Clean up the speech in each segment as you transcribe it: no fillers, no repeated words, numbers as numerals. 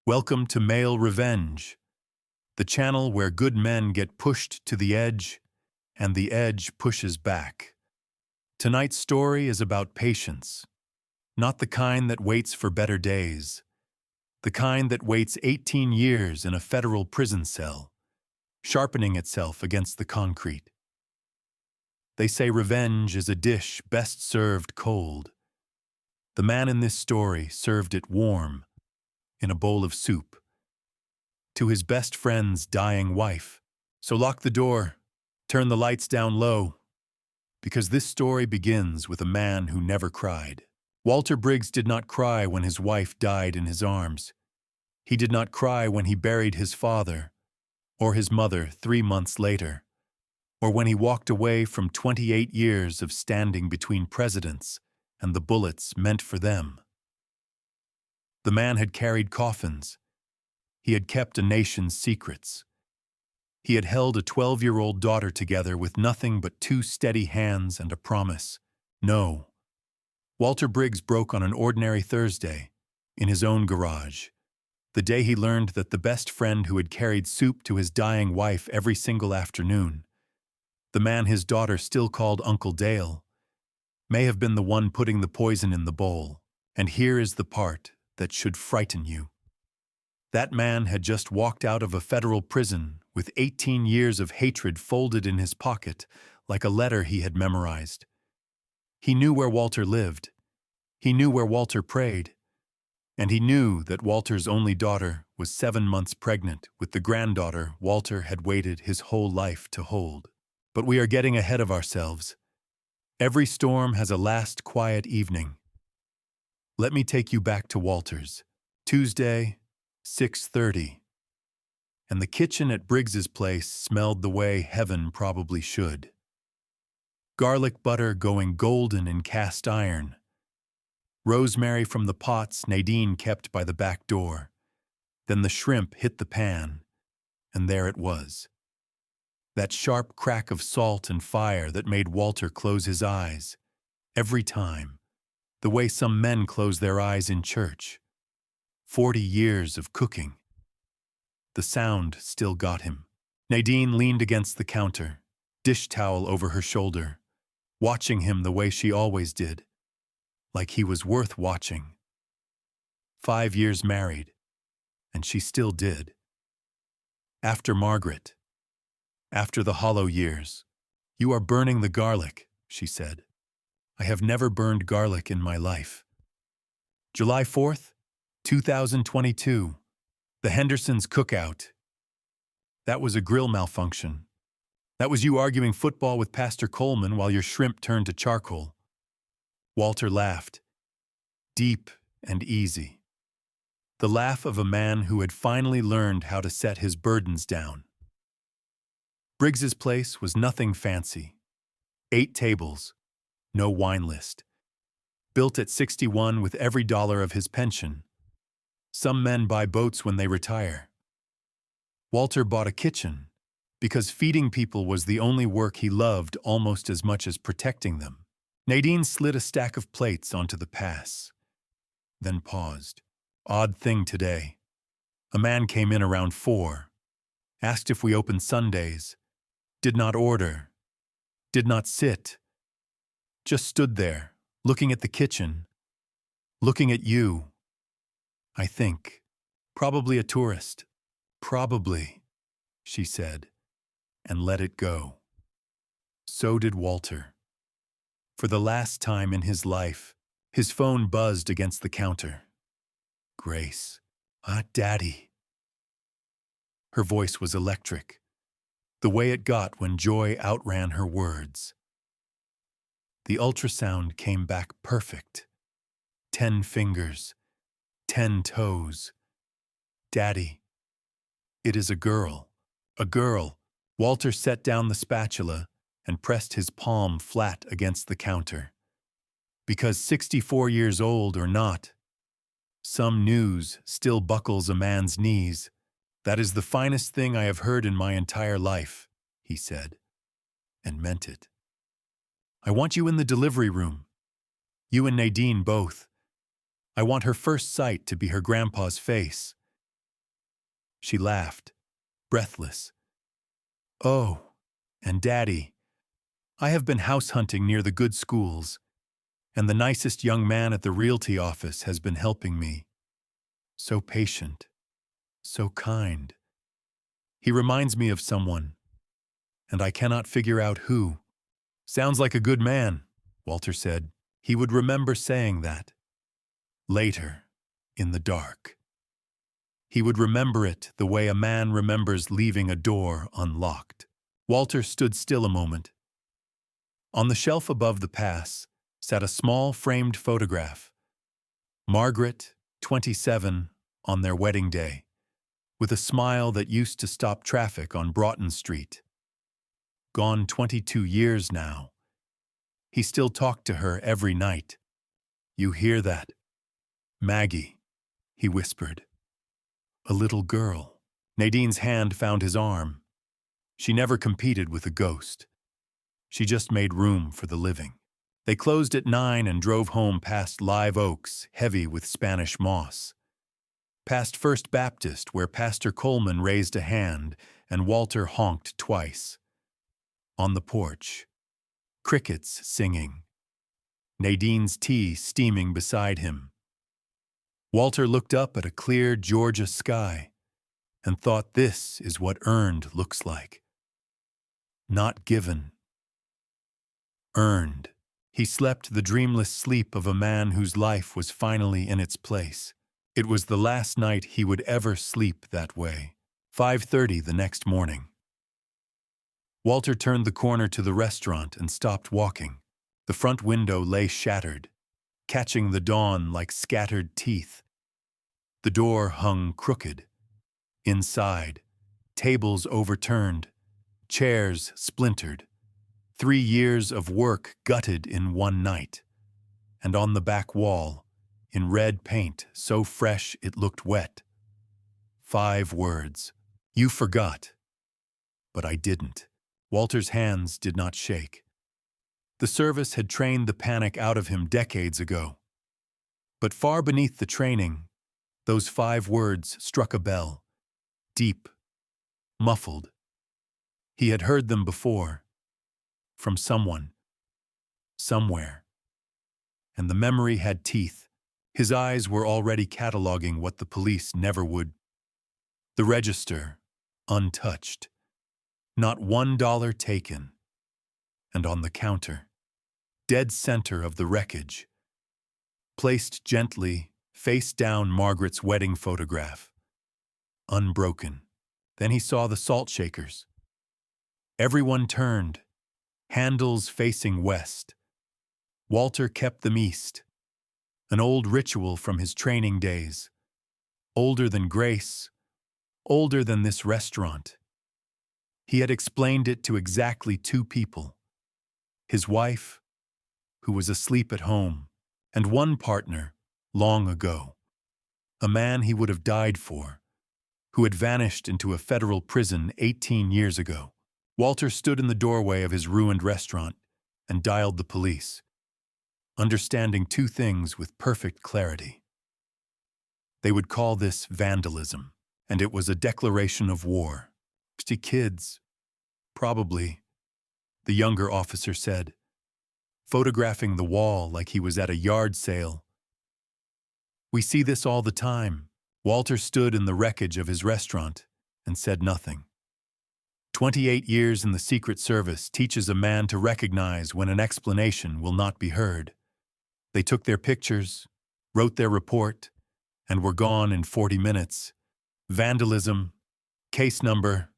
Welcome to Male Revenge, the channel where good men get pushed to the edge and the edge pushes back. Tonight's story is about patience, not the kind that waits for better days, the kind that waits 18 years in a federal prison cell, sharpening itself against the concrete. They say revenge is a dish best served cold. The man in this story served it warm, in a bowl of soup, to his best friend's dying wife. So lock the door, turn the lights down low, because this story begins with a man who never cried. Walter Briggs did not cry when his wife died in his arms. He did not cry when he buried his father, or his mother 3 months later, or when he walked away from 28 years of standing between presidents and the bullets meant for them. The man had carried coffins. He had kept a nation's secrets. He had held a 12-year-old daughter together with nothing but 2 steady hands and a promise. No. Walter Briggs broke on an ordinary Thursday, in his own garage, the day he learned that the best friend who had carried soup to his dying wife every single afternoon, the man his daughter still called Uncle Dale, may have been the one putting the poison in the bowl. And here is the part that should frighten you. That man had just walked out of a federal prison with 18 years of hatred folded in his pocket like a letter he had memorized. He knew where Walter lived. He knew where Walter prayed. And he knew that Walter's only daughter was 7 months pregnant with the granddaughter Walter had waited his whole life to hold. But we are getting ahead of ourselves. Every storm has a last quiet evening. Let me take you back to Walter's. Tuesday, 6:30. And the kitchen at Briggs's place smelled the way heaven probably should. Garlic butter going golden in cast iron. Rosemary from the pots Nadine kept by the back door. Then the shrimp hit the pan, and there it was. That sharp crack of salt and fire that made Walter close his eyes. Every time. The way some men close their eyes in church. 40 years of cooking. The sound still got him. Nadine leaned against the counter, dish towel over her shoulder, watching him the way she always did, like he was worth watching. 5 years married, and she still did. After Margaret, after the hollow years, "You are burning the garlic," she said. "I have never burned garlic in my life." July 4th, 2022. The Hendersons' cookout. That was a grill malfunction. That was you arguing football with Pastor Coleman while your shrimp turned to charcoal. Walter laughed. Deep and easy. The laugh of a man who had finally learned how to set his burdens down. Briggs's place was nothing fancy. 8 tables. No wine list. Built at 61 with every dollar of his pension. Some men buy boats when they retire. Walter bought a kitchen because feeding people was the only work he loved almost as much as protecting them. Nadine slid a stack of plates onto the pass, then paused. Odd thing today. A man came in around 4, asked if we opened Sundays, did not order, did not sit, just stood there, looking at the kitchen, looking at you. I think. Probably a tourist. Probably, she said, and let it go. So did Walter. For the last time in his life, his phone buzzed against the counter. Grace. Daddy. Her voice was electric, the way it got when joy outran her words. The ultrasound came back perfect. 10 fingers. 10 toes. Daddy. It is a girl. A girl. Walter set down the spatula and pressed his palm flat against the counter. Because 64 years old or not, some news still buckles a man's knees. That is the finest thing I have heard in my entire life, he said, and meant it. I want you in the delivery room. You and Nadine both. I want her first sight to be her grandpa's face, She laughed, breathless. "Oh, and Daddy, I have been house hunting near the good schools, and the nicest young man at the realty office has been helping me. So patient, so kind. He reminds me of someone, and I cannot figure out who." "Sounds like a good man," Walter said. He would remember saying that. Later, in the dark. He would remember it the way a man remembers leaving a door unlocked. Walter stood still a moment. On the shelf above the pass sat a small framed photograph. Margaret, 27, on their wedding day, with a smile that used to stop traffic on Broughton Street. Gone 22 years now. He still talked to her every night. "You hear that? Maggie," he whispered. "A little girl." Nadine's hand found his arm. She never competed with a ghost. She just made room for the living. They closed at 9 and drove home past live oaks, heavy with Spanish moss. Past First Baptist, where Pastor Coleman raised a hand and Walter honked twice. On the porch, crickets singing. Nadine's tea steaming beside him. Walter looked up at a clear Georgia sky and thought, this is what earned looks like. Not given. Earned. He slept the dreamless sleep of a man whose life was finally in its place. It was the last night he would ever sleep that way. 5:30 the next morning. Walter turned the corner to the restaurant and stopped walking. The front window lay shattered, catching the dawn like scattered teeth. The door hung crooked. Inside, tables overturned, chairs splintered. 3 years of work gutted in one night. And on the back wall, in red paint so fresh it looked wet, 5 words. "You forgot." But I didn't. Walter's hands did not shake. The service had trained the panic out of him decades ago. But far beneath the training, those 5 words struck a bell. Deep, muffled. He had heard them before. From someone. Somewhere. And the memory had teeth. His eyes were already cataloging what the police never would. The register, untouched. Not $1 taken. And on the counter, dead center of the wreckage, placed gently, face down, Margaret's wedding photograph. Unbroken. Then he saw the salt shakers. Everyone turned, handles facing west. Walter kept them east. An old ritual from his training days. Older than Grace, older than this restaurant. He had explained it to exactly 2 people. His wife, who was asleep at home, and one partner, long ago. A man he would have died for, who had vanished into a federal prison 18 years ago. Walter stood in the doorway of his ruined restaurant and dialed the police, understanding 2 things with perfect clarity. They would call this vandalism, and it was a declaration of war. To kids, probably, the younger officer said, photographing the wall like he was at a yard sale. "We see this all the time." Walter stood in the wreckage of his restaurant and said nothing. 28 years in the Secret Service teaches a man to recognize when an explanation will not be heard. They took their pictures, wrote their report, and were gone in 40 minutes. Vandalism, case number,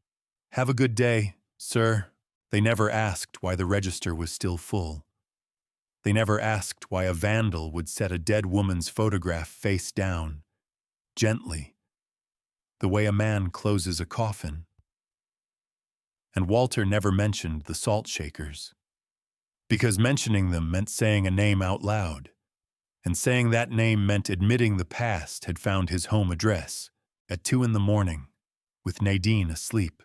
"Have a good day, sir." They never asked why the register was still full. They never asked why a vandal would set a dead woman's photograph face down, gently, the way a man closes a coffin. And Walter never mentioned the salt shakers, because mentioning them meant saying a name out loud, and saying that name meant admitting the past had found his home address at 2 a.m, with Nadine asleep.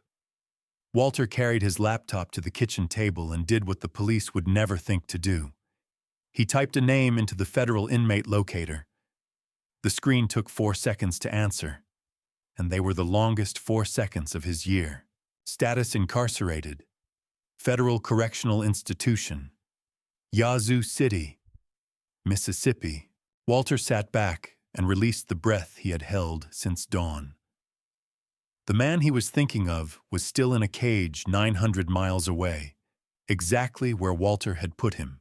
Walter carried his laptop to the kitchen table and did what the police would never think to do. He typed a name into the federal inmate locator. The screen took 4 seconds to answer. and they were the longest 4 seconds of his year. Status incarcerated. Federal Correctional Institution. Yazoo City, Mississippi. Walter sat back and released the breath he had held since dawn. The man he was thinking of was still in a cage 900 miles away, exactly where Walter had put him.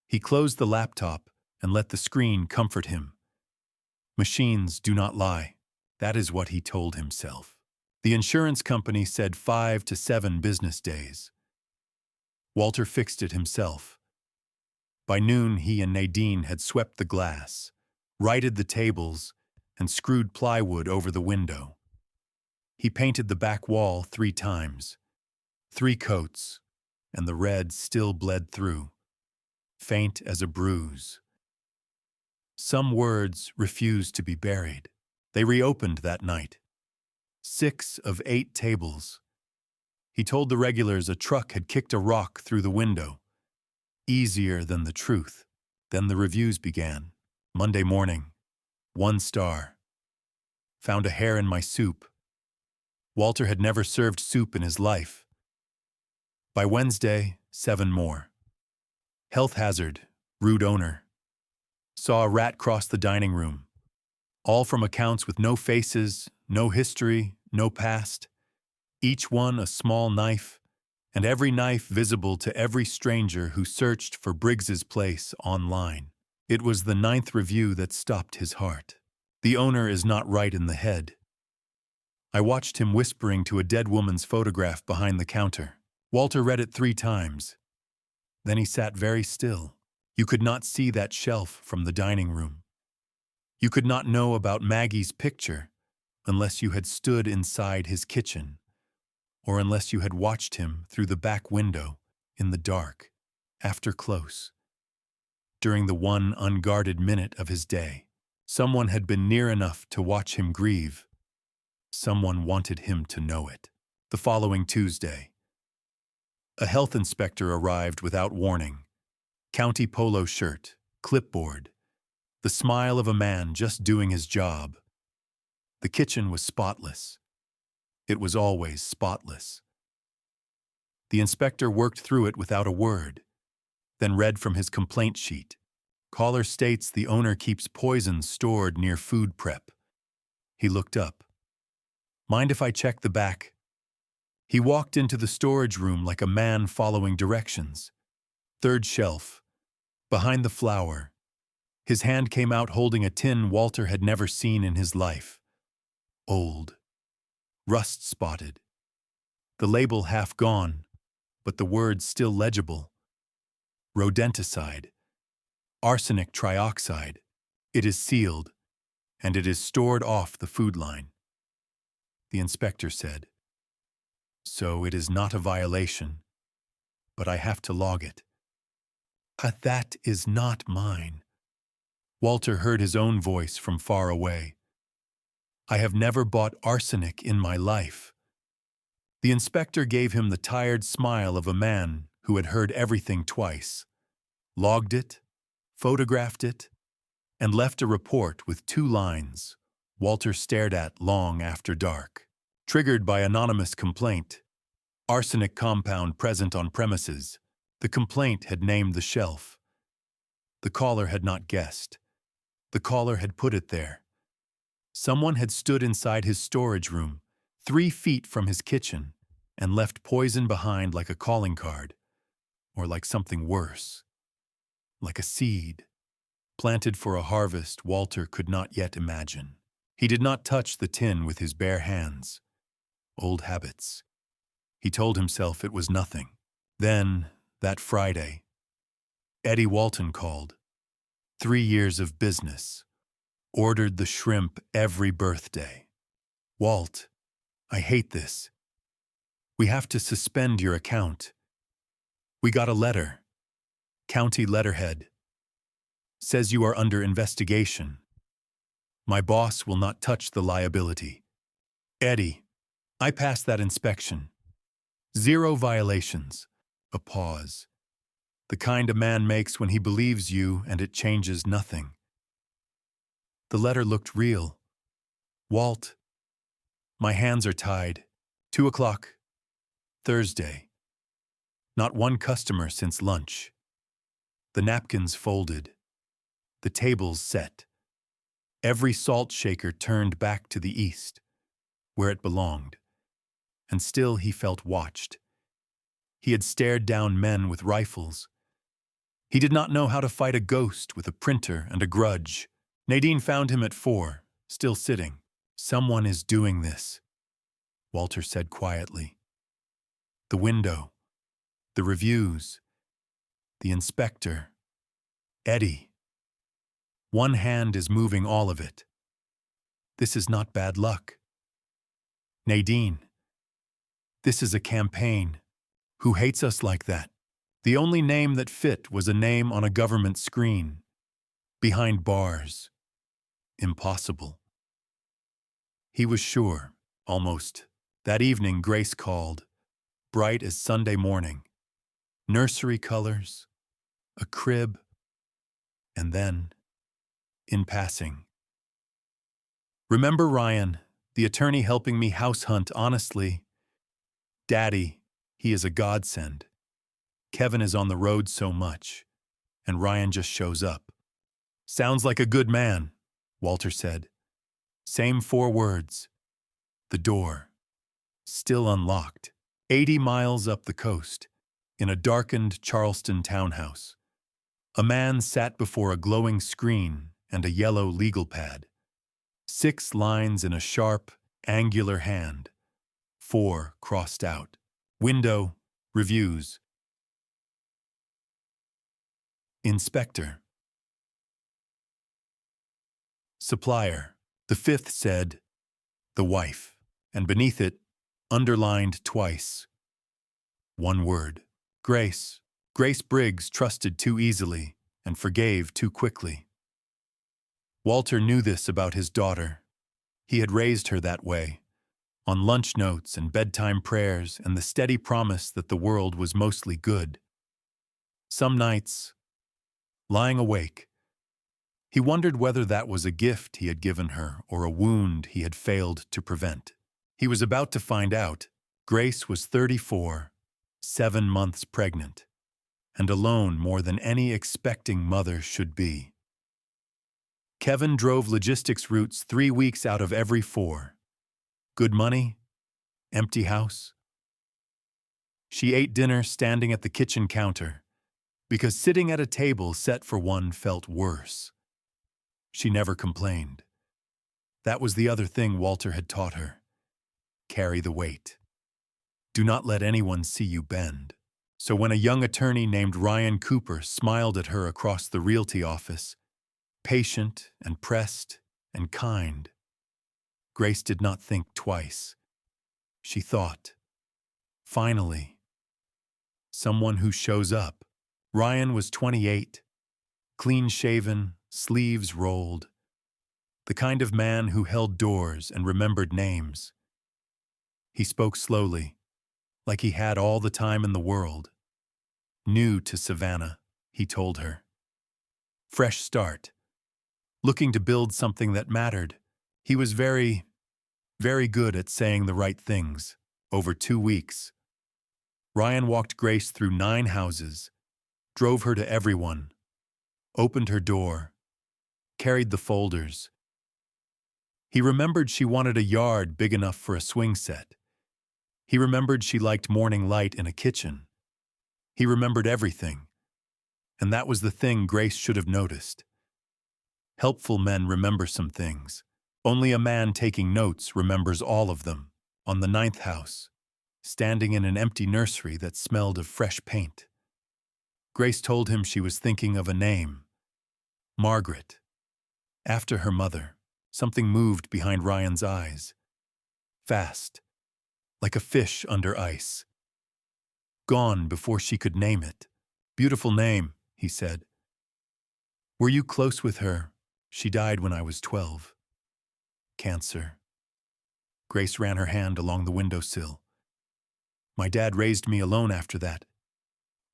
He closed the laptop and let the screen comfort him. Machines do not lie. That is what he told himself. The insurance company said 5 to 7 business days. Walter fixed it himself. By noon, he and Nadine had swept the glass, righted the tables, and screwed plywood over the window. He painted the back wall 3 times, 3 coats, and the red still bled through, faint as a bruise. Some words refused to be buried. They reopened that night. 6 of 8 tables. He told the regulars a truck had kicked a rock through the window. Easier than the truth. Then the reviews began. Monday morning, 1 star. Found a hair in my soup. Walter had never served soup in his life. By Wednesday, 7 more. Health hazard, rude owner. Saw a rat cross the dining room. All from accounts with no faces, no history, no past. Each one a small knife, and every knife visible to every stranger who searched for Briggs's place online. It was the 9th review that stopped his heart. The owner is not right in the head. I watched him whispering to a dead woman's photograph behind the counter. Walter read it 3 times. Then he sat very still. You could not see that shelf from the dining room. You could not know about Maggie's picture unless you had stood inside his kitchen, or unless you had watched him through the back window in the dark, after close. During the one unguarded minute of his day, someone had been near enough to watch him grieve. Someone wanted him to know it. The following Tuesday, a health inspector arrived without warning. County polo shirt, clipboard, the smile of a man just doing his job. The kitchen was spotless. It was always spotless. The inspector worked through it without a word, then read from his complaint sheet. Caller states the owner keeps poison stored near food prep. He looked up. Mind if I check the back? He walked into the storage room like a man following directions. 3rd shelf, behind the flour. His hand came out holding a tin Walter had never seen in his life. Old. Rust-spotted. The label half gone, but the words still legible. Rodenticide. Arsenic trioxide. It is sealed, and it is stored off the food line. The inspector said, "So it is not a violation, but I have to log it." That is not mine." Walter heard his own voice from far away. "I have never bought arsenic in my life." The inspector gave him the tired smile of a man who had heard everything twice, logged it, photographed it, and left a report with 2 lines Walter stared at long after dark. Triggered by anonymous complaint. Arsenic compound present on premises. The complaint had named the shelf. The caller had not guessed. The caller had put it there. Someone had stood inside his storage room, 3 feet from his kitchen, and left poison behind like a calling card, or like something worse, like a seed, planted for a harvest Walter could not yet imagine. He did not touch the tin with his bare hands. Old habits. He told himself it was nothing. Then, that Friday, Eddie Walton called. 3 years of business. Ordered the shrimp every birthday. "Walt, I hate this. We have to suspend your account. We got a letter. County letterhead. Says you are under investigation. My boss will not touch the liability. Eddie, I passed that inspection. 0 violations." A pause. The kind a man makes when he believes you and it changes nothing. The letter looked real. "Walt, My hands are tied. 2 o'clock, Thursday. Not one customer since lunch. The napkins folded. The tables set. Every salt shaker turned back to the east, where it belonged. And still he felt watched. He had stared down men with rifles. He did not know how to fight a ghost with a printer and a grudge. Nadine found him at 4, still sitting. Someone is doing this, Walter said quietly. The window, the reviews, the inspector, Eddie. One hand is moving all of it. This is not bad luck. Nadine, this is a campaign. Who hates us like that? The only name that fit was a name on a government screen. Behind bars. Impossible. He was sure, almost. That evening Grace called, bright as Sunday morning. Nursery colors, a crib, and then, in passing. Remember Ryan, the attorney helping me house hunt honestly? Daddy, he is a godsend. Kevin is on the road so much, and Ryan just shows up. Sounds like a good man, Walter said. Same 4 words. The door. Still unlocked. 80 miles up the coast, in a darkened Charleston townhouse. A man sat before a glowing screen and a yellow legal pad. 6 lines in a sharp, angular hand. 4 crossed out. Window, reviews. Inspector. Supplier. The 5th said, the wife, and beneath it, underlined twice. 1 word. Grace. Grace Briggs trusted too easily and forgave too quickly. Walter knew this about his daughter. He had raised her that way, on lunch notes and bedtime prayers and the steady promise that the world was mostly good. Some nights, lying awake, he wondered whether that was a gift he had given her or a wound he had failed to prevent. He was about to find out. Grace was 34, 7 months pregnant, and alone more than any expecting mother should be. Kevin drove logistics routes 3 weeks out of every 4. Good money, empty house. She ate dinner standing at the kitchen counter, because sitting at a table set for one felt worse. She never complained. That was the other thing Walter had taught her. Carry the weight. Do not let anyone see you bend. So when a young attorney named Ryan Cooper smiled at her across the realty office, patient and pressed and kind, Grace did not think twice. She thought, finally, someone who shows up. Ryan was 28, clean-shaven, sleeves rolled, the kind of man who held doors and remembered names. He spoke slowly, like he had all the time in the world. New to Savannah, he told her. Fresh start. Looking to build something that mattered. He was very, very good at saying the right things. Over 2 weeks. Ryan walked Grace through 9 houses, drove her to everyone, opened her door, carried the folders. He remembered she wanted a yard big enough for a swing set. He remembered she liked morning light in a kitchen. He remembered everything. And that was the thing Grace should have noticed. Helpful men remember some things. Only a man taking notes remembers all of them. On the 9th house, standing in an empty nursery that smelled of fresh paint. Grace told him she was thinking of a name. Margaret. After her mother, something moved behind Ryan's eyes. Fast, like a fish under ice. Gone before she could name it. Beautiful name, he said. Were you close with her? She died when I was 12. Cancer. Grace ran her hand along the windowsill. My dad raised me alone after that.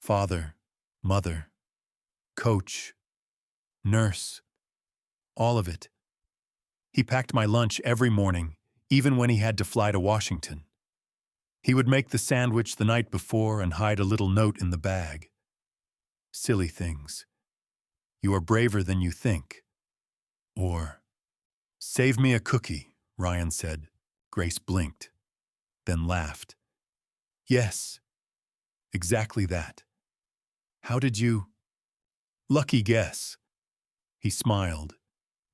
Father, mother, coach, nurse, all of it. He packed my lunch every morning, even when he had to fly to Washington. He would make the sandwich the night before and hide a little note in the bag. Silly things. You are braver than you think. Or, save me a cookie, Ryan said. Grace blinked, then laughed. Yes, exactly that. How did you? Lucky guess. He smiled,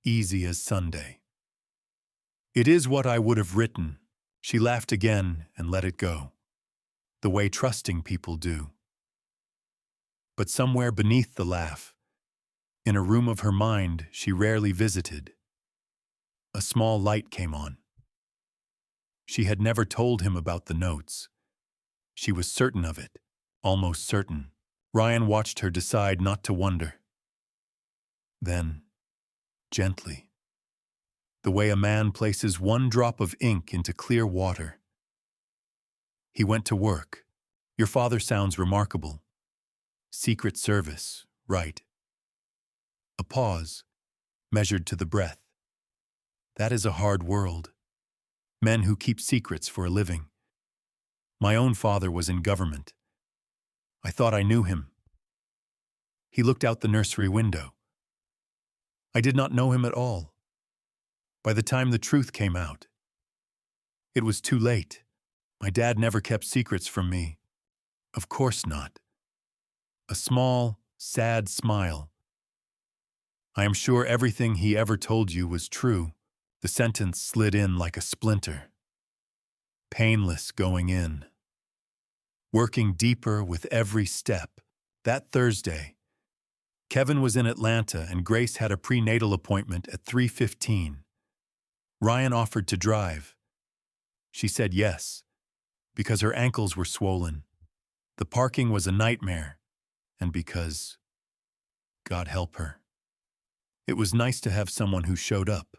easy as Sunday. It is what I would have written. She laughed again and let it go, the way trusting people do. But somewhere beneath the laugh, in a room of her mind she rarely visited, a small light came on. She had never told him about the notes. She was certain of it, almost certain. Ryan watched her decide not to wonder. Then, gently, the way a man places one drop of ink into clear water. He went to work. Your father sounds remarkable. Secret Service, right. A pause, measured to the breath. That is a hard world. Men who keep secrets for a living. My own father was in government. I thought I knew him. He looked out the nursery window. I did not know him at all. By the time the truth came out, it was too late. My dad never kept secrets from me. Of course not. A small, sad smile. I am sure everything he ever told you was true. The sentence slid in like a splinter. Painless going in. Working deeper with every step. That Thursday, Kevin was in Atlanta and Grace had a prenatal appointment at 3:15. Ryan offered to drive. She said yes, because her ankles were swollen. The parking was a nightmare, and because, God help her, it was nice to have someone who showed up.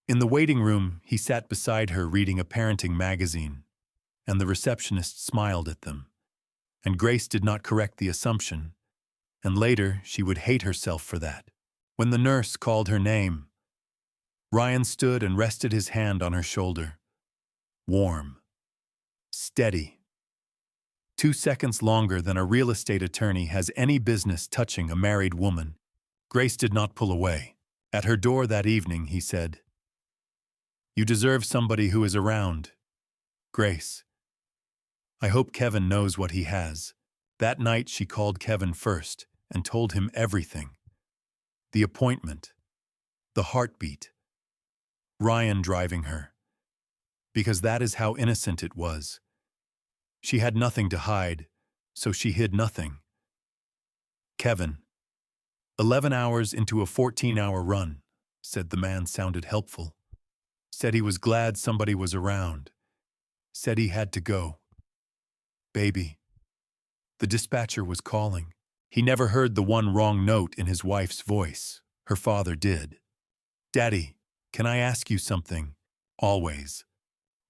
In the waiting room, he sat beside her reading a parenting magazine, and the receptionist smiled at them. And Grace did not correct the assumption, and later she would hate herself for that. When the nurse called her name, Ryan stood and rested his hand on her shoulder. Warm. Steady. 2 seconds longer than a real estate attorney has any business touching a married woman. Grace did not pull away. At her door that evening, he said, "You deserve somebody who is around. Grace. I hope Kevin knows what he has." That night she called Kevin first and told him everything. The appointment. The heartbeat. Ryan driving her. Because that is how innocent it was. She had nothing to hide, so she hid nothing. Kevin. 11 hours into a 14-hour run, said the man sounded helpful. Said he was glad somebody was around. Said he had to go. Baby. The dispatcher was calling. He never heard the one wrong note in his wife's voice. Her father did. Daddy, can I ask you something? Always.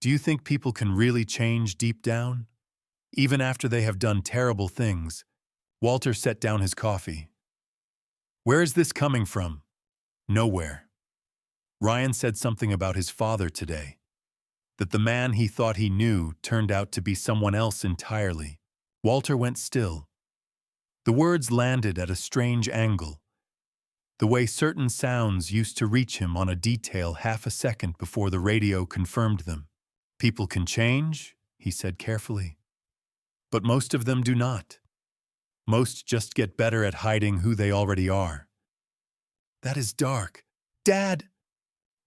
Do you think people can really change deep down? Even after they have done terrible things? Walter set down his coffee. Where is this coming from? Nowhere. Ryan said something about his father today. That the man he thought he knew turned out to be someone else entirely. Walter went still. The words landed at a strange angle. The way certain sounds used to reach him on a detail half a second before the radio confirmed them. People can change, he said carefully. But most of them do not. Most just get better at hiding who they already are. That is dark. Dad!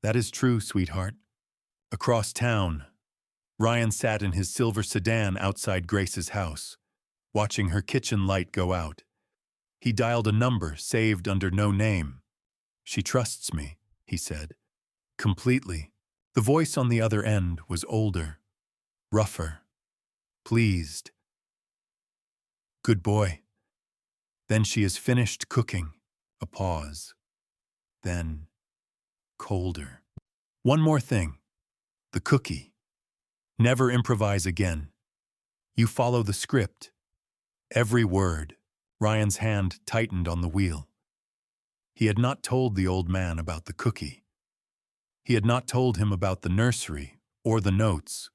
That is true, sweetheart. Across town, Ryan sat in his silver sedan outside Grace's house, watching her kitchen light go out. He dialed a number saved under no name. She trusts me, he said. Completely. The voice on the other end was older, rougher, pleased. Good boy. Then she is finished cooking. A pause. Then, colder. One more thing. The cookie. Never improvise again. You follow the script. Every word. Ryan's hand tightened on the wheel. He had not told the old man about the cookie. He had not told him about the nursery, or the notes,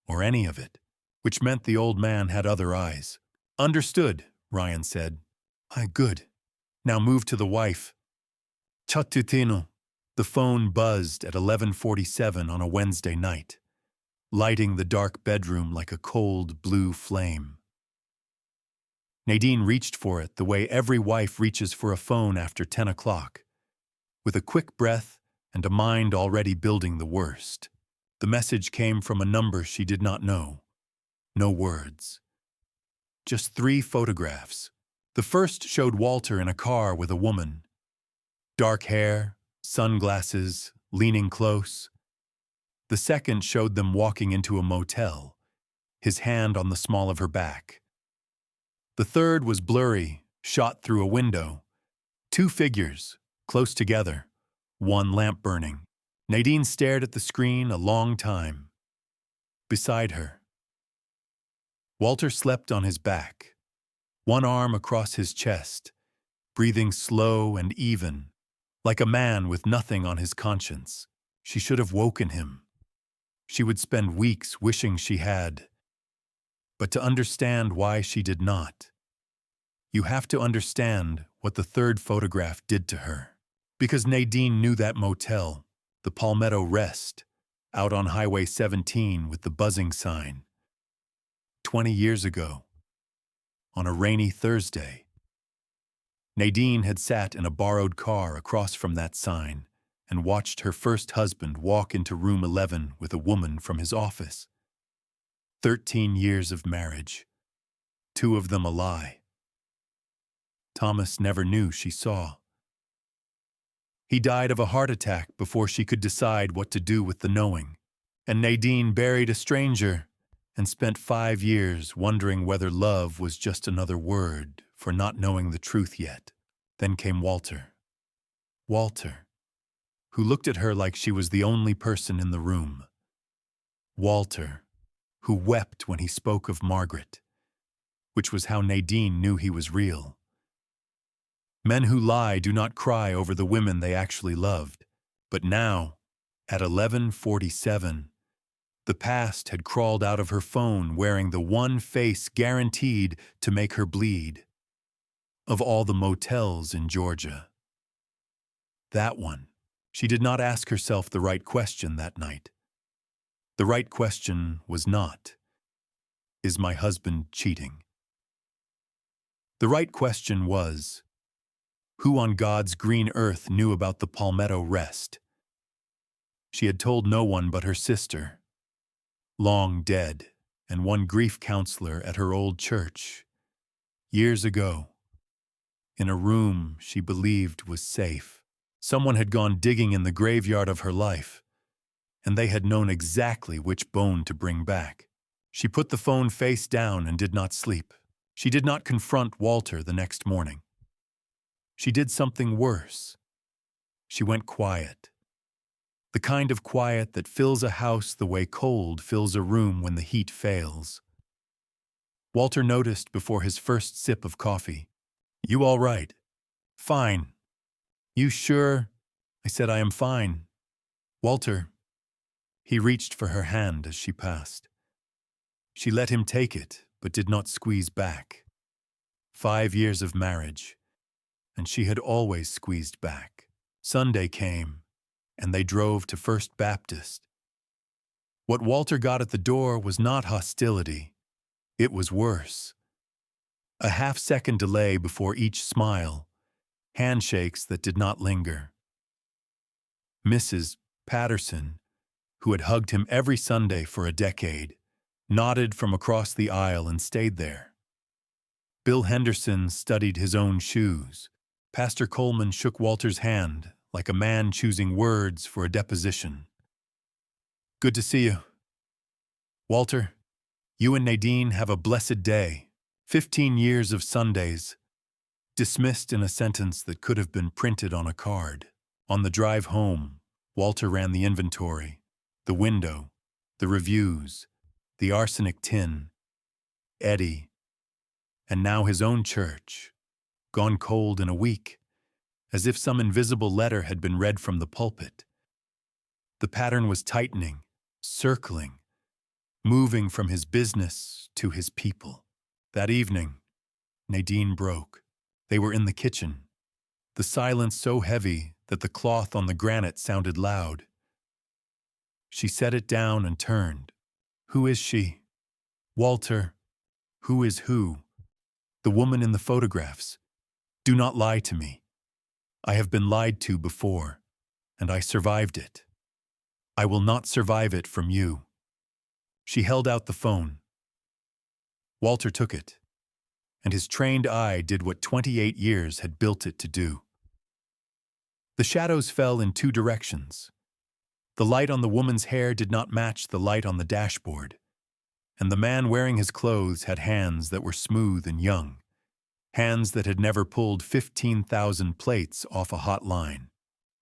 or any of it, which meant the old man had other eyes. "Understood," Ryan said. Good. Now move to the wife." Ciao. The phone buzzed at 11:47 on a Wednesday night, lighting the dark bedroom like a cold blue flame. Nadine reached for it the way every wife reaches for a phone after 10 o'clock, with a quick breath and a mind already building the worst. The message came from a number she did not know. No words. Just 3 photographs. The first showed Walter in a car with a woman. Dark hair, sunglasses, leaning close. The second showed them walking into a motel, his hand on the small of her back. The third was blurry, shot through a window. 2 figures, close together, one lamp burning. Nadine stared at the screen a long time. Beside her, Walter slept on his back, one arm across his chest, breathing slow and even, like a man with nothing on his conscience. She should have woken him. She would spend weeks wishing she had. But to understand why she did not, you have to understand what the third photograph did to her. Because Nadine knew that motel, the Palmetto Rest, out on Highway 17 with the buzzing sign. 20 years ago, on a rainy Thursday, Nadine had sat in a borrowed car across from that sign and watched her first husband walk into room 11 with a woman from his office. 13 years of marriage, 2 of them a lie. Thomas never knew she saw. He died of a heart attack before she could decide what to do with the knowing, and Nadine buried a stranger and spent 5 years wondering whether love was just another word for not knowing the truth yet. Then came Walter. Walter, who looked at her like she was the only person in the room. Walter, who wept when he spoke of Margaret, which was how Nadine knew he was real. Men who lie do not cry over the women they actually loved. But now, at 11:47, the past had crawled out of her phone wearing the one face guaranteed to make her bleed. Of all the motels in Georgia. That one. She did not ask herself the right question that night. The right question was not, "Is my husband cheating?" The right question was, who on God's green earth knew about the Palmetto Rest? She had told no one but her sister, long dead, and one grief counselor at her old church, years ago, in a room she believed was safe. Someone had gone digging in the graveyard of her life, and they had known exactly which bone to bring back. She put the phone face down and did not sleep. She did not confront Walter the next morning. She did something worse. She went quiet. The kind of quiet that fills a house the way cold fills a room when the heat fails. Walter noticed before his first sip of coffee. "You all right?" "Fine." "You sure?" I said, "I am fine." "Walter." He reached for her hand as she passed. She let him take it, but did not squeeze back. 5 years of marriage, and she had always squeezed back. Sunday came, and they drove to First Baptist. What Walter got at the door was not hostility. It was worse. A half-second delay before each smile, handshakes that did not linger. Mrs. Patterson, who had hugged him every Sunday for a decade, nodded from across the aisle and stayed there. Bill Henderson studied his own shoes. Pastor Coleman shook Walter's hand like a man choosing words for a deposition. "Good to see you. Walter, you and Nadine have a blessed day. 15 years of Sundays." Dismissed in a sentence that could have been printed on a card. On the drive home, Walter ran the inventory, the window, the reviews, the arsenic tin, Eddie, and now his own church, gone cold in a week, as if some invisible letter had been read from the pulpit. The pattern was tightening, circling, moving from his business to his people. That evening, Nadine broke. They were in the kitchen, the silence so heavy that the cloth on the granite sounded loud. She set it down and turned. Who is she? Walter. Who is who? The woman in the photographs. Do not lie to me. I have been lied to before, and I survived it. I will not survive it from you. She held out the phone. Walter took it, and his trained eye did what 28 years had built it to do. The shadows fell in two directions. The light on the woman's hair did not match the light on the dashboard, and the man wearing his clothes had hands that were smooth and young, hands that had never pulled 15,000 plates off a hot line.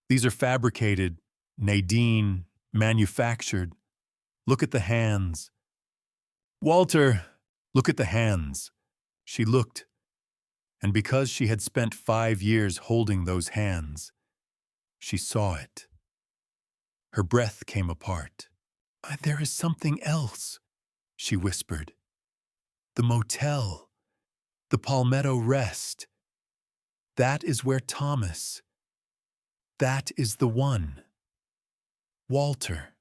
These are fabricated, Nadine, manufactured. Look at the hands. Walter, look at the hands. She looked, and because she had spent 5 years holding those hands, she saw it. Her breath came apart. There is something else, she whispered. The motel, the Palmetto Rest. That is where Thomas. That is the one. Walter.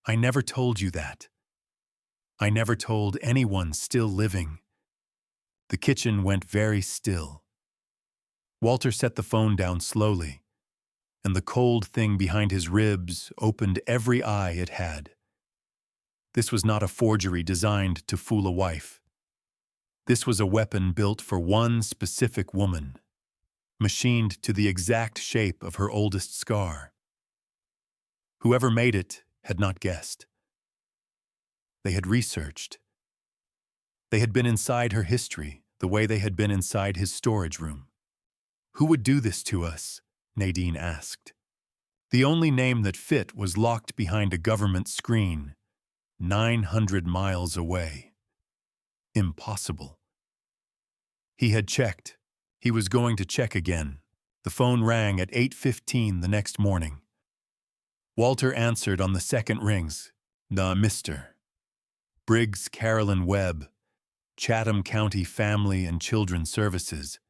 I never told you that. I never told anyone still living. The kitchen went very still. Walter set the phone down slowly, and the cold thing behind his ribs opened every eye it had. This was not a forgery designed to fool a wife. This was a weapon built for one specific woman, machined to the exact shape of her oldest scar. Whoever made it had not guessed. They had researched. They had been inside her history, the way they had been inside his storage room. Who would do this to us? Nadine asked. The only name that fit was locked behind a government screen, 900 miles away. Impossible. He had checked. He was going to check again. The phone rang at 8:15 the next morning. Walter answered on the second rings. Mr. Briggs, Carolyn Webb, Chatham County Family and Children's Services.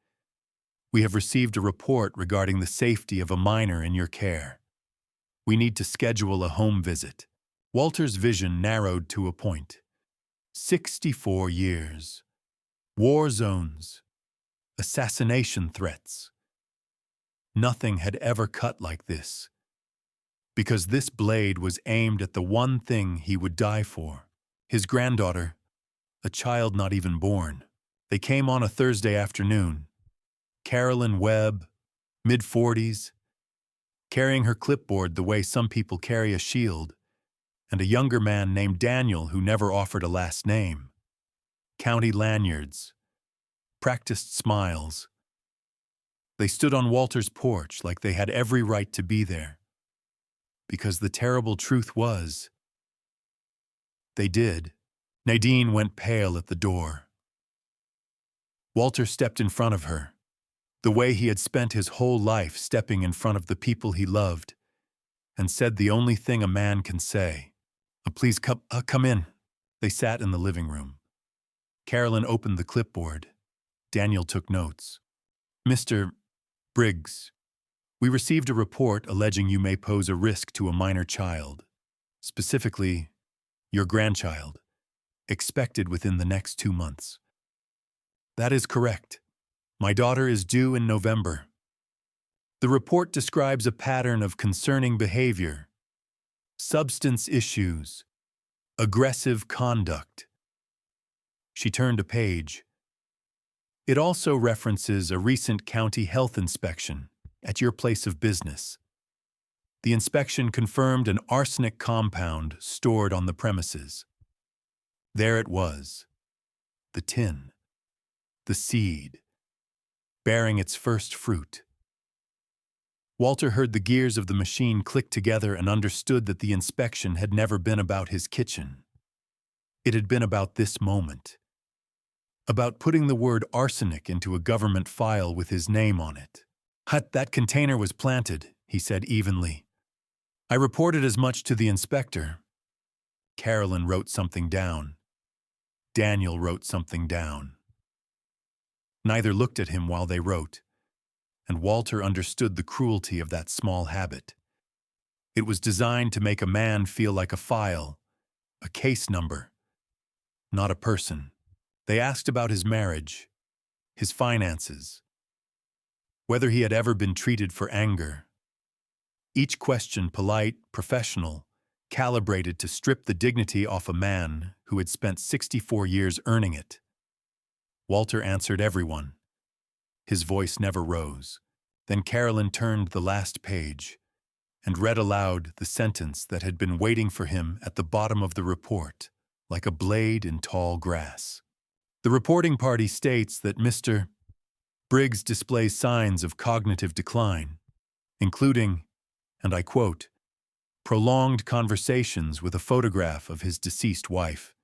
We have received a report regarding the safety of a minor in your care. We need to schedule a home visit. Walter's vision narrowed to a point. 64 years. War zones. Assassination threats. Nothing had ever cut like this. Because this blade was aimed at the one thing he would die for. His granddaughter, a child not even born. They came on a Thursday afternoon. Carolyn Webb, mid-40s, carrying her clipboard the way some people carry a shield, and a younger man named Daniel who never offered a last name. County lanyards, practiced smiles. They stood on Walter's porch like they had every right to be there. Because the terrible truth was, they did. Nadine went pale at the door. Walter stepped in front of her, the way he had spent his whole life stepping in front of the people he loved, and said the only thing a man can say. Please come in. They sat in the living room. Carolyn opened the clipboard. Daniel took notes. Mr. Briggs, we received a report alleging you may pose a risk to a minor child, specifically your grandchild, expected within the next 2 months. That is correct. My daughter is due in November. The report describes a pattern of concerning behavior, substance issues, aggressive conduct. She turned a page. It also references a recent county health inspection at your place of business. The inspection confirmed an arsenic compound stored on the premises. There it was, the tin, the seed, bearing its first fruit. Walter heard the gears of the machine click together and understood that the inspection had never been about his kitchen. It had been about this moment, about putting the word arsenic into a government file with his name on it. That container was planted, he said evenly. I reported as much to the inspector. Carolyn wrote something down. Daniel wrote something down. Neither looked at him while they wrote, and Walter understood the cruelty of that small habit. It was designed to make a man feel like a file, a case number, not a person. They asked about his marriage, his finances, whether he had ever been treated for anger. Each question polite, professional, calibrated to strip the dignity off a man who had spent 64 years earning it. Walter answered everyone. His voice never rose. Then Carolyn turned the last page and read aloud the sentence that had been waiting for him at the bottom of the report, like a blade in tall grass. The reporting party states that Mr. Briggs displays signs of cognitive decline, including, and I quote, prolonged conversations with a photograph of his deceased wife.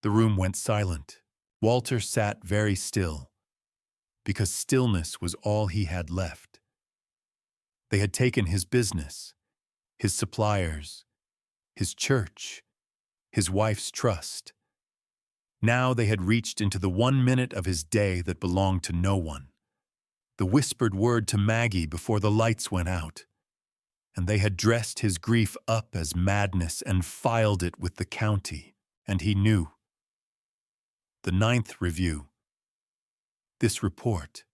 The room went silent. Walter sat very still, because stillness was all he had left. They had taken his business, his suppliers, his church, his wife's trust. Now they had reached into the 1 minute of his day that belonged to no one. The whispered word to Maggie before the lights went out. And they had dressed his grief up as madness and filed it with the county, and he knew. The 9th review. This report.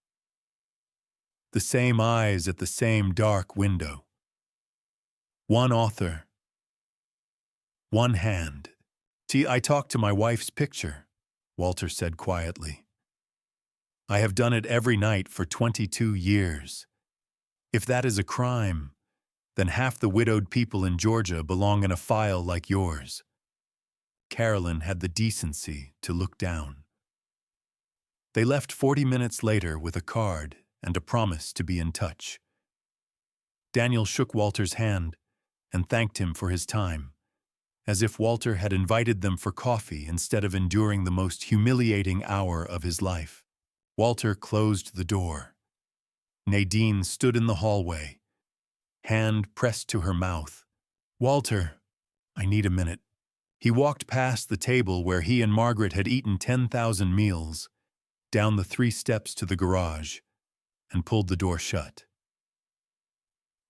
The same eyes at the same dark window. One author. One hand. See, I talked to my wife's picture, Walter said quietly. I have done it every night for 22 years. If that is a crime, then half the widowed people in Georgia belong in a file like yours. Carolyn had the decency to look down. They left 40 minutes later with a card and a promise to be in touch. Daniel shook Walter's hand and thanked him for his time, as if Walter had invited them for coffee instead of enduring the most humiliating hour of his life. Walter closed the door. Nadine stood in the hallway, hand pressed to her mouth. Walter, I need a minute. He walked past the table where he and Margaret had eaten 10,000 meals, down the 3 steps to the garage, and pulled the door shut.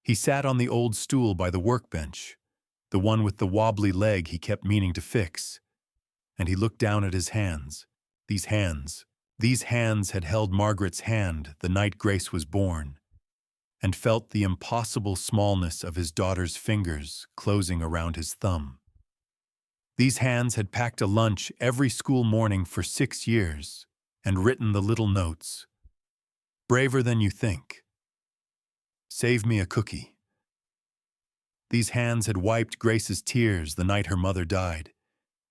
He sat on the old stool by the workbench, the one with the wobbly leg he kept meaning to fix, and he looked down at his hands. These hands had held Margaret's hand the night Grace was born, and felt the impossible smallness of his daughter's fingers closing around his thumb. These hands had packed a lunch every school morning for 6 years and written the little notes. Braver than you think. Save me a cookie. These hands had wiped Grace's tears the night her mother died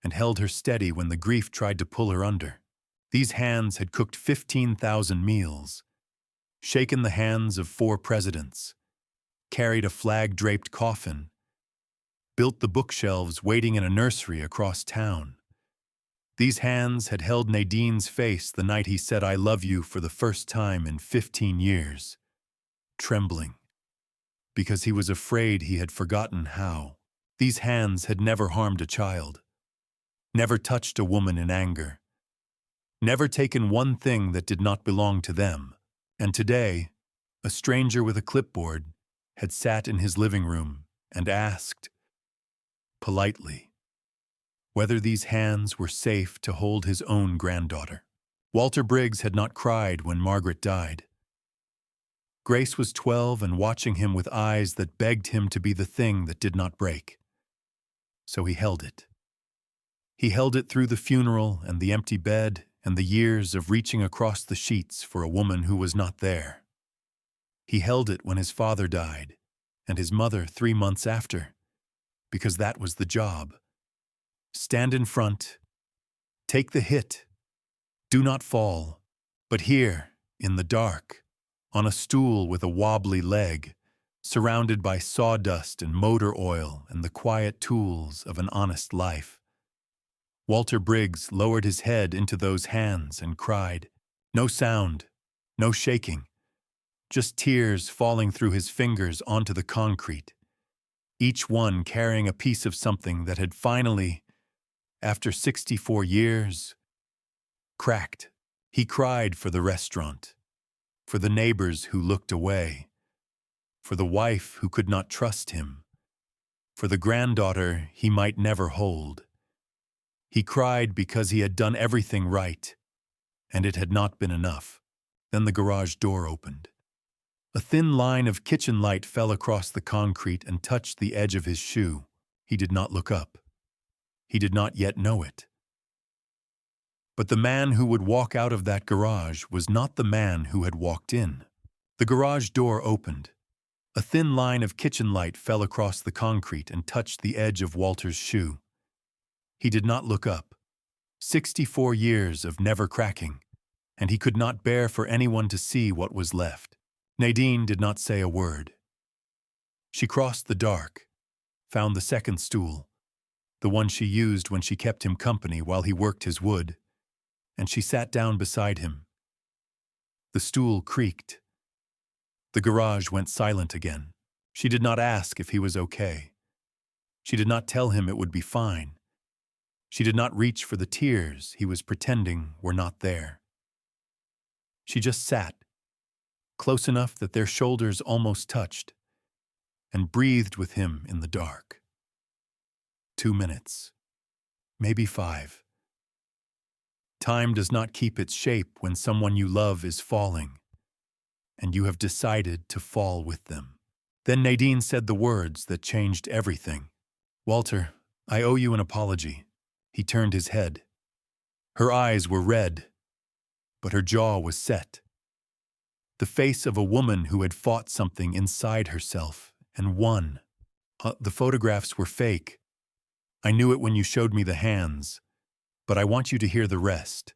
and held her steady when the grief tried to pull her under. These hands had cooked 15,000 meals, shaken the hands of 4 presidents, carried a flag-draped coffin, built the bookshelves waiting in a nursery across town. These hands had held Nadine's face the night he said I love you for the first time in 15 years, trembling, because he was afraid he had forgotten how. These hands had never harmed a child, never touched a woman in anger, never taken one thing that did not belong to them. And today, a stranger with a clipboard had sat in his living room and asked, politely, whether these hands were safe to hold his own granddaughter. Walter Briggs had not cried when Margaret died. Grace was 12 and watching him with eyes that begged him to be the thing that did not break. So he held it. He held it through the funeral and the empty bed and the years of reaching across the sheets for a woman who was not there. He held it when his father died, and his mother 3 months after, because that was the job. Stand in front, take the hit, do not fall, but here, in the dark, on a stool with a wobbly leg, surrounded by sawdust and motor oil and the quiet tools of an honest life, Walter Briggs lowered his head into those hands and cried. No sound, no shaking, just tears falling through his fingers onto the concrete. each one carrying a piece of something that had finally, after 64 years, cracked. He cried for the restaurant, for the neighbors who looked away, for the wife who could not trust him, for the granddaughter he might never hold. He cried because he had done everything right, and it had not been enough. Then the garage door opened. A thin line of kitchen light fell across the concrete and touched the edge of his shoe. He did not look up. He did not yet know it. But the man who would walk out of that garage was not the man who had walked in. The garage door opened. A thin line of kitchen light fell across the concrete and touched the edge of Walter's shoe. He did not look up. 64 years of never cracking, and he could not bear for anyone to see what was left. Nadine did not say a word. She crossed the dark, found the second stool, the one she used when she kept him company while he worked his wood, and she sat down beside him. The stool creaked. The garage went silent again. She did not ask if he was okay. She did not tell him it would be fine. She did not reach for the tears he was pretending were not there. She just sat, close enough that their shoulders almost touched, and breathed with him in the dark. 2 minutes, maybe 5. Time does not keep its shape when someone you love is falling, and you have decided to fall with them. Then Nadine said the words that changed everything. "Walter, I owe you an apology." He turned his head. Her eyes were red, but her jaw was set. The face of a woman who had fought something inside herself and won. The photographs were fake. I knew it when you showed me the hands, but I want you to hear the rest,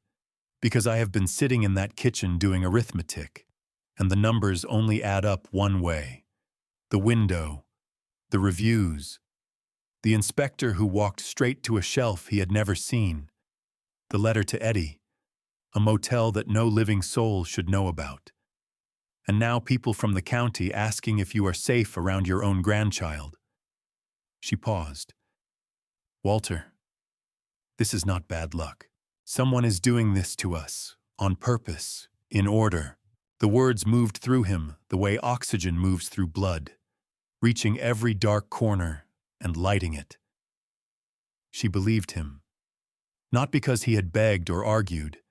because I have been sitting in that kitchen doing arithmetic, and the numbers only add up one way. The window, the reviews, the inspector who walked straight to a shelf he had never seen, the letter to Eddie, a motel that no living soul should know about. And now people from the county asking if you are safe around your own grandchild. She paused. "Walter, this is not bad luck. Someone is doing this to us, on purpose, in order." The words moved through him the way oxygen moves through blood, reaching every dark corner and lighting it. She believed him. Not because he had begged or argued,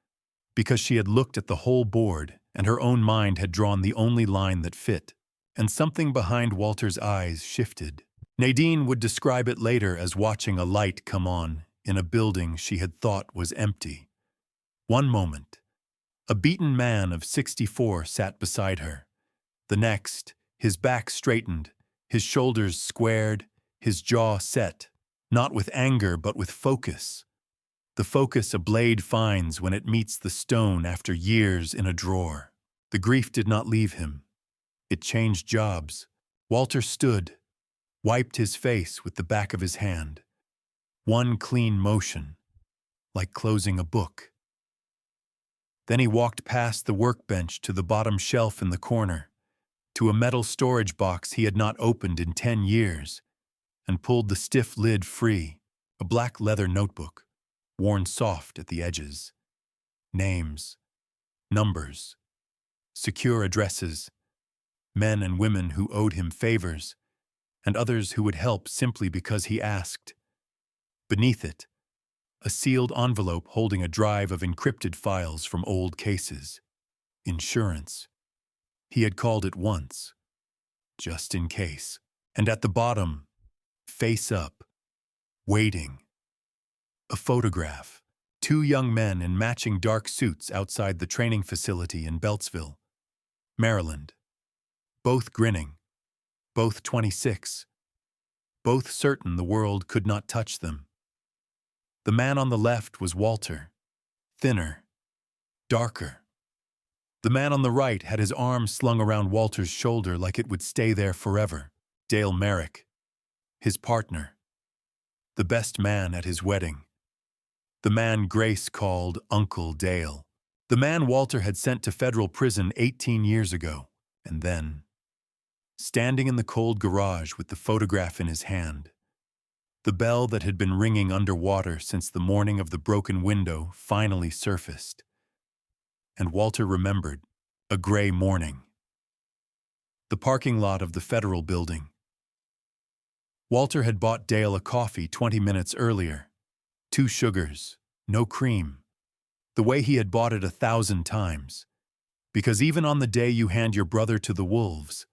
because she had looked at the whole board and her own mind had drawn the only line that fit, and something behind Walter's eyes shifted. Nadine would describe it later as watching a light come on in a building she had thought was empty. One moment, a beaten man of 64 sat beside her. The next, his back straightened, his shoulders squared, his jaw set, not with anger but with focus. The focus a blade finds when it meets the stone after years in a drawer. The grief did not leave him. It changed jobs. Walter stood, wiped his face with the back of his hand. One clean motion, like closing a book. Then he walked past the workbench to the bottom shelf in the corner, to a metal storage box he had not opened in 10 years, and pulled the stiff lid free, a black leather notebook, worn soft at the edges. Names, numbers, secure addresses, men and women who owed him favors, and others who would help simply because he asked. Beneath it, a sealed envelope holding a drive of encrypted files from old cases. Insurance. He had called it once, just in case. And at the bottom, face up, waiting. A photograph. 2 young men in matching dark suits outside the training facility in Beltsville, Maryland. Both grinning, both 26, both certain the world could not touch them. The man on the left was Walter, thinner, darker. The man on the right had his arm slung around Walter's shoulder like it would stay there forever. Dale Merrick, his partner, the best man at his wedding. The man Grace called Uncle Dale. The man Walter had sent to federal prison 18 years ago, and then standing in the cold garage with the photograph in his hand. The bell that had been ringing underwater since the morning of the broken window finally surfaced. And Walter remembered a gray morning. The parking lot of the Federal Building. Walter had bought Dale a coffee 20 minutes earlier. 2 sugars, no cream. The way he had bought it 1,000 times. Because even on the day you hand your brother to the wolves,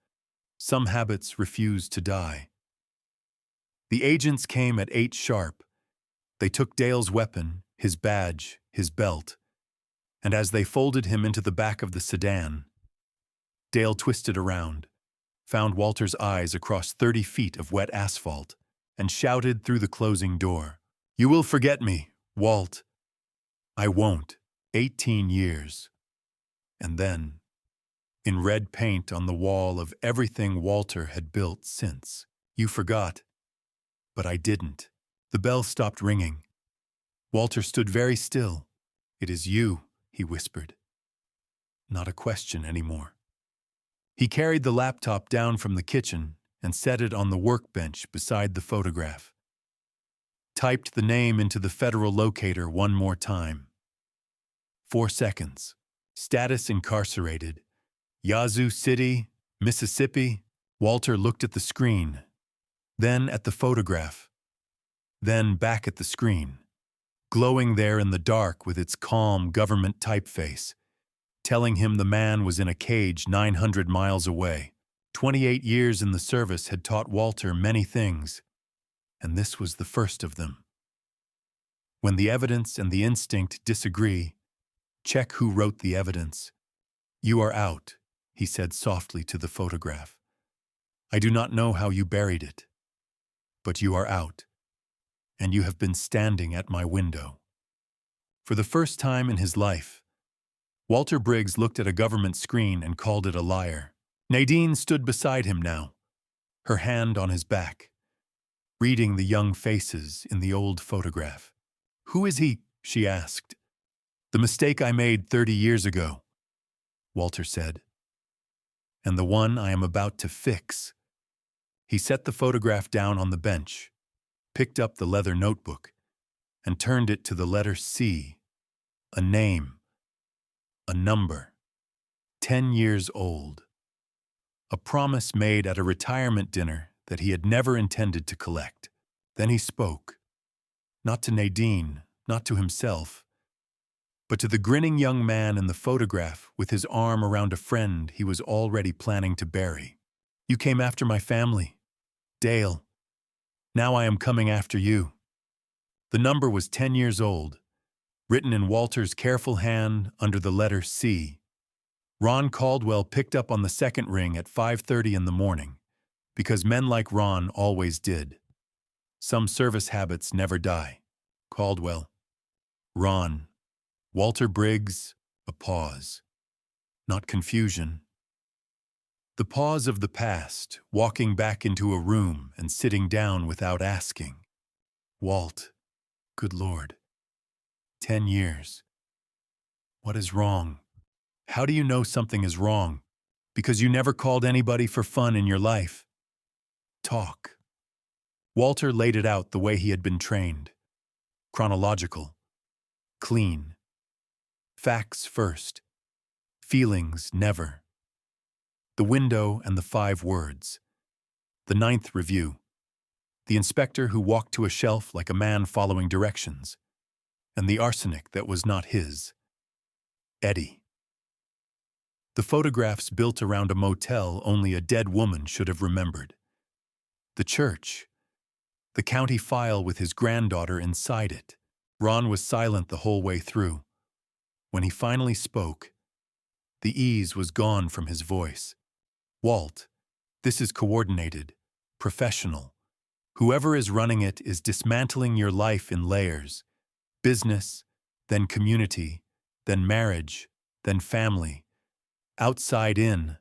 some habits refuse to die. The agents came at 8 sharp. They took Dale's weapon, his badge, his belt, and as they folded him into the back of the sedan, Dale twisted around, found Walter's eyes across 30 feet of wet asphalt, and shouted through the closing door, "You will forget me, Walt." "I won't. 18 years. And then, in red paint on the wall of everything Walter had built since, "You forgot." But I didn't. The bell stopped ringing. Walter stood very still. "It is you," he whispered. Not a question anymore. He carried the laptop down from the kitchen and set it on the workbench beside the photograph. Typed the name into the federal locator one more time. 4 seconds. Status incarcerated. Yazoo City, Mississippi. Walter looked at the screen, then at the photograph, then back at the screen, glowing there in the dark with its calm government typeface, telling him the man was in a cage 900 miles away. 28 years in the service had taught Walter many things, and this was the first of them. When the evidence and the instinct disagree, check who wrote the evidence. "You are out," he said softly to the photograph. "I do not know how you buried it, but you are out, and you have been standing at my window." For the first time in his life, Walter Briggs looked at a government screen and called it a liar. Nadine stood beside him now, her hand on his back, reading the young faces in the old photograph. "Who is he?" she asked. "The mistake I made 30 years ago," Walter said. "And the one I am about to fix." He set the photograph down on the bench, picked up the leather notebook, and turned it to the letter C. A name. A number. 10 years old. A promise made at a retirement dinner that he had never intended to collect. Then he spoke. Not to Nadine, not to himself, but to the grinning young man in the photograph with his arm around a friend he was already planning to bury. "You came after my family, Dale. Now I am coming after you." The number was 10 years old, written in Walter's careful hand under the letter C. Ron Caldwell picked up on the second ring at 5:30 in the morning, because men like Ron always did. Some service habits never die. Caldwell. Ron. Walter Briggs. A pause. Not confusion. The pause of the past, walking back into a room and sitting down without asking. Walt. Good Lord. 10 years. What is wrong? How do you know something is wrong? Because you never called anybody for fun in your life. Talk. Walter laid it out the way he had been trained. Chronological. Clean. Facts first. Feelings never. The window and the 5 words. The 9th review. The inspector who walked to a shelf like a man following directions. And the arsenic that was not his. Eddie. The photographs built around a motel only a dead woman should have remembered. The church. The county file with his granddaughter inside it. Ron was silent the whole way through. When he finally spoke, the ease was gone from his voice. Walt, this is coordinated, professional. Whoever is running it is dismantling your life in layers. Business, then community, then marriage, then family. Outside in.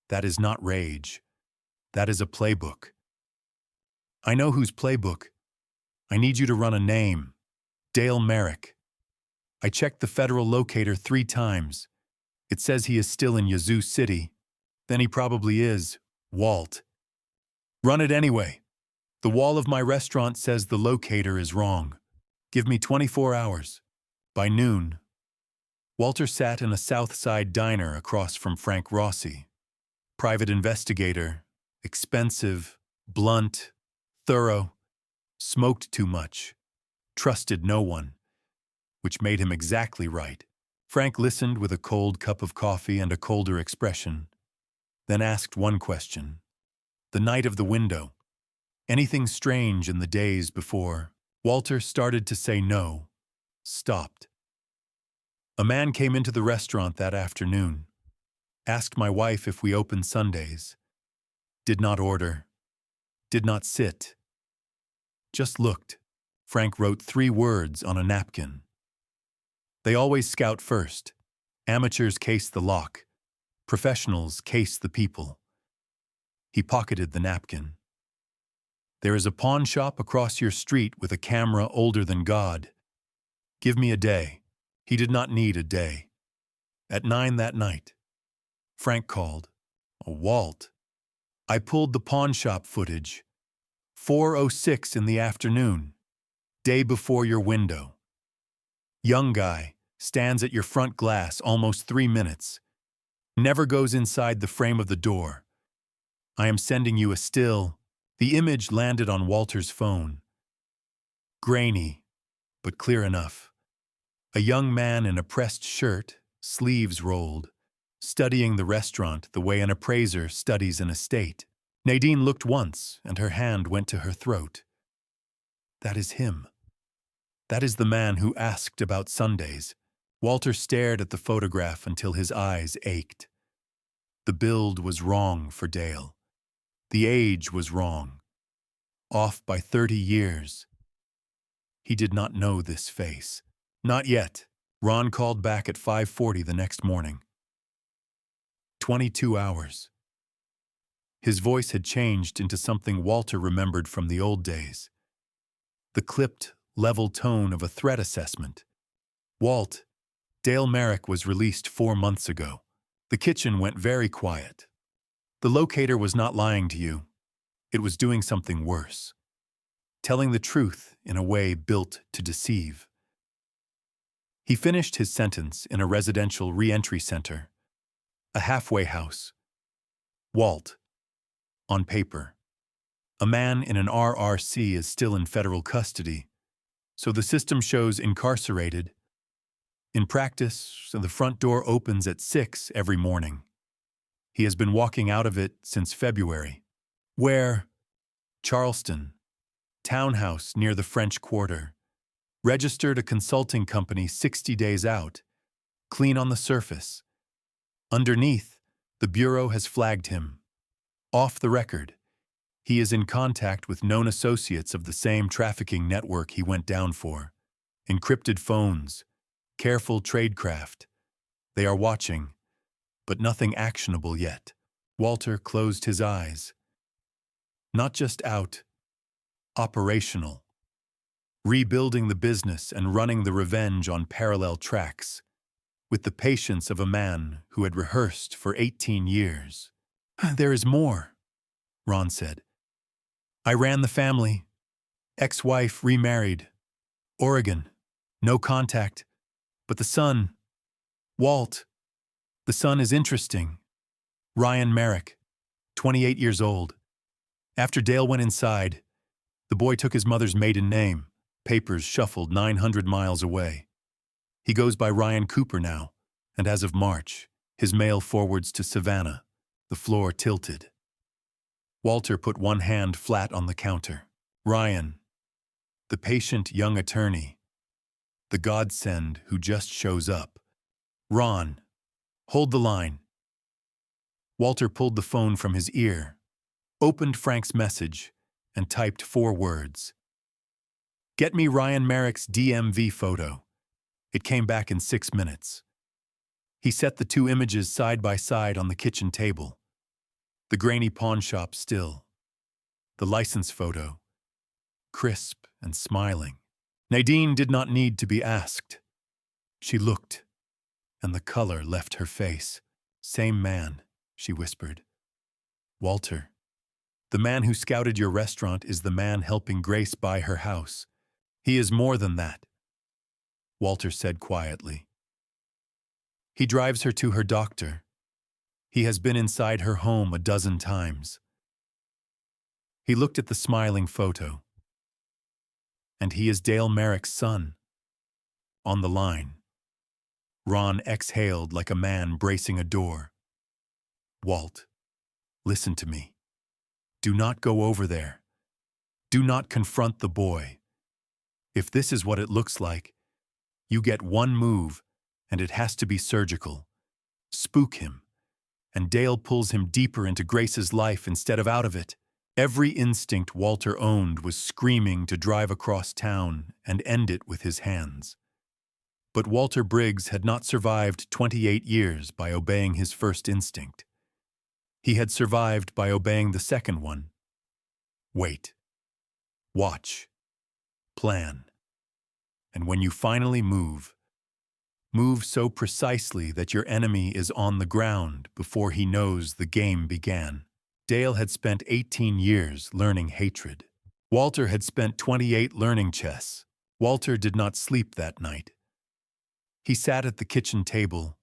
That is not rage. That is a playbook. I know whose playbook. I need you to run a name. Dale Merrick. I checked the federal locator 3 times. It says he is still in Yazoo City. Then he probably is. Walt. Run it anyway. The wall of my restaurant says the locator is wrong. Give me 24 hours. By noon. Walter sat in a South Side diner across from Frank Rossi. Private investigator, expensive, blunt, thorough, smoked too much, trusted no one, which made him exactly right. Frank listened with a cold cup of coffee and a colder expression, then asked one question. The night of the window. Anything strange in the days before? Walter started to say no, stopped. A man came into the restaurant that afternoon, asked my wife if we open Sundays, did not order, did not sit, just looked. Frank wrote 3 words on a napkin. They always scout first. Amateurs case the lock. Professionals case the people. He pocketed the napkin. There is a pawn shop across your street with a camera older than God. Give me a day. He did not need a day. At 9 that night, Frank called. Oh, Walt. I pulled the pawn shop footage. 4:06 in the afternoon. Day before your window. Young guy, stands at your front glass almost 3 minutes. Never goes inside the frame of the door. I am sending you a still. The image landed on Walter's phone. Grainy, but clear enough. A young man in a pressed shirt, sleeves rolled, studying the restaurant the way an appraiser studies an estate. Nadine looked once, and her hand went to her throat. That is him. That is the man who asked about Sundays. Walter stared at the photograph until his eyes ached. The build was wrong for Dale. The age was wrong. Off by 30 years. He did not know this face. Not yet. Ron called back at 5:40 the next morning. 22 hours. His voice had changed into something Walter remembered from the old days. The clipped, level tone of a threat assessment. Walt, Dale Merrick was released 4 months ago. The kitchen went very quiet. The locator was not lying to you. It was doing something worse. Telling the truth in a way built to deceive. He finished his sentence in a residential re-entry center. A halfway house. Walt. On paper. A man in an RRC is still in federal custody, so the system shows incarcerated. In practice, the front door opens at 6 every morning. He has been walking out of it since February. Where? Charleston. Townhouse near the French Quarter. Registered a consulting company 60 days out. Clean on the surface. Underneath, the Bureau has flagged him. Off the record. He is in contact with known associates of the same trafficking network he went down for. Encrypted phones. Careful tradecraft. They are watching, but nothing actionable yet. Walter closed his eyes. Not just out. Operational. Rebuilding the business and running the revenge on parallel tracks. With the patience of a man who had rehearsed for 18 years. There is more, Ron said. I ran the family. Ex-wife remarried. Oregon. No contact. But the son, Walt, the son is interesting. Ryan Merrick, 28 years old. After Dale went inside, the boy took his mother's maiden name, papers shuffled 900 miles away. He goes by Ryan Cooper now, and as of March, his mail forwards to Savannah, the floor tilted. Walter put one hand flat on the counter. Ryan, the patient young attorney, the godsend who just shows up. Ron, hold the line. Walter pulled the phone from his ear, opened Frank's message, and typed 4 words. Get me Ryan Merrick's DMV photo. It came back in 6 minutes. He set the 2 images side by side on the kitchen table. The grainy pawn shop still. The license photo, crisp and smiling. Nadine did not need to be asked. She looked, and the color left her face. Same man, she whispered. Walter, the man who scouted your restaurant is the man helping Grace buy her house. He is more than that, Walter said quietly. He drives her to her doctor. He has been inside her home a dozen times. He looked at the smiling photo. And he is Dale Merrick's son. On the line. Ron exhaled like a man bracing a door. Walt, listen to me. Do not go over there. Do not confront the boy. If this is what it looks like, you get one move, and it has to be surgical. Spook him, and Dale pulls him deeper into Grace's life instead of out of it. Every instinct Walter owned was screaming to drive across town and end it with his hands. But Walter Briggs had not survived 28 years by obeying his first instinct. He had survived by obeying the second one. Wait. Watch. Plan. And when you finally move so precisely that your enemy is on the ground before he knows the game began. Dale had spent 18 years learning hatred. Walter had spent 28 learning chess. Walter did not sleep that night. He sat at the kitchen table,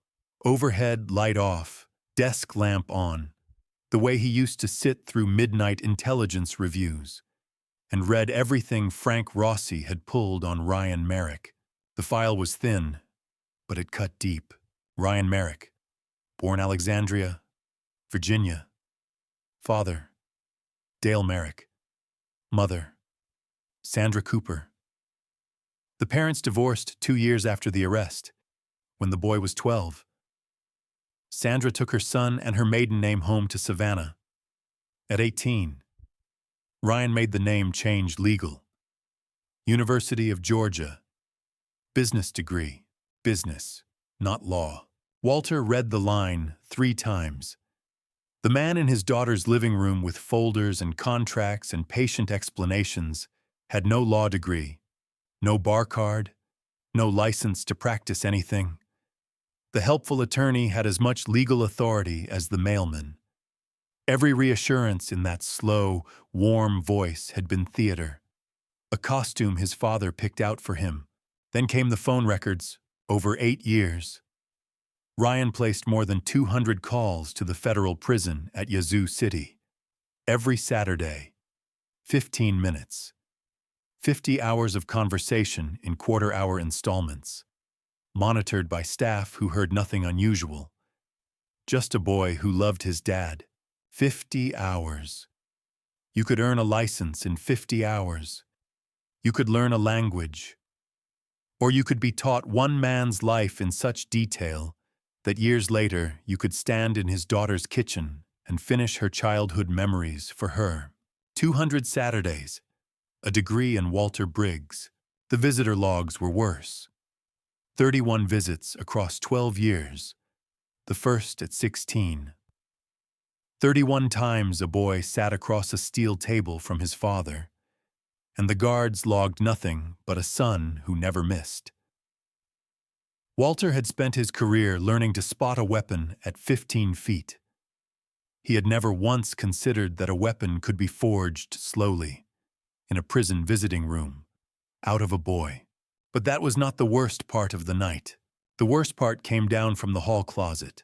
overhead light off, desk lamp on, the way he used to sit through midnight intelligence reviews, and read everything Frank Rossi had pulled on Ryan Merrick. The file was thin, but it cut deep. Ryan Merrick, born Alexandria, Virginia. Father, Dale Merrick. Mother, Sandra Cooper. The parents divorced 2 years after the arrest, when the boy was 12. Sandra took her son and her maiden name home to Savannah. At 18, Ryan made the name change legal. University of Georgia. Business degree. Business, not law. Walter read the line 3 times. The man in his daughter's living room with folders and contracts and patient explanations had no law degree, no bar card, no license to practice anything. The helpful attorney had as much legal authority as the mailman. Every reassurance in that slow, warm voice had been theater, a costume his father picked out for him. Then came the phone records, over 8 years. Ryan placed more than 200 calls to the federal prison at Yazoo City. Every Saturday, 15 minutes. 50 hours of conversation in quarter-hour installments. Monitored by staff who heard nothing unusual. Just a boy who loved his dad. 50 hours. You could earn a license in 50 hours. You could learn a language. Or you could be taught one man's life in such detail that years later you could stand in his daughter's kitchen and finish her childhood memories for her. 200 Saturdays, a degree in Walter Briggs. The visitor logs were worse. 31 visits across 12 years, the first at 16. 31 times a boy sat across a steel table from his father, and the guards logged nothing but a son who never missed. Walter had spent his career learning to spot a weapon at 15 feet. He had never once considered that a weapon could be forged slowly, in a prison visiting room, out of a boy. But that was not the worst part of the night. The worst part came down from the hall closet.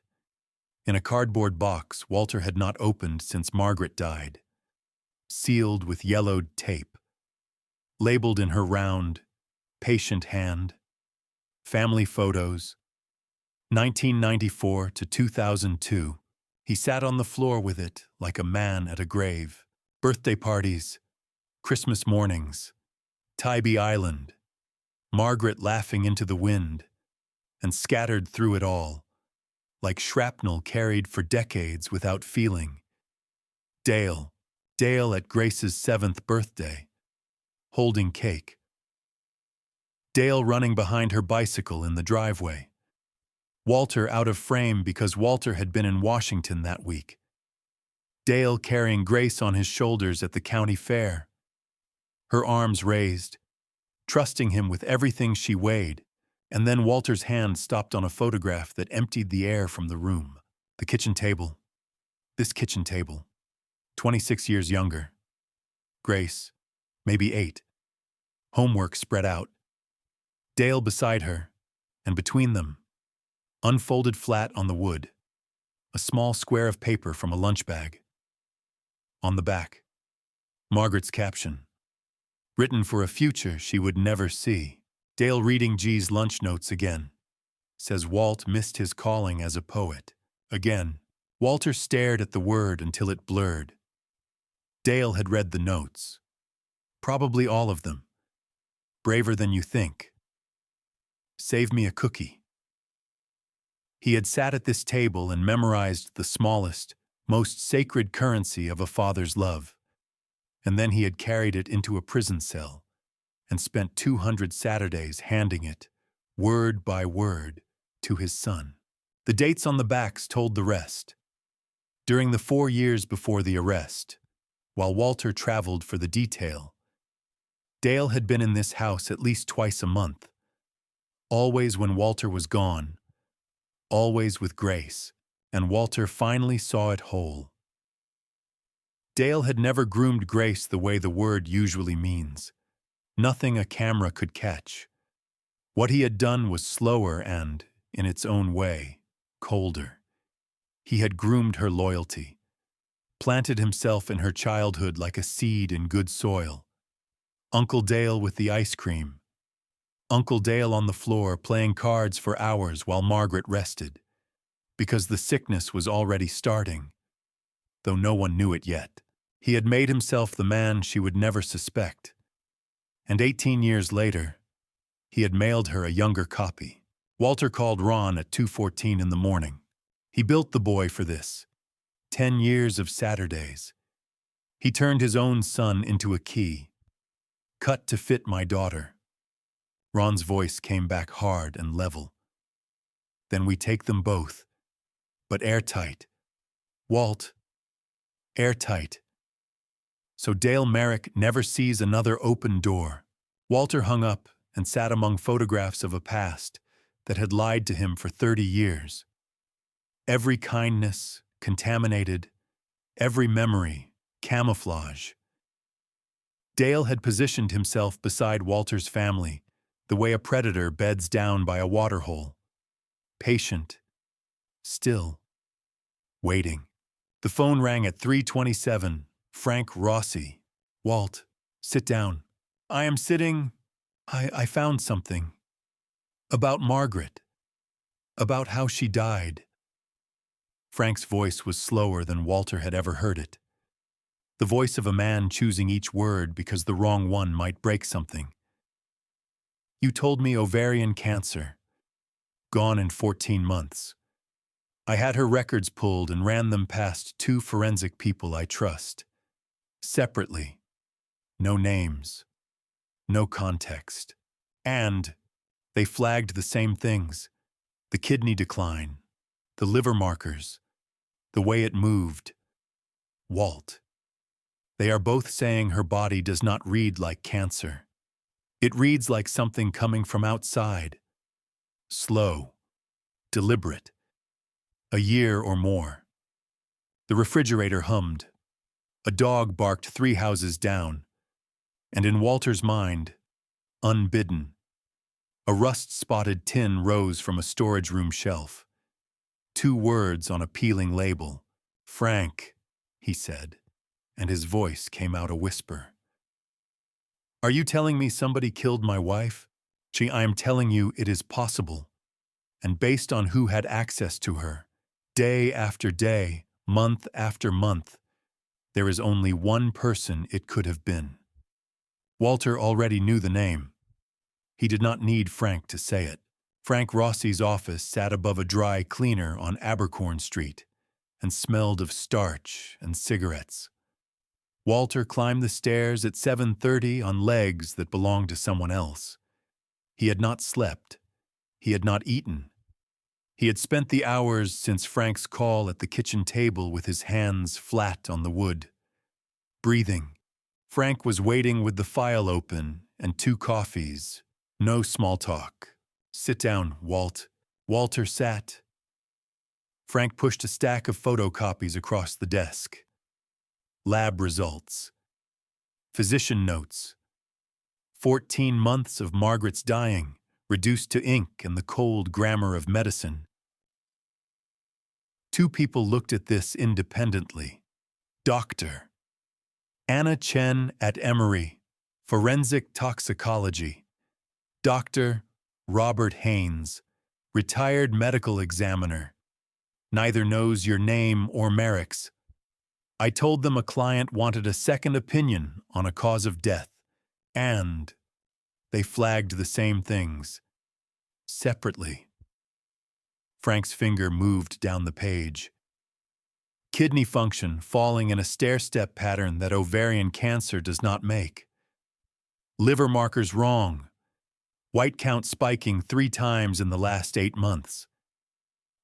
In a cardboard box Walter had not opened since Margaret died, sealed with yellowed tape, labeled in her round, patient hand, family photos, 1994 to 2002. He sat on the floor with it like a man at a grave. Birthday parties, Christmas mornings, Tybee Island, Margaret laughing into the wind, and scattered through it all, like shrapnel carried for decades without feeling. Dale at Grace's 7th birthday, holding cake. Dale running behind her bicycle in the driveway. Walter out of frame because Walter had been in Washington that week. Dale carrying Grace on his shoulders at the county fair. Her arms raised, trusting him with everything she weighed, and then Walter's hand stopped on a photograph that emptied the air from the room. The kitchen table. This kitchen table. 26 years younger. Grace, maybe 8. Homework spread out. Dale beside her, and between them, unfolded flat on the wood, a small square of paper from a lunch bag. On the back, Margaret's caption, written for a future she would never see. Dale reading G's lunch notes again. Says Walt missed his calling as a poet. Again, Walter stared at the word until it blurred. Dale had read the notes. Probably all of them. Braver than you think. Save me a cookie. He had sat at this table and memorized the smallest, most sacred currency of a father's love. And then he had carried it into a prison cell and spent 200 Saturdays handing it, word by word, to his son. The dates on the backs told the rest. During the 4 years before the arrest, while Walter traveled for the detail, Dale had been in this house at least twice a month, always when Walter was gone, always with Grace, and Walter finally saw it whole. Dale had never groomed Grace the way the word usually means. Nothing a camera could catch. What he had done was slower and, in its own way, colder. He had groomed her loyalty, planted himself in her childhood like a seed in good soil. Uncle Dale with the ice cream. Uncle Dale on the floor playing cards for hours while Margaret rested, because the sickness was already starting, though no one knew it yet. He had made himself the man she would never suspect. And 18 years later, he had mailed her a younger copy. Walter called Ron at 2:14 in the morning. He built the boy for this. 10 years of Saturdays. He turned his own son into a key. Cut to fit my daughter. Ron's voice came back hard and level. Then we take them both, but airtight. Walt, airtight. So Dale Merrick never sees another open door. Walter hung up and sat among photographs of a past that had lied to him for 30 years. Every kindness, contaminated, every memory, camouflage. Dale had positioned himself beside Walter's family, the way a predator beds down by a waterhole. Patient, still, waiting. The phone rang at 3:27. Frank Rossi. Walt, sit down. I am sitting. I found something. About Margaret. About how she died. Frank's voice was slower than Walter had ever heard it. The voice of a man choosing each word because the wrong one might break something. You told me ovarian cancer. Gone in 14 months. I had her records pulled and ran them past 2 forensic people I trust. Separately. No names. No context. And they flagged the same things. The kidney decline. The liver markers. The way it moved. Walt. They are both saying her body does not read like cancer. It reads like something coming from outside. Slow. Deliberate. A year or more. The refrigerator hummed. A dog barked 3 houses down. And in Walter's mind, unbidden, a rust-spotted tin rose from a storage room shelf. 2 words on a peeling label. Frank, he said, and his voice came out a whisper. Are you telling me somebody killed my wife? I am telling you it is possible. And based on who had access to her, day after day, month after month, there is only one person it could have been. Walter already knew the name. He did not need Frank to say it. Frank Rossi's office sat above a dry cleaner on Abercorn Street and smelled of starch and cigarettes. Walter climbed the stairs at 7:30 on legs that belonged to someone else. He had not slept. He had not eaten. He had spent the hours since Frank's call at the kitchen table with his hands flat on the wood. Breathing. Frank was waiting with the file open and 2 coffees. No small talk. Sit down, Walt. Walter sat. Frank pushed a stack of photocopies across the desk. Lab results. Physician notes. 14 months of Margaret's dying, reduced to ink and the cold grammar of medicine. Two people looked at this independently. Doctor. Anna Chen at Emory, Forensic Toxicology. Dr. Robert Haynes, Retired Medical Examiner. Neither knows your name or Merrick's. I told them a client wanted a second opinion on a cause of death, and they flagged the same things, separately. Frank's finger moved down the page. Kidney function falling in a stair-step pattern that ovarian cancer does not make. Liver markers wrong. White count spiking 3 times in the last 8 months.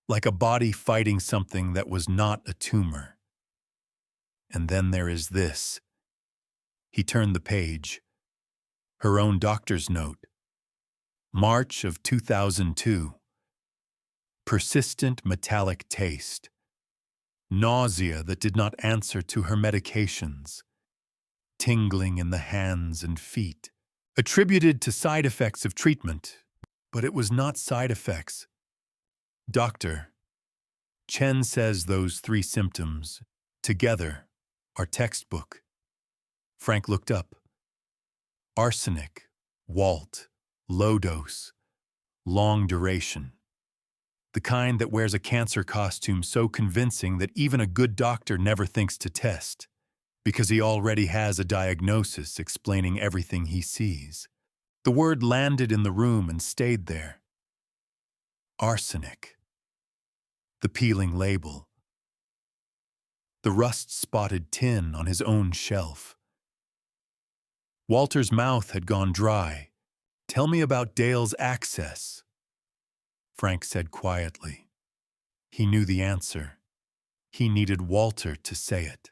Like a body fighting something that was not a tumor. And then there is this. He turned the page. Her own doctor's note. March of 2002. Persistent metallic taste. Nausea that did not answer to her medications. Tingling in the hands and feet. Attributed to side effects of treatment, but it was not side effects. Doctor, Chen says those 3 symptoms, together, are textbook. Frank looked up. Arsenic, Walt, low dose, long duration. The kind that wears a cancer costume so convincing that even a good doctor never thinks to test, because he already has a diagnosis explaining everything he sees. The word landed in the room and stayed there. Arsenic. The peeling label. The rust-spotted tin on his own shelf. Walter's mouth had gone dry. Tell me about Dale's access. Frank said quietly. He knew the answer. He needed Walter to say it.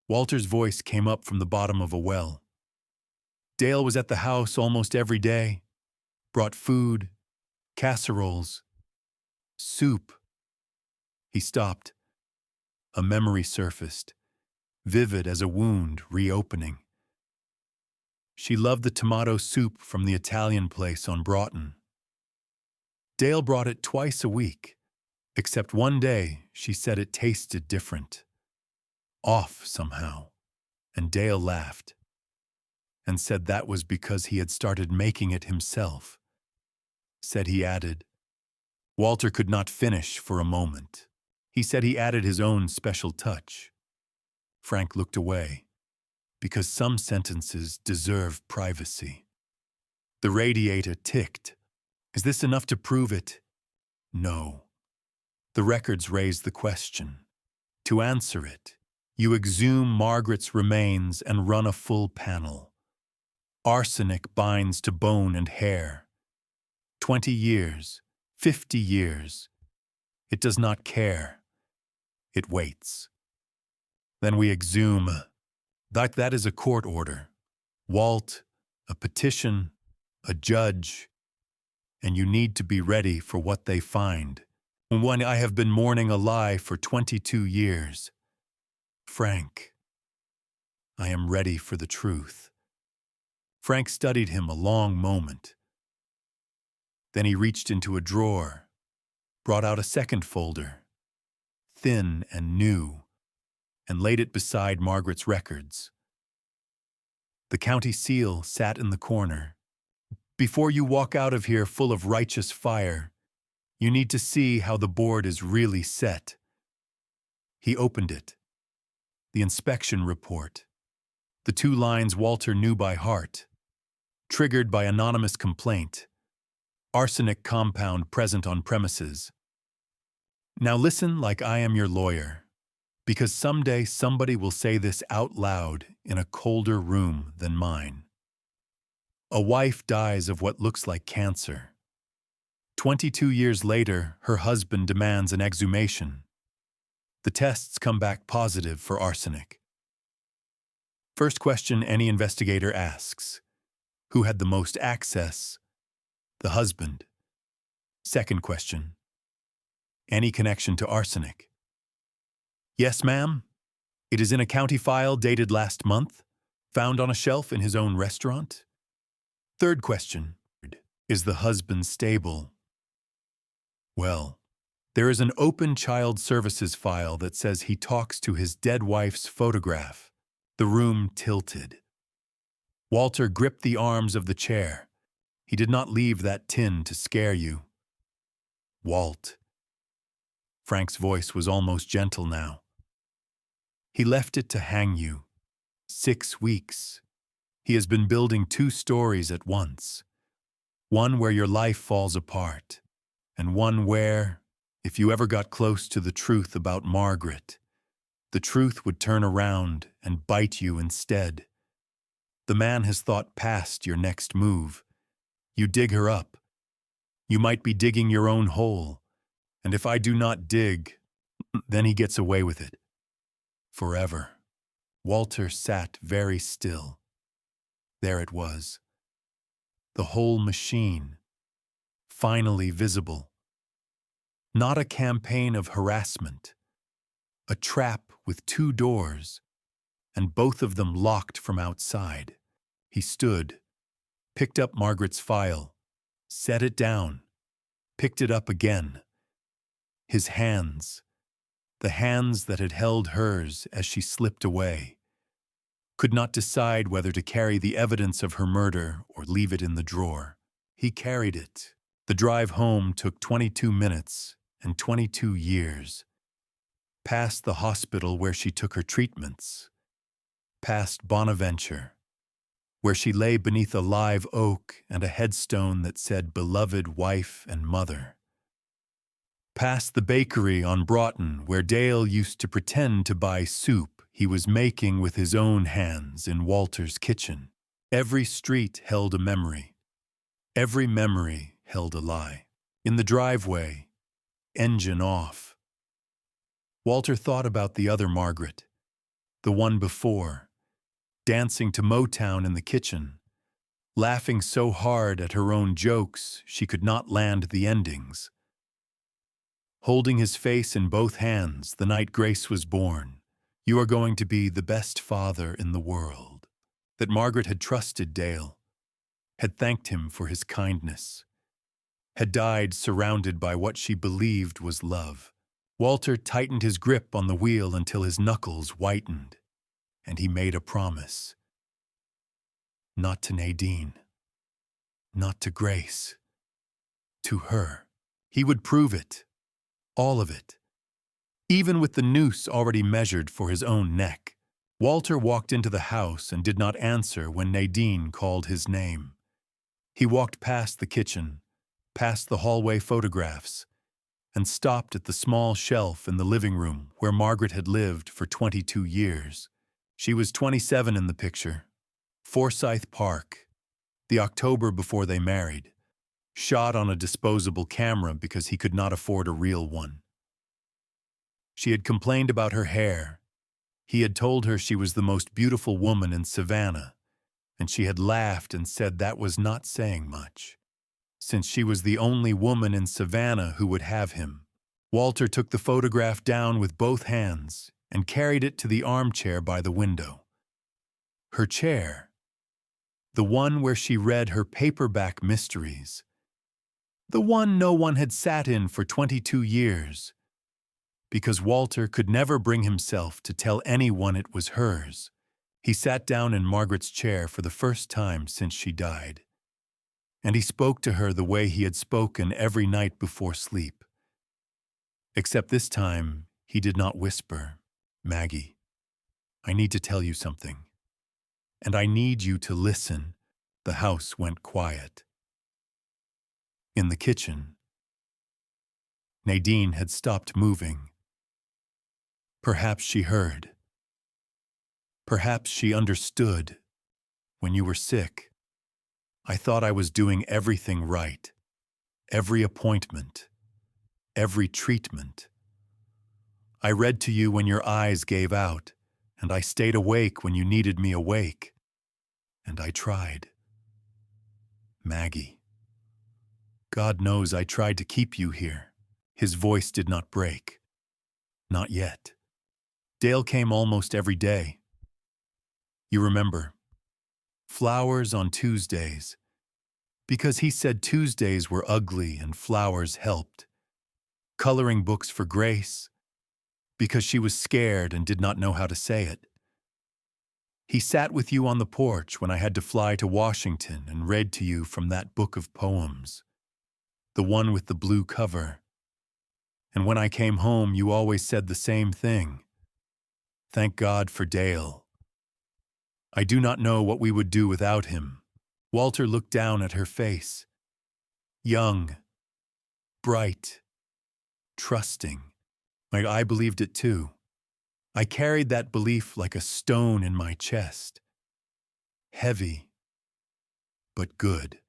Walter's voice came up from the bottom of a well. Dale was at the house almost every day. Brought food, casseroles, soup. He stopped. A memory surfaced, vivid as a wound reopening. She loved the tomato soup from the Italian place on Broughton. Dale brought it twice a week, except one day she said it tasted different. Off somehow, and Dale laughed, and said that was because he had started making it himself. Said he added. Walter could not finish for a moment. He said he added his own special touch. Frank looked away, because some sentences deserve privacy. The radiator ticked. Is this enough to prove it? No. The records raise the question. To answer it, you exhume Margaret's remains and run a full panel. Arsenic binds to bone and hair. 20 years, 50 years. It does not care. It waits. Then we exhume. That is a court order. Walt, a petition, a judge, and you need to be ready for what they find. When I have been mourning a lie for 22 years. Frank, I am ready for the truth. Frank studied him a long moment. Then he reached into a drawer, brought out a second folder, thin and new, and laid it beside Margaret's records. The county seal sat in the corner. Before you walk out of here full of righteous fire, you need to see how the board is really set. He opened it. The inspection report. The 2 lines Walter knew by heart. Triggered by anonymous complaint. Arsenic compound present on premises. Now listen like I am your lawyer, because someday somebody will say this out loud in a colder room than mine. A wife dies of what looks like cancer. 22 years later, her husband demands an exhumation. The tests come back positive for arsenic. First question any investigator asks, who had the most access? The husband. Second question, any connection to arsenic? Yes, ma'am? It is in a county file dated last month, found on a shelf in his own restaurant. Third question. Is the husband stable? Well, there is an open child services file that says he talks to his dead wife's photograph. The room tilted. Walter gripped the arms of the chair. He did not leave that tin to scare you. Walt. Frank's voice was almost gentle now. He left it to hang you. 6 weeks. He has been building 2 stories at once. One where your life falls apart, and one where, if you ever got close to the truth about Margaret, the truth would turn around and bite you instead. The man has thought past your next move. You dig her up. You might be digging your own hole, and if I do not dig, then he gets away with it. Forever. Walter sat very still. There it was. The whole machine, finally visible. Not a campaign of harassment. A trap with 2 doors, and both of them locked from outside. He stood, picked up Margaret's file, set it down, picked it up again. His hands, the hands that had held hers as she slipped away, could not decide whether to carry the evidence of her murder or leave it in the drawer. He carried it. The drive home took 22 minutes and 22 years. Past the hospital where she took her treatments. Past Bonaventure, where she lay beneath a live oak and a headstone that said beloved wife and mother. Past the bakery on Broughton where Dale used to pretend to buy soup he was making with his own hands in Walter's kitchen. Every street held a memory. Every memory held a lie. In the driveway, engine off. Walter thought about the other Margaret, the one before, dancing to Motown in the kitchen, laughing so hard at her own jokes she could not land the endings. Holding his face in both hands the night Grace was born. You are going to be the best father in the world. That Margaret had trusted Dale, had thanked him for his kindness, had died surrounded by what she believed was love. Walter tightened his grip on the wheel until his knuckles whitened, and he made a promise. Not to Nadine, not to Grace, to her. He would prove it, all of it. Even with the noose already measured for his own neck. Walter walked into the house and did not answer when Nadine called his name. He walked past the kitchen, past the hallway photographs, and stopped at the small shelf in the living room where Margaret had lived for 22 years. She was 27 in the picture. Forsyth Park, the October before they married, shot on a disposable camera because he could not afford a real one. She had complained about her hair. He had told her she was the most beautiful woman in Savannah, and she had laughed and said that was not saying much, since she was the only woman in Savannah who would have him. Walter took the photograph down with both hands and carried it to the armchair by the window. Her chair, the one where she read her paperback mysteries, the one no one had sat in for 22 years, because Walter could never bring himself to tell anyone it was hers. He sat down in Margaret's chair for the first time since she died, and he spoke to her the way he had spoken every night before sleep. Except this time, he did not whisper, "Maggie, I need to tell you something, and I need you to listen." The house went quiet. In the kitchen, Nadine had stopped moving. Perhaps she heard. Perhaps she understood. When you were sick, I thought I was doing everything right. Every appointment, every treatment. I read to you when your eyes gave out, and I stayed awake when you needed me awake. And I tried. Maggie. God knows I tried to keep you here. His voice did not break. Not yet. Dale came almost every day. You remember, flowers on Tuesdays, because he said Tuesdays were ugly and flowers helped. Coloring books for Grace, because she was scared and did not know how to say it. He sat with you on the porch when I had to fly to Washington and read to you from that book of poems, the one with the blue cover. And when I came home, you always said the same thing. Thank God for Dale. I do not know what we would do without him. Walter looked down at her face. Young, bright, trusting. I believed it too. I carried that belief like a stone in my chest. Heavy, but good.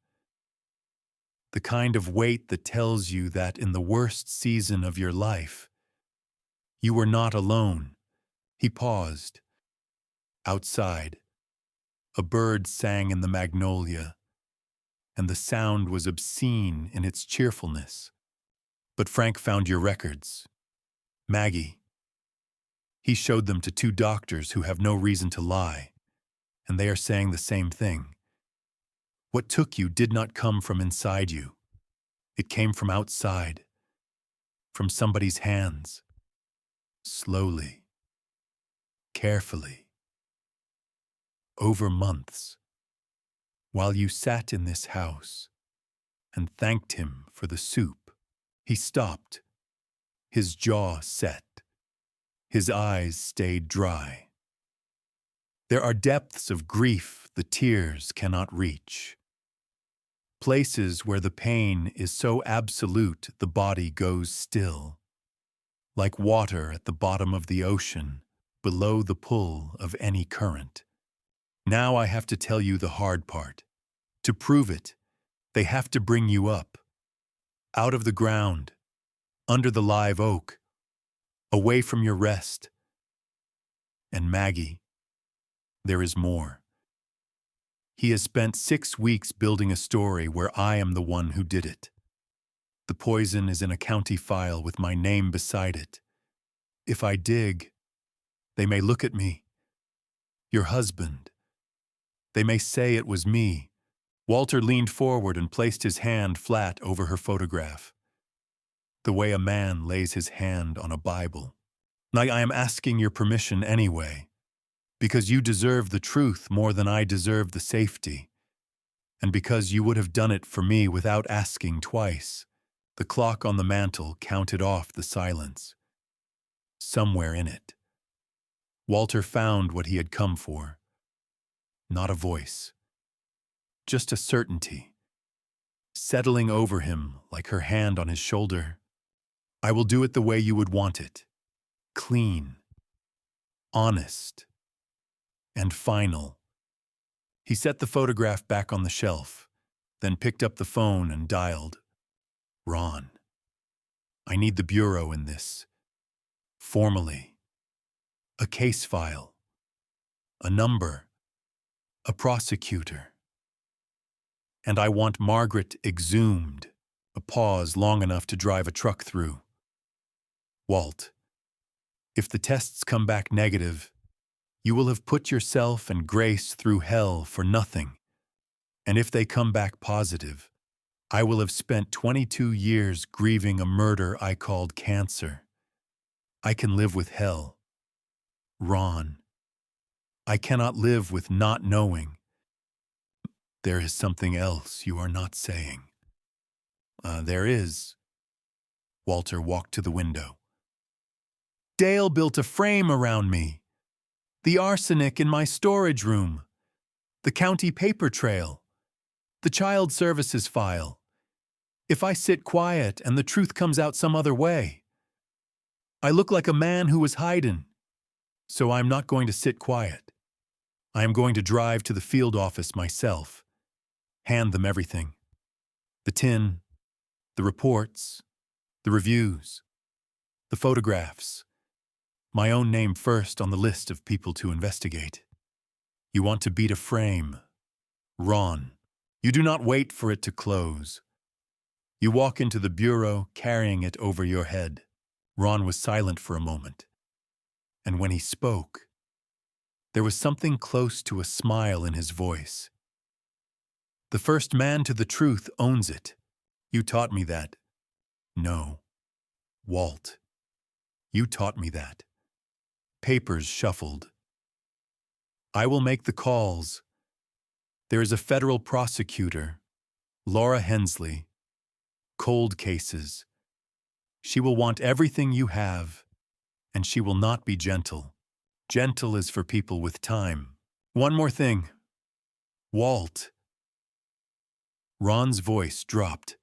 The kind of weight that tells you that in the worst season of your life, you were not alone. He paused. Outside, a bird sang in the magnolia, and the sound was obscene in its cheerfulness. But Frank found your records. Maggie. He showed them to 2 doctors who have no reason to lie, and they are saying the same thing. What took you did not come from inside you. It came from outside, from somebody's hands. Slowly, carefully, over months, while you sat in this house and thanked him for the soup. He stopped, his jaw set, his eyes stayed dry. There are depths of grief the tears cannot reach. Places where the pain is so absolute the body goes still, like water at the bottom of the ocean, below the pull of any current. Now I have to tell you the hard part. To prove it, they have to bring you up, out of the ground, under the live oak, away from your rest. And Maggie, there is more. He has spent 6 weeks building a story where I am the one who did it. The poison is in a county file with my name beside it. If I dig, they may look at me. Your husband. They may say it was me. Walter leaned forward and placed his hand flat over her photograph, the way a man lays his hand on a Bible. I am asking your permission anyway, because you deserve the truth more than I deserve the safety, and because you would have done it for me without asking twice. The clock on the mantel counted off the silence. Somewhere in it, Walter found what he had come for. Not a voice, just a certainty, settling over him like her hand on his shoulder. I will do it the way you would want it. Clean, honest, and final. He set the photograph back on the shelf, then picked up the phone and dialed. Ron, I need the bureau in this. Formally. A case file. A number. A prosecutor. And I want Margaret exhumed. A pause long enough to drive a truck through. Walt, if the tests come back negative, you will have put yourself and Grace through hell for nothing. And if they come back positive, I will have spent 22 years grieving a murder I called cancer. I can live with hell. Ron, I cannot live with not knowing. There is something else you are not saying. There is. Walter walked to the window. Dale built a frame around me. The arsenic in my storage room. The county paper trail. The child services file. If I sit quiet and the truth comes out some other way, I look like a man who was hiding. So I'm not going to sit quiet. I am going to drive to the field office myself. Hand them everything. The tin, the reports, the reviews, the photographs. My own name first on the list of people to investigate. You want to beat a frame. Ron, you do not wait for it to close. You walk into the bureau carrying it over your head. Ron was silent for a moment. And when he spoke, there was something close to a smile in his voice. The first man to the truth owns it. You taught me that. No, Walt. You taught me that. Papers shuffled. I will make the calls. There is a federal prosecutor, Laura Hensley. Cold cases. She will want everything you have, and she will not be gentle. Gentle is for people with time. One more thing. Walt. Ron's voice dropped.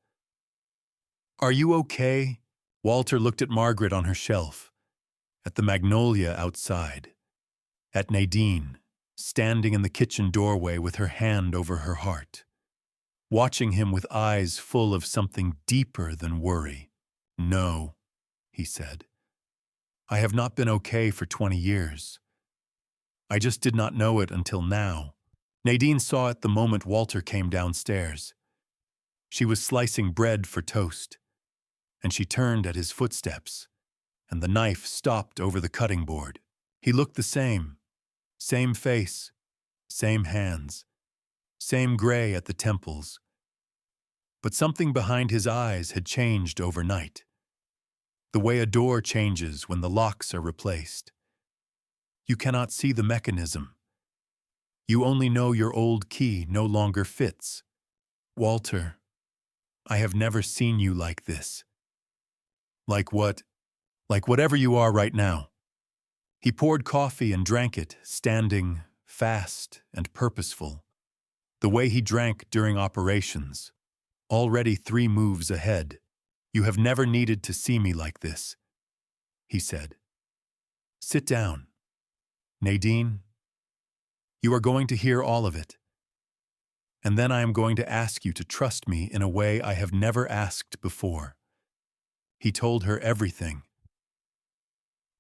Are you okay? Walter looked at Margaret on her shelf, at the magnolia outside, at Nadine, standing in the kitchen doorway with her hand over her heart, watching him with eyes full of something deeper than worry. No, he said. I have not been okay for 20 years. I just did not know it until now. Nadine saw it the moment Walter came downstairs. She was slicing bread for toast, and she turned at his footsteps, and the knife stopped over the cutting board. He looked the same face, same hands, same gray at the temples. But something behind his eyes had changed overnight. The way a door changes when the locks are replaced. You cannot see the mechanism. You only know your old key no longer fits. Walter, I have never seen you like this. Like what? Like whatever you are right now. He poured coffee and drank it, standing, fast and purposeful. The way he drank during operations. Already 3 moves ahead. You have never needed to see me like this, he said. Sit down. Nadine, you are going to hear all of it. And then I am going to ask you to trust me in a way I have never asked before. He told her everything.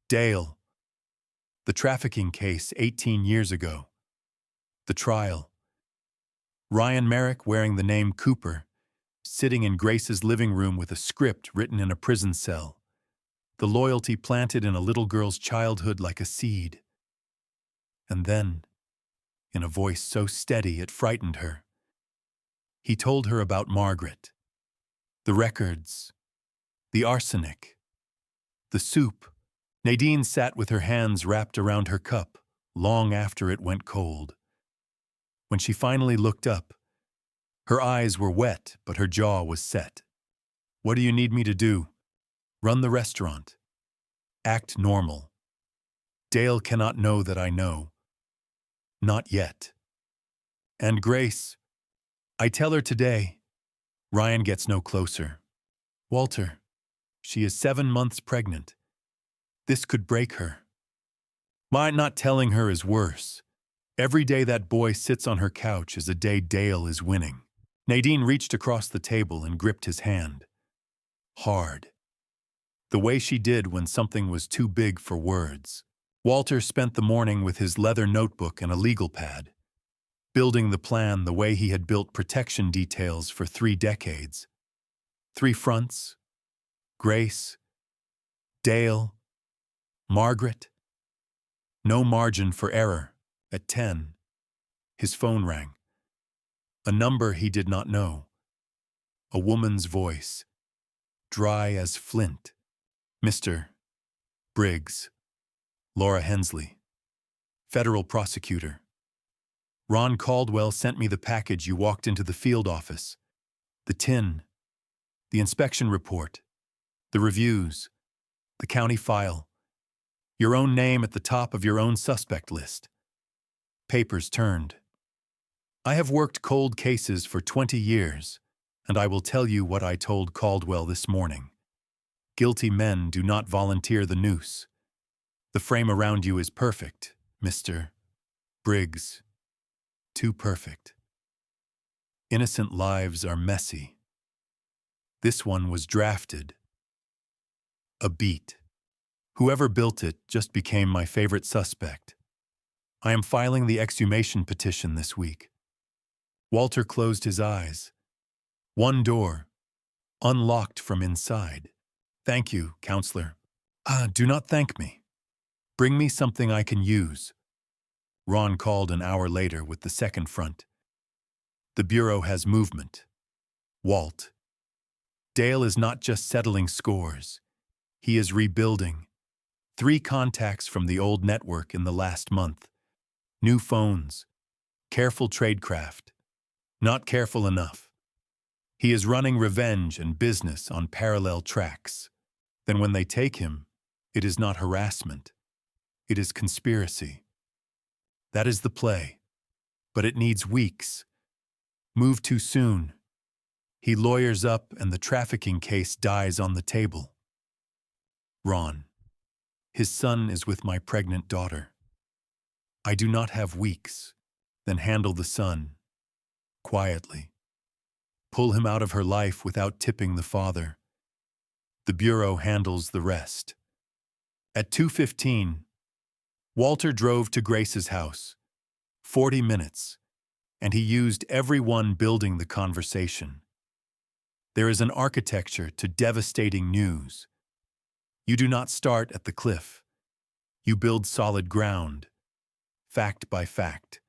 Dale. The trafficking case 18 years ago. The trial. Ryan Merrick wearing the name Cooper, sitting in Grace's living room with a script written in a prison cell. The loyalty planted in a little girl's childhood like a seed. And then, in a voice so steady it frightened her, he told her about Margaret. The records. The arsenic. The soup. Nadine sat with her hands wrapped around her cup, long after it went cold. When she finally looked up, her eyes were wet, but her jaw was set. What do you need me to do? Run the restaurant. Act normal. Dale cannot know that I know. Not yet. And Grace, I tell her today. Ryan gets no closer. Walter, she is 7 months pregnant. This could break her. My not telling her is worse. Every day that boy sits on her couch is a day Dale is winning. Nadine reached across the table and gripped his hand. Hard. The way she did when something was too big for words. Walter spent the morning with his leather notebook and a legal pad, building the plan the way he had built protection details for 3 decades. 3 fronts. Grace. Dale. Margaret. No margin for error. At 10, his phone rang. A number he did not know. A woman's voice, dry as flint. Mr. Briggs. Laura Hensley. Federal prosecutor. Ron Caldwell sent me the package you walked into the field office. The tin. The inspection report. The reviews. The county file. Your own name at the top of your own suspect list. Papers turned. I have worked cold cases for 20 years, and I will tell you what I told Caldwell this morning. Guilty men do not volunteer the noose. The frame around you is perfect, Mr. Briggs. Too perfect. Innocent lives are messy. This one was drafted. A beat. Whoever built it just became my favorite suspect. I am filing the exhumation petition this week. Walter closed his eyes. One door, unlocked from inside. Thank you, counselor. Do not thank me. Bring me something I can use. Ron called an hour later with the second front. The Bureau has movement. Walt. Dale is not just settling scores. He is rebuilding. 3 contacts from the old network in the last month. New phones. Careful tradecraft. Not careful enough. He is running revenge and business on parallel tracks. Then when they take him, it is not harassment. It is conspiracy. That is the play. But it needs weeks. Move too soon. He lawyers up and the trafficking case dies on the table. Ron. His son is with my pregnant daughter. I do not have weeks. Then handle the son. Quietly. Pull him out of her life without tipping the father. The Bureau handles the rest. At 2:15, Walter drove to Grace's house. 40 minutes, and he used everyone building the conversation. There is an architecture to devastating news. You do not start at the cliff. You build solid ground, fact by fact,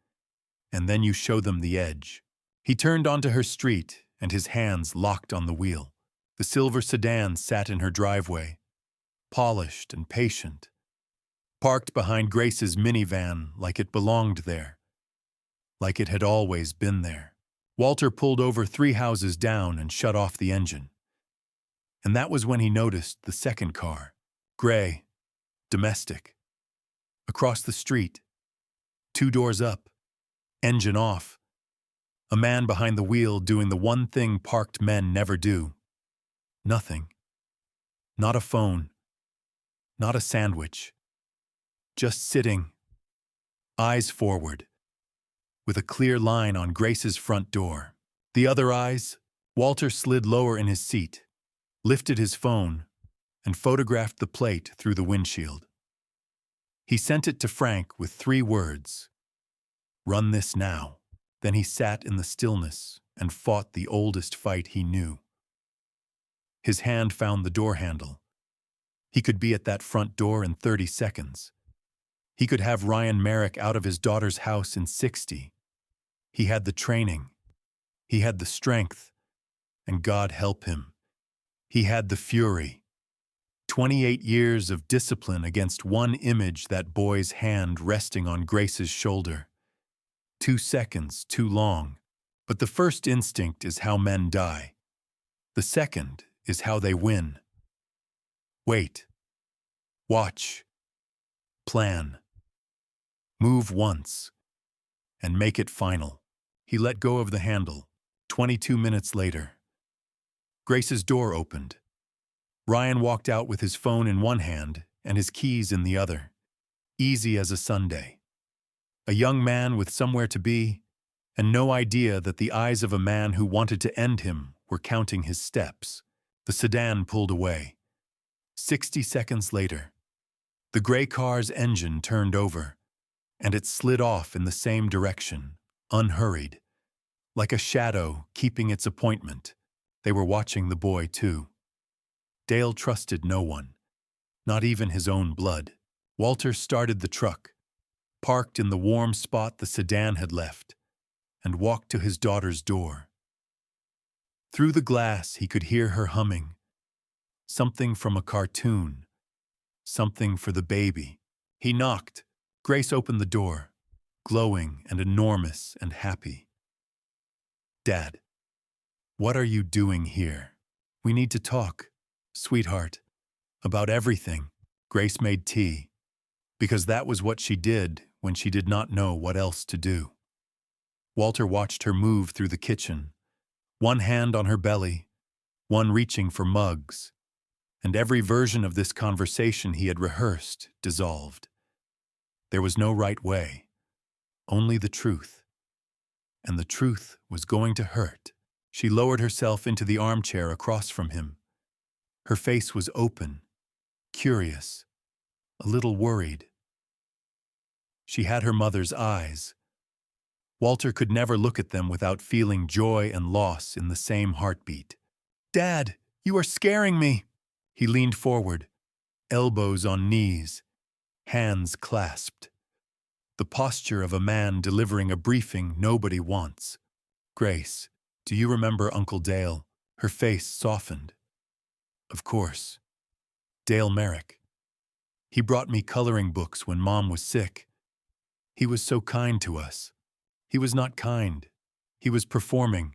and then you show them the edge. He turned onto her street, and his hands locked on the wheel. The silver sedan sat in her driveway, polished and patient, parked behind Grace's minivan like it belonged there, like it had always been there. Walter pulled over 3 houses down and shut off the engine. And that was when he noticed the second car, gray, domestic. Across the street, 2 doors up, engine off. A man behind the wheel doing the one thing parked men never do. Nothing. Not a phone. Not a sandwich. Just sitting, eyes forward, with a clear line on Grace's front door. The other eyes, Walter slid lower in his seat, lifted his phone, and photographed the plate through the windshield. He sent it to Frank with 3 words. Run this now. Then he sat in the stillness and fought the oldest fight he knew. His hand found the door handle. He could be at that front door in 30 seconds. He could have Ryan Merrick out of his daughter's house in 60. He had the training. He had the strength. And God help him. He had the fury. 28 years of discipline against one image, that boy's hand resting on Grace's shoulder. 2 seconds too long. But the first instinct is how men die. The second is how they win. Wait. Watch. Plan. Move once. And make it final. He let go of the handle. 22 minutes later. Grace's door opened. Ryan walked out with his phone in one hand and his keys in the other. Easy as a Sunday. A young man with somewhere to be, and no idea that the eyes of a man who wanted to end him were counting his steps. The sedan pulled away. 60 seconds later, the gray car's engine turned over, and it slid off in the same direction, unhurried. Like a shadow keeping its appointment, they were watching the boy too. Dale trusted no one, not even his own blood. Walter started the truck, parked in the warm spot the sedan had left, and walked to his daughter's door. Through the glass he could hear her humming. Something from a cartoon. Something for the baby. He knocked. Grace opened the door, glowing and enormous and happy. Dad, what are you doing here? We need to talk, sweetheart, about everything. Grace made tea, because that was what she did when she did not know what else to do. Walter watched her move through the kitchen, one hand on her belly, one reaching for mugs, and every version of this conversation he had rehearsed dissolved. There was no right way, only the truth. And the truth was going to hurt. She lowered herself into the armchair across from him. Her face was open, curious, a little worried. She had her mother's eyes. Walter could never look at them without feeling joy and loss in the same heartbeat. "Dad, you are scaring me." He leaned forward, elbows on knees, hands clasped, the posture of a man delivering a briefing nobody wants. "Grace, do you remember Uncle Dale?" Her face softened. "Of course. Dale Merrick. He brought me coloring books when Mom was sick. He was so kind to us." He was not kind. He was performing,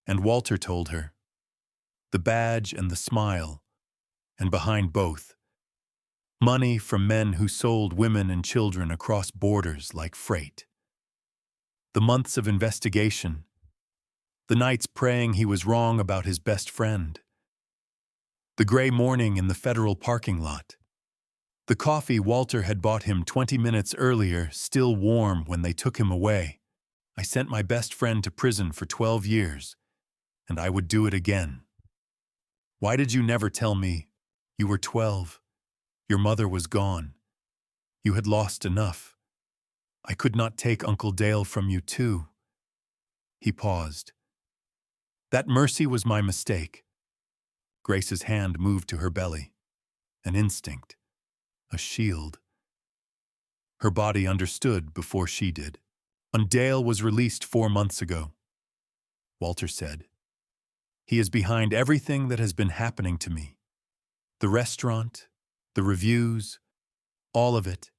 and Walter told her. The badge and the smile, and behind both, money from men who sold women and children across borders like freight. The months of investigation, the nights praying he was wrong about his best friend, the gray morning in the federal parking lot, the coffee Walter had bought him 20 minutes earlier still warm when they took him away. I sent my best friend to prison for 12 years, and I would do it again. Why did you never tell me? You were 12. Your mother was gone. You had lost enough. I could not take Uncle Dale from you too. He paused. That mercy was my mistake. Grace's hand moved to her belly. An instinct. A shield. Her body understood before she did. And Dale was released 4 months ago, Walter said. He is behind everything that has been happening to me. The restaurant, the reviews, all of it.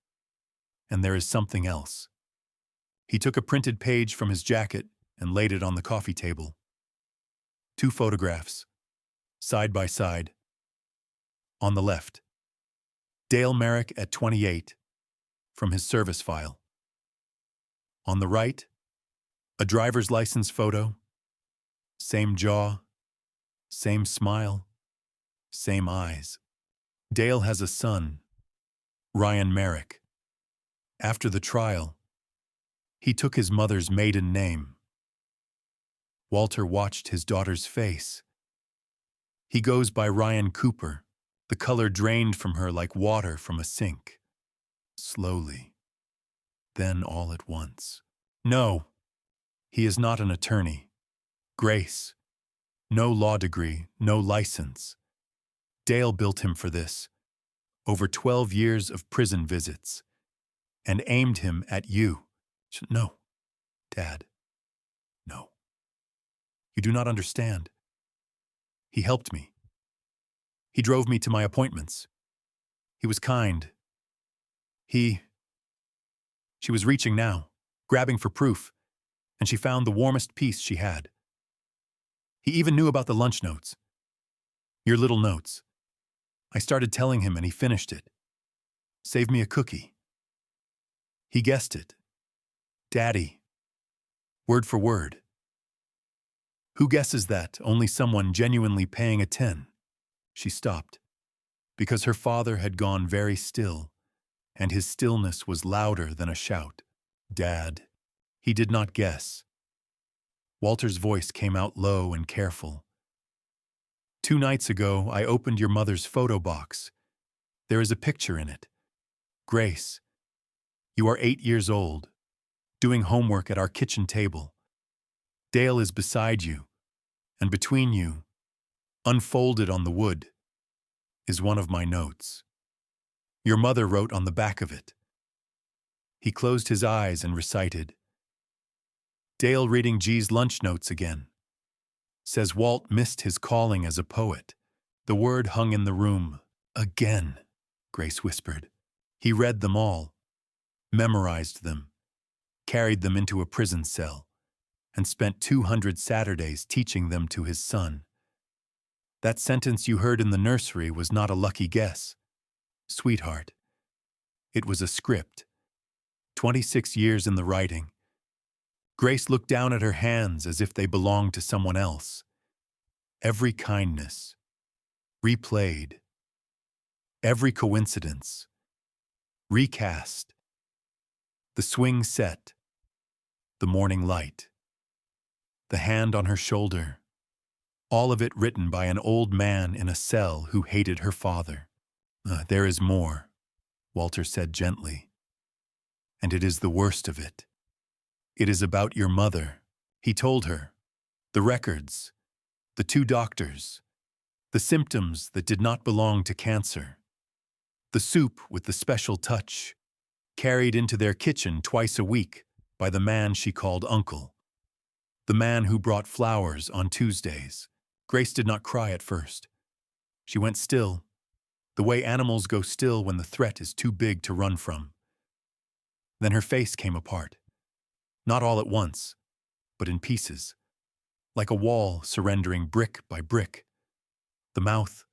And there is something else. He took a printed page from his jacket and laid it on the coffee table. 2 photographs, side by side. On the left, Dale Merrick at 28, from his service file. On the right, a driver's license photo. Same jaw, same smile, same eyes. Dale has a son, Ryan Merrick. After the trial, he took his mother's maiden name. Walter watched his daughter's face. He goes by Ryan Cooper, the color drained from her like water from a sink. Slowly. Then all at once. No, he is not an attorney. Grace. No law degree, no license. Dale built him for this. Over 12 years of prison visits. And aimed him at you. No, Dad. No. You do not understand. He helped me. He drove me to my appointments. He was kind. She was reaching now, grabbing for proof, and she found the warmest piece she had. He even knew about the lunch notes. Your little notes. I started telling him and he finished it. Save me a cookie. He guessed it. Daddy. Word for word. Who guesses that? Only someone genuinely paying a 10. She stopped, because her father had gone very still, and his stillness was louder than a shout. Dad. He did not guess. Walter's voice came out low and careful. 2 nights ago, I opened your mother's photo box. There is a picture in it. Grace. You are 8 years old, doing homework at our kitchen table. Dale is beside you, and between you, unfolded on the wood, is one of my notes. Your mother wrote on the back of it. He closed his eyes and recited. Dale reading G's lunch notes again. Says Walt missed his calling as a poet. The word hung in the room. Again, Grace whispered. He read them all, memorized them, carried them into a prison cell, and spent 200 Saturdays teaching them to his son. That sentence you heard in the nursery was not a lucky guess. Sweetheart. It was a script. 26 years in the writing. Grace looked down at her hands as if they belonged to someone else. Every kindness. Replayed. Every coincidence. Recast. The swing set. The morning light. The hand on her shoulder. All of it written by an old man in a cell who hated her father. There is more, Walter said gently. And it is the worst of it. It is about your mother, he told her. The records, the 2 doctors, the symptoms that did not belong to cancer. The soup with the special touch, carried into their kitchen twice a week by the man she called Uncle. The man who brought flowers on Tuesdays. Grace did not cry at first. She went still, the way animals go still when the threat is too big to run from. Then her face came apart. Not all at once, but in pieces, like a wall surrendering brick by brick. The mouth,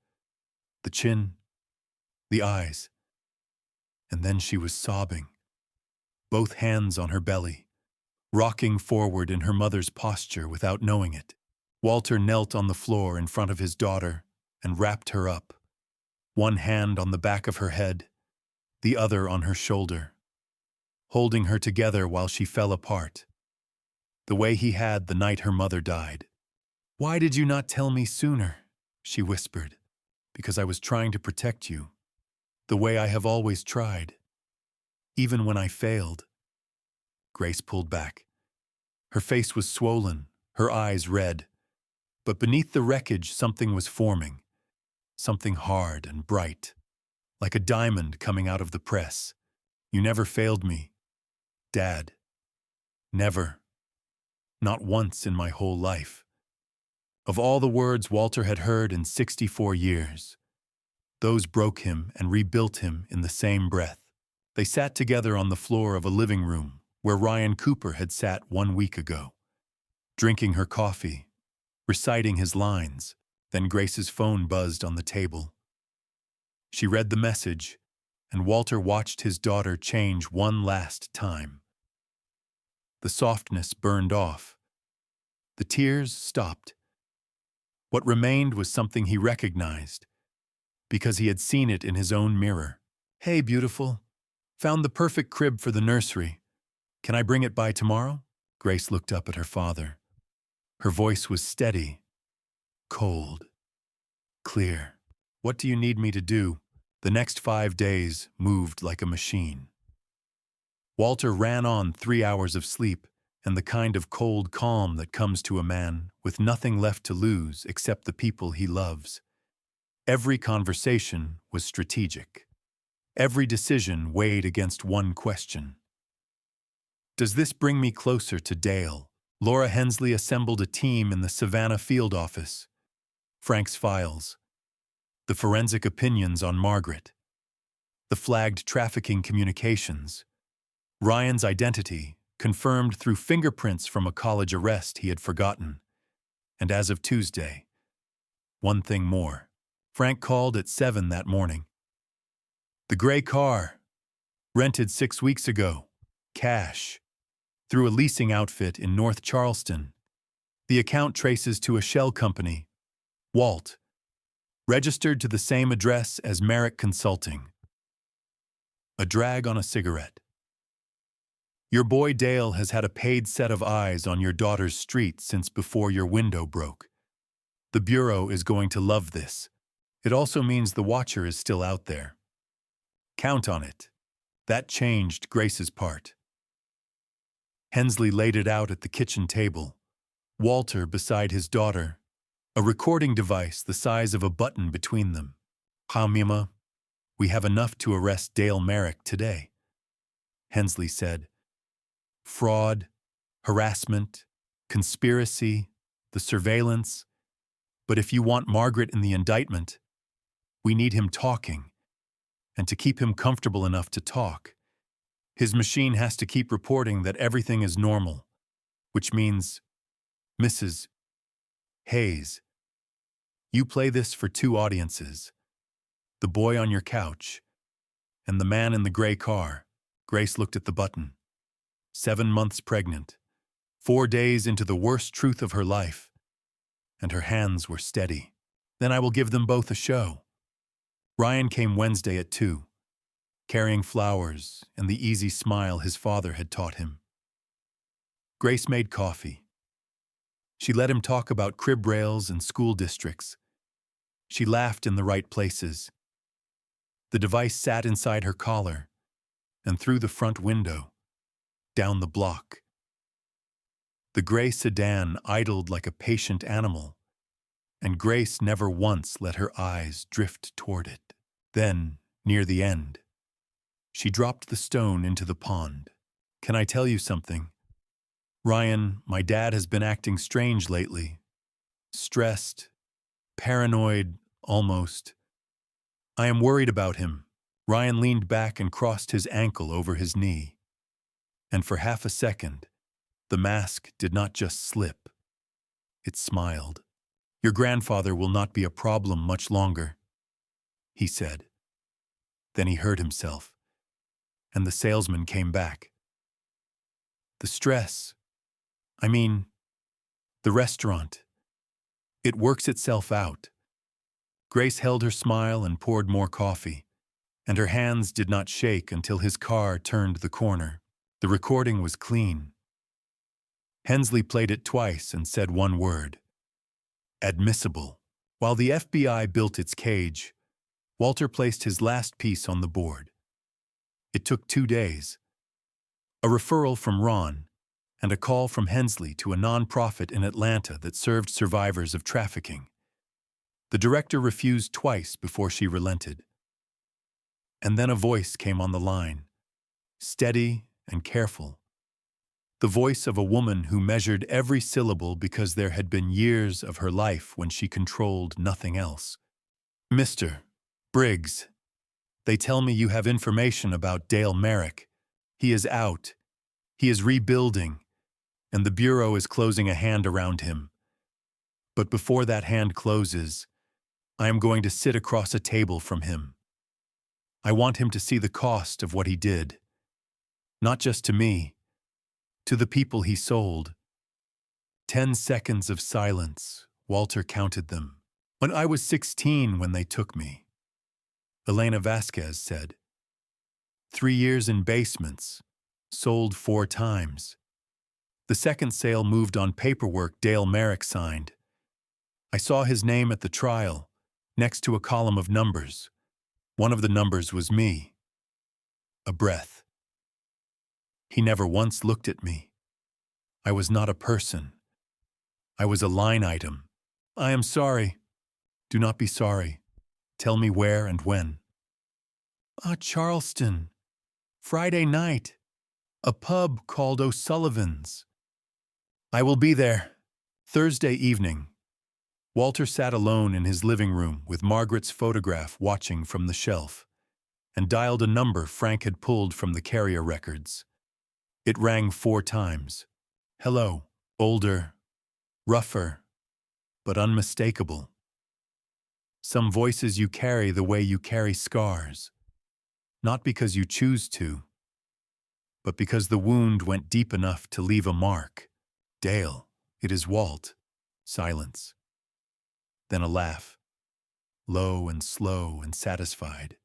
the chin, the eyes. And then she was sobbing, both hands on her belly, rocking forward in her mother's posture without knowing it. Walter knelt on the floor in front of his daughter and wrapped her up, one hand on the back of her head, the other on her shoulder, holding her together while she fell apart, the way he had the night her mother died. "Why did you not tell me sooner?" she whispered. "Because I was trying to protect you, the way I have always tried, even when I failed." Grace pulled back. Her face was swollen, her eyes red. But beneath the wreckage something was forming, something hard and bright, like a diamond coming out of the press. "You never failed me, Dad. Never. Not once in my whole life." Of all the words Walter had heard in 64 years, those broke him and rebuilt him in the same breath. They sat together on the floor of a living room where Ryan Cooper had sat 1 week ago, drinking her coffee, reciting his lines. Then Grace's phone buzzed on the table. She read the message, and Walter watched his daughter change one last time. The softness burned off. The tears stopped. What remained was something he recognized, because he had seen it in his own mirror. "Hey, beautiful. Found the perfect crib for the nursery. Can I bring it by tomorrow?" Grace looked up at her father. Her voice was steady, cold, clear. "What do you need me to do?" The next 5 days moved like a machine. Walter ran on 3 hours of sleep and the kind of cold calm that comes to a man with nothing left to lose except the people he loves. Every conversation was strategic. Every decision weighed against one question. Does this bring me closer to Dale? Laura Hensley assembled a team in the Savannah field office. Frank's files. The forensic opinions on Margaret. The flagged trafficking communications. Ryan's identity, confirmed through fingerprints from a college arrest he had forgotten. And as of Tuesday, one thing more. Frank called at 7 that morning. "The gray car. Rented 6 weeks ago. Cash. Through a leasing outfit in North Charleston. The account traces to a shell company. Walt. Registered to the same address as Merrick Consulting." A drag on a cigarette. "Your boy Dale has had a paid set of eyes on your daughter's street since before your window broke. The Bureau is going to love this. It also means the watcher is still out there. Count on it." That changed Grace's part. Hensley laid it out at the kitchen table. Walter beside his daughter, a recording device the size of a button between them. "Ha, Mima, we have enough to arrest Dale Merrick today," Hensley said. "Fraud, harassment, conspiracy, the surveillance. But if you want Margaret in the indictment, we need him talking. And to keep him comfortable enough to talk, his machine has to keep reporting that everything is normal, which means, Mrs. Hayes, you play this for 2 audiences. The boy on your couch and the man in the gray car." Grace looked at the button. 7 months pregnant, 4 days into the worst truth of her life, and her hands were steady. "Then I will give them both a show." Ryan came Wednesday at 2, carrying flowers and the easy smile his father had taught him. Grace made coffee. She let him talk about crib rails and school districts. She laughed in the right places. The device sat inside her collar and through the front window, down the block. The gray sedan idled like a patient animal, and Grace never once let her eyes drift toward it. Then, near the end. She dropped the stone into the pond. "Can I tell you something? Ryan, my dad has been acting strange lately. Stressed, paranoid, almost. I am worried about him." Ryan leaned back and crossed his ankle over his knee. And for half a second, the mask did not just slip. It smiled. "Your grandfather will not be a problem much longer," he said. Then he heard himself, and the salesman came back. "The stress. I mean, the restaurant. It works itself out." Grace held her smile and poured more coffee, and her hands did not shake until his car turned the corner. The recording was clean. Hensley played it twice and said one word: admissible. While the FBI built its cage, Walter placed his last piece on the board. It took 2 days. A referral from Ron and a call from Hensley to a nonprofit in Atlanta that served survivors of trafficking. The director refused twice before she relented. And then a voice came on the line, steady and careful. The voice of a woman who measured every syllable because there had been years of her life when she controlled nothing else. "Mr. Briggs, they tell me you have information about Dale Merrick. He is out. He is rebuilding, and the Bureau is closing a hand around him. But before that hand closes, I am going to sit across a table from him. I want him to see the cost of what he did. Not just to me, to the people he sold." 10 seconds of silence. Walter counted them. "When I was 16 when they took me," Elena Vasquez said. 3 years in basements, sold 4 times. The second sale moved on paperwork Dale Merrick signed. I saw his name at the trial, next to a column of numbers. One of the numbers was me. A breath. He never once looked at me. I was not a person. I was a line item. "I am sorry." "Do not be sorry. Tell me where and when." "Charleston. Friday night. A pub called O'Sullivan's." "I will be there." Thursday evening. Walter sat alone in his living room with Margaret's photograph watching from the shelf, and dialed a number Frank had pulled from the carrier records. It rang 4 times. "Hello." Older, rougher, but unmistakable. Some voices you carry the way you carry scars, not because you choose to, but because the wound went deep enough to leave a mark. "Dale, it is Walt." Silence. Then a laugh, low and slow and satisfied.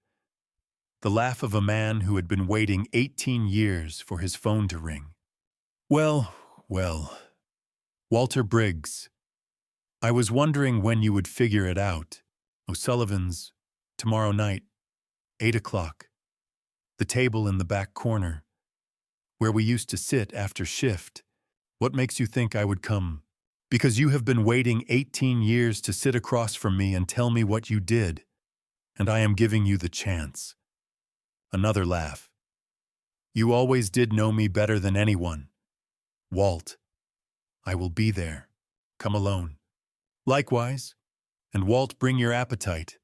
The laugh of a man who had been waiting 18 years for his phone to ring. Well. "Walter Briggs, I was wondering when you would figure it out. O'Sullivan's, tomorrow night, 8 o'clock. The table in the back corner, where we used to sit after shift. What makes you think I would come? Because you have been waiting 18 years to sit across from me and tell me what you did, and I am giving you the chance." Another laugh. "You always did know me better than anyone. Walt, I will be there. Come alone." "Likewise. And Walt, bring your appetite.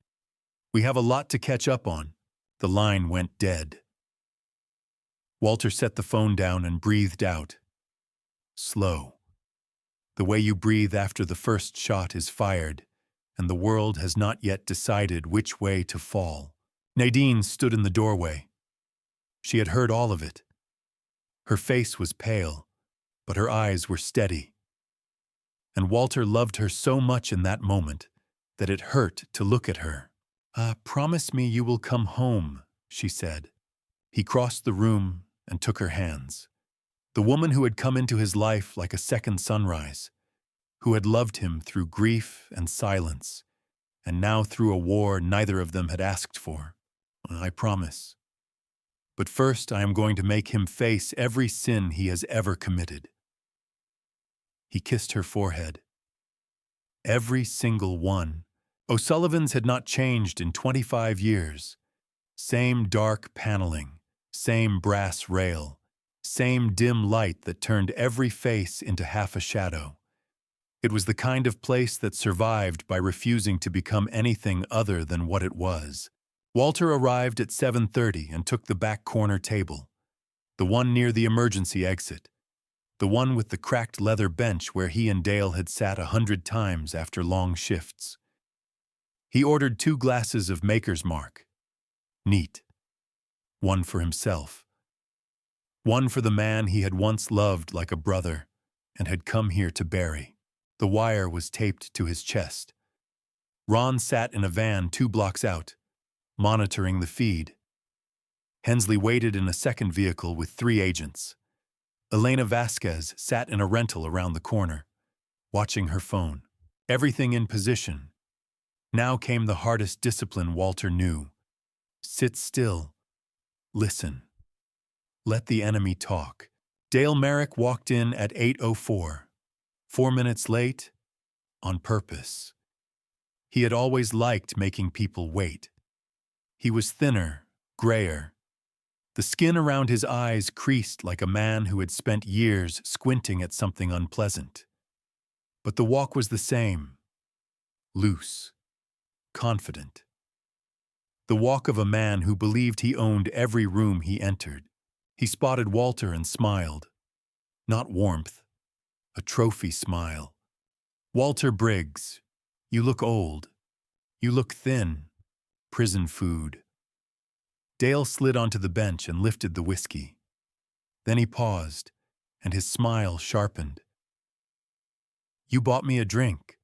We have a lot to catch up on." The line went dead. Walter set the phone down and breathed out. Slow. The way you breathe after the first shot is fired, and the world has not yet decided which way to fall. Nadine stood in the doorway. She had heard all of it. Her face was pale, but her eyes were steady. And Walter loved her so much in that moment that it hurt to look at her. Promise me you will come home," she said. He crossed the room and took her hands. The woman who had come into his life like a second sunrise, who had loved him through grief and silence, and now through a war neither of them had asked for. "I promise. But first I am going to make him face every sin he has ever committed." He kissed her forehead. Every single one. O'Sullivan's had not changed in 25 years. Same dark paneling, same brass rail, same dim light that turned every face into half a shadow. It was the kind of place that survived by refusing to become anything other than what it was. Walter arrived at 7:30 and took the back corner table, the one near the emergency exit, the one with the cracked leather bench where he and Dale had sat 100 times after long shifts. He ordered 2 glasses of Maker's Mark. Neat. One for himself. One for the man he had once loved like a brother and had come here to bury. The wire was taped to his chest. Ron sat in a van 2 blocks out, monitoring the feed. Hensley waited in a second vehicle with 3 agents. Elena Vasquez sat in a rental around the corner, watching her phone. Everything in position. Now came the hardest discipline Walter knew. Sit still. Listen. Let the enemy talk. Dale Merrick walked in at 8:04. 4 minutes late, on purpose. He had always liked making people wait. He was thinner, grayer. The skin around his eyes creased like a man who had spent years squinting at something unpleasant. But the walk was the same. Loose. Confident. The walk of a man who believed he owned every room he entered. He spotted Walter and smiled. Not warmth. A trophy smile. Walter Briggs, you look old. You look thin. Prison food. Dale slid onto the bench and lifted the whiskey. Then he paused, and his smile sharpened. You bought me a drink,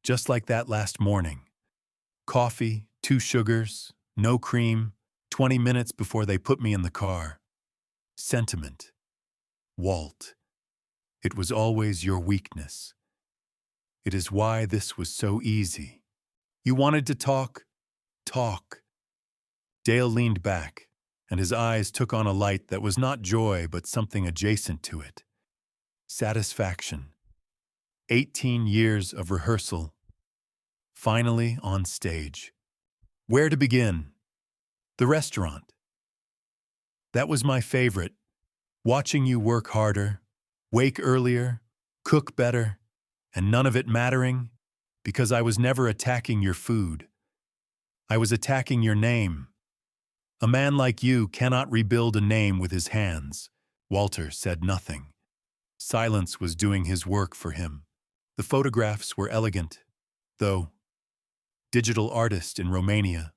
just like that last morning. Coffee, 2 sugars, no cream, 20 minutes before they put me in the car. Sentiment. Walt. It was always your weakness. It is why this was so easy. You wanted to talk? Talk. Dale leaned back, and his eyes took on a light that was not joy but something adjacent to it. Satisfaction. 18 years of rehearsal. Finally on stage. Where to begin? The restaurant. That was my favorite. Watching you work harder, wake earlier, cook better, and none of it mattering because I was never attacking your food. I was attacking your name. A man like you cannot rebuild a name with his hands. Walter said nothing. Silence was doing his work for him. The photographs were elegant, though. Digital artist in Romania.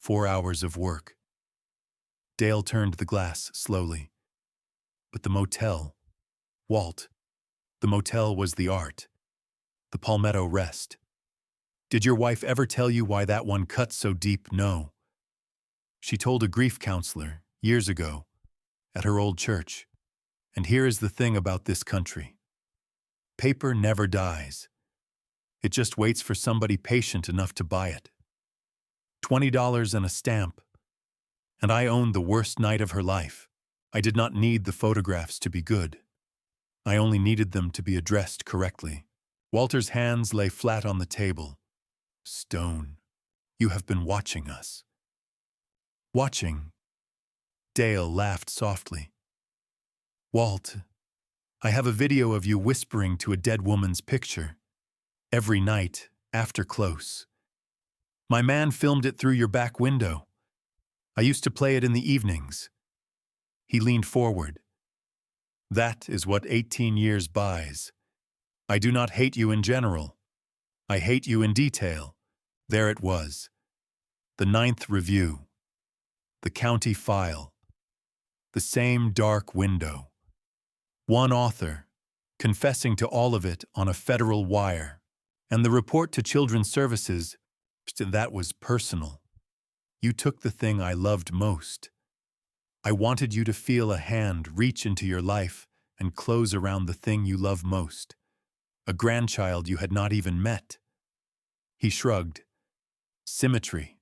4 hours of work. Dale turned the glass slowly. But the motel. Walt. The motel was the art. The Palmetto Rest. Did your wife ever tell you why that one cut so deep? No. She told a grief counselor, years ago, at her old church. And here is the thing about this country. Paper never dies. It just waits for somebody patient enough to buy it. $20 and a stamp. And I owned the worst night of her life. I did not need the photographs to be good. I only needed them to be addressed correctly. Walter's hands lay flat on the table. Stone, you have been watching us. Watching? Dale laughed softly. Walt, I have a video of you whispering to a dead woman's picture. Every night, after close. My man filmed it through your back window. I used to play it in the evenings. He leaned forward. That is what 18 years buys. I do not hate you in general. I hate you in detail. There it was. The 9th review. The county file. The same dark window. One author, confessing to all of it on a federal wire. And the report to Children's Services, that was personal. You took the thing I loved most. I wanted you to feel a hand reach into your life and close around the thing you love most. A grandchild you had not even met. He shrugged. Symmetry.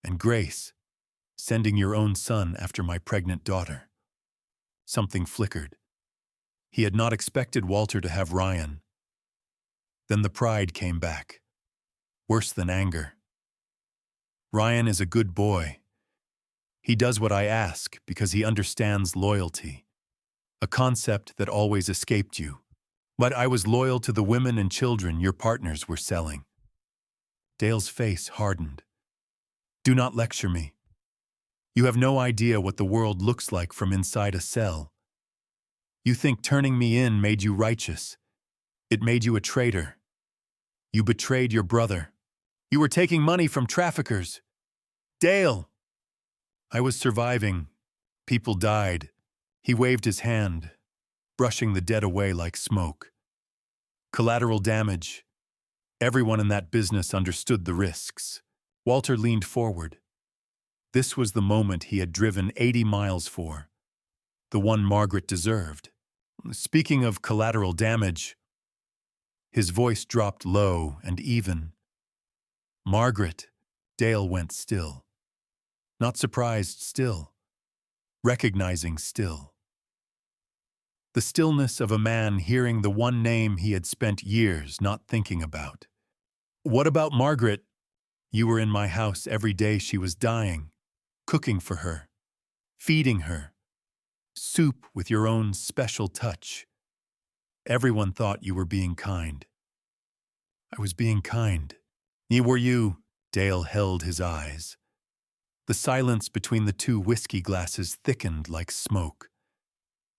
And grace, sending your own son after my pregnant daughter. Something flickered. He had not expected Walter to have Ryan. Then the pride came back. Worse than anger. Ryan is a good boy. He does what I ask because he understands loyalty, a concept that always escaped you. But I was loyal to the women and children your partners were selling. Dale's face hardened. Do not lecture me. You have no idea what the world looks like from inside a cell. You think turning me in made you righteous. It made you a traitor. You betrayed your brother. You were taking money from traffickers. Dale! I was surviving. People died. He waved his hand, brushing the dead away like smoke. Collateral damage. Everyone in that business understood the risks. Walter leaned forward. This was the moment he had driven 80 miles for, the one Margaret deserved. Speaking of collateral damage, his voice dropped low and even. Margaret, Dale went still. Not surprised still, recognizing still. The stillness of a man hearing the one name he had spent years not thinking about. What about Margaret? You were in my house every day she was dying, cooking for her, feeding her, soup with your own special touch. Everyone thought you were being kind. I was being kind. Were you? Dale held his eyes. The silence between the two whiskey glasses thickened like smoke.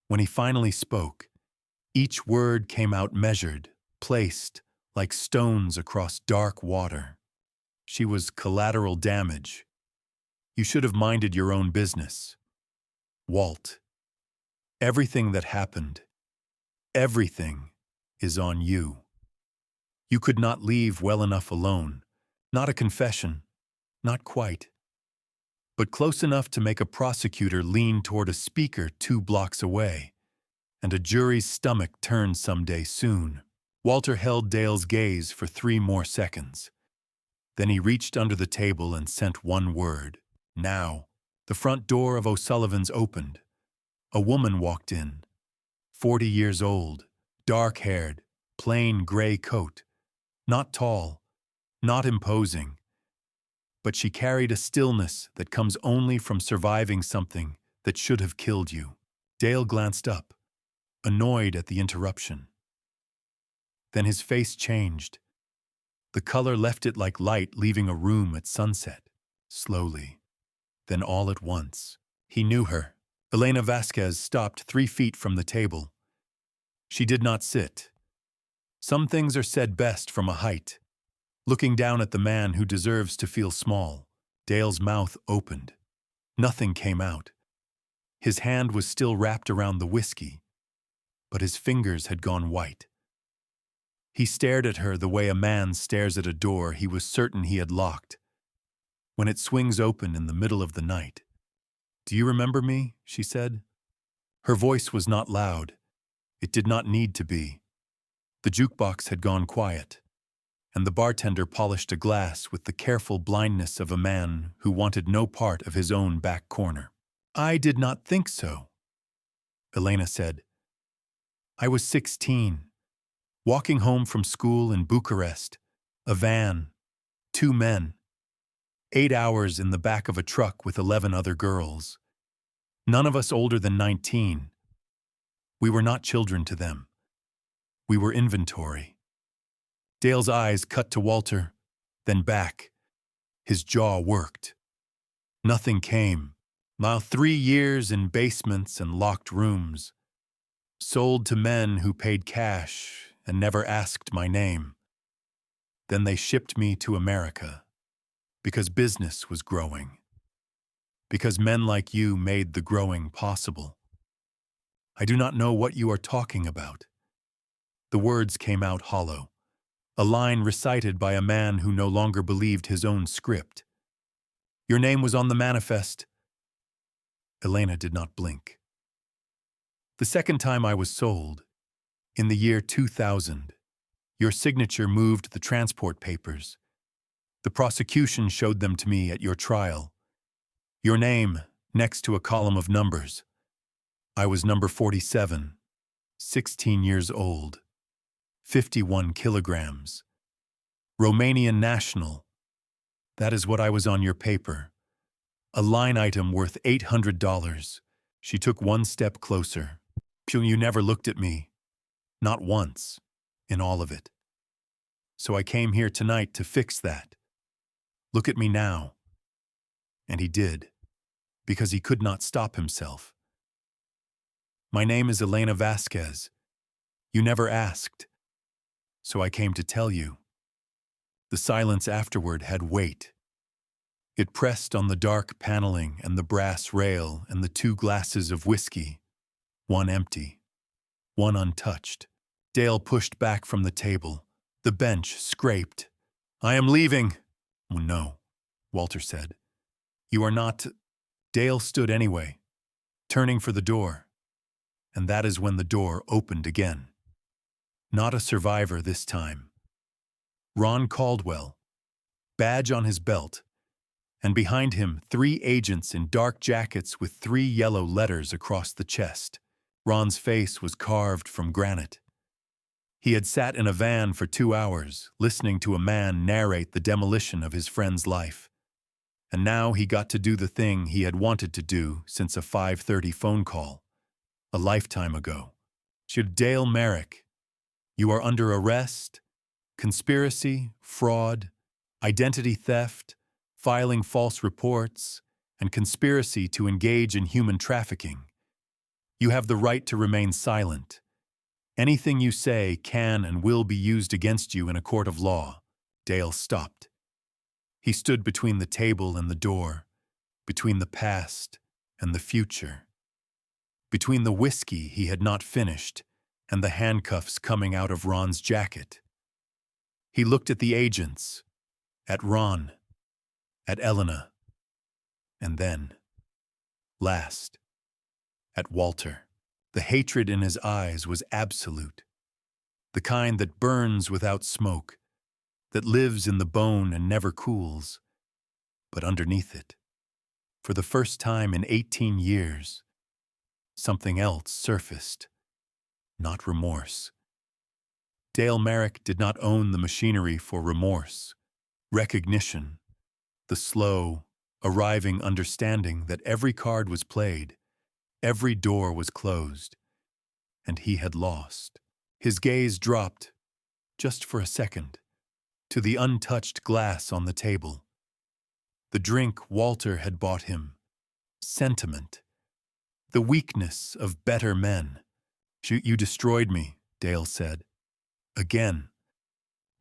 When he finally spoke, each word came out measured, placed like stones across dark water. She was collateral damage. You should have minded your own business. Walt, everything that happened, everything is on you. You could not leave well enough alone. Not a confession, not quite. But close enough to make a prosecutor lean toward a speaker 2 blocks away, and a jury's stomach turn someday soon. Walter held Dale's gaze for 3 more seconds. Then he reached under the table and sent one word. Now. The front door of O'Sullivan's opened. A woman walked in. 40 years old, dark-haired, plain gray coat. Not tall, not imposing. But she carried a stillness that comes only from surviving something that should have killed you. Dale glanced up, annoyed at the interruption. Then his face changed. The color left it like light leaving a room at sunset, slowly. Then all at once, he knew her. Elena Vasquez stopped 3 feet from the table. She did not sit. Some things are said best from a height. Looking down at the man who deserves to feel small, Dale's mouth opened. Nothing came out. His hand was still wrapped around the whiskey, but his fingers had gone white. He stared at her the way a man stares at a door he was certain he had locked. When it swings open in the middle of the night. Do you remember me? She said. Her voice was not loud. It did not need to be. The jukebox had gone quiet, and the bartender polished a glass with the careful blindness of a man who wanted no part of his own back corner. I did not think so, Elena said. I was 16, walking home from school in Bucharest, a van, 2 men, 8 hours in the back of a truck with 11 other girls. None of us older than 19. We were not children to them. We were inventory. Dale's eyes cut to Walter, then back. His jaw worked. Nothing came. Now 3 years in basements and locked rooms. Sold to men who paid cash and never asked my name. Then they shipped me to America. Because business was growing. Because men like you made the growing possible. I do not know what you are talking about. The words came out hollow. A line recited by a man who no longer believed his own script. Your name was on the manifest. Elena did not blink. The second time I was sold, in the year 2000, your signature moved the transport papers. The prosecution showed them to me at your trial. Your name next to a column of numbers. I was number 47, 16 years old, 51 kilograms. Romanian national, That is what I was on your paper. A line item worth $800. She took one step closer. You never looked at me. Not once. In all of it. So I came here tonight to fix that. Look at me now. And he did. Because he could not stop himself. My name is Elena Vasquez. You never asked. So I came to tell you. The silence afterward had weight. It pressed on the dark paneling and the brass rail and the 2 glasses of whiskey, one empty, one untouched. Dale pushed back from the table. The bench scraped. I am leaving. Oh, no, Walter said. You are not. Dale stood anyway, turning for the door. And that is when the door opened again. Not a survivor this time. Ron Caldwell, badge on his belt, and behind him 3 agents in dark jackets with 3 yellow letters across the chest. Ron's face was carved from granite. He had sat in a van for 2 hours, listening to a man narrate the demolition of his friend's life. And now he got to do the thing he had wanted to do since a 5:30 phone call, a lifetime ago. Should Dale Merrick, you are under arrest, conspiracy, fraud, identity theft, filing false reports, and conspiracy to engage in human trafficking. You have the right to remain silent. Anything you say can and will be used against you in a court of law. Dale stopped. He stood between the table and the door, between the past and the future, between the whiskey he had not finished and the handcuffs coming out of Ron's jacket. He looked at the agents, at Ron, at Elena, and then, last, at Walter. The hatred in his eyes was absolute, the kind that burns without smoke, that lives in the bone and never cools. But underneath it, for the first time in 18 years, something else surfaced, not remorse. Dale Merrick did not own the machinery for remorse, recognition, the slow, arriving understanding that every card was played, every door was closed, and he had lost. His gaze dropped, just for a second, to the untouched glass on the table. The drink Walter had bought him. Sentiment. The weakness of better men. You destroyed me, Dale said. Again.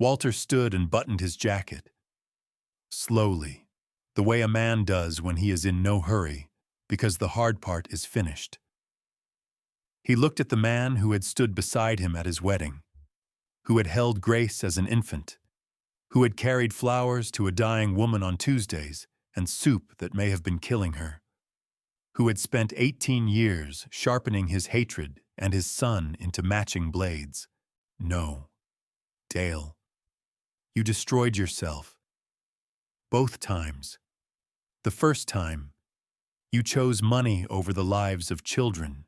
Walter stood and buttoned his jacket. Slowly, the way a man does when he is in no hurry, because the hard part is finished. He looked at the man who had stood beside him at his wedding, who had held Grace as an infant, who had carried flowers to a dying woman on Tuesdays and soup that may have been killing her, who had spent 18 years sharpening his hatred and his son into matching blades. No, Dale, you destroyed yourself. Both times. The first time, you chose money over the lives of children.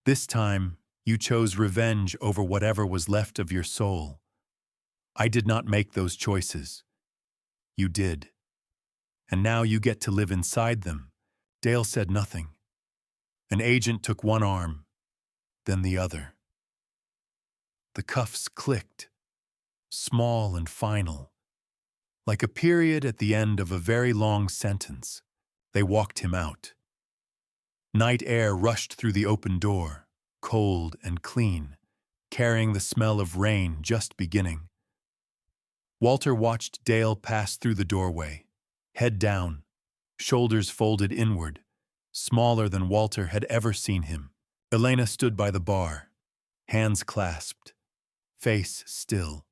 This time, you chose revenge over whatever was left of your soul. I did not make those choices. You did. And now you get to live inside them. Dale said nothing. An agent took one arm, then the other. The cuffs clicked, small and final, like a period at the end of a very long sentence. They walked him out. Night air rushed through the open door, cold and clean, carrying the smell of rain just beginning. Walter watched Dale pass through the doorway, head down, shoulders folded inward, smaller than Walter had ever seen him. Elena stood by the bar, hands clasped, face still.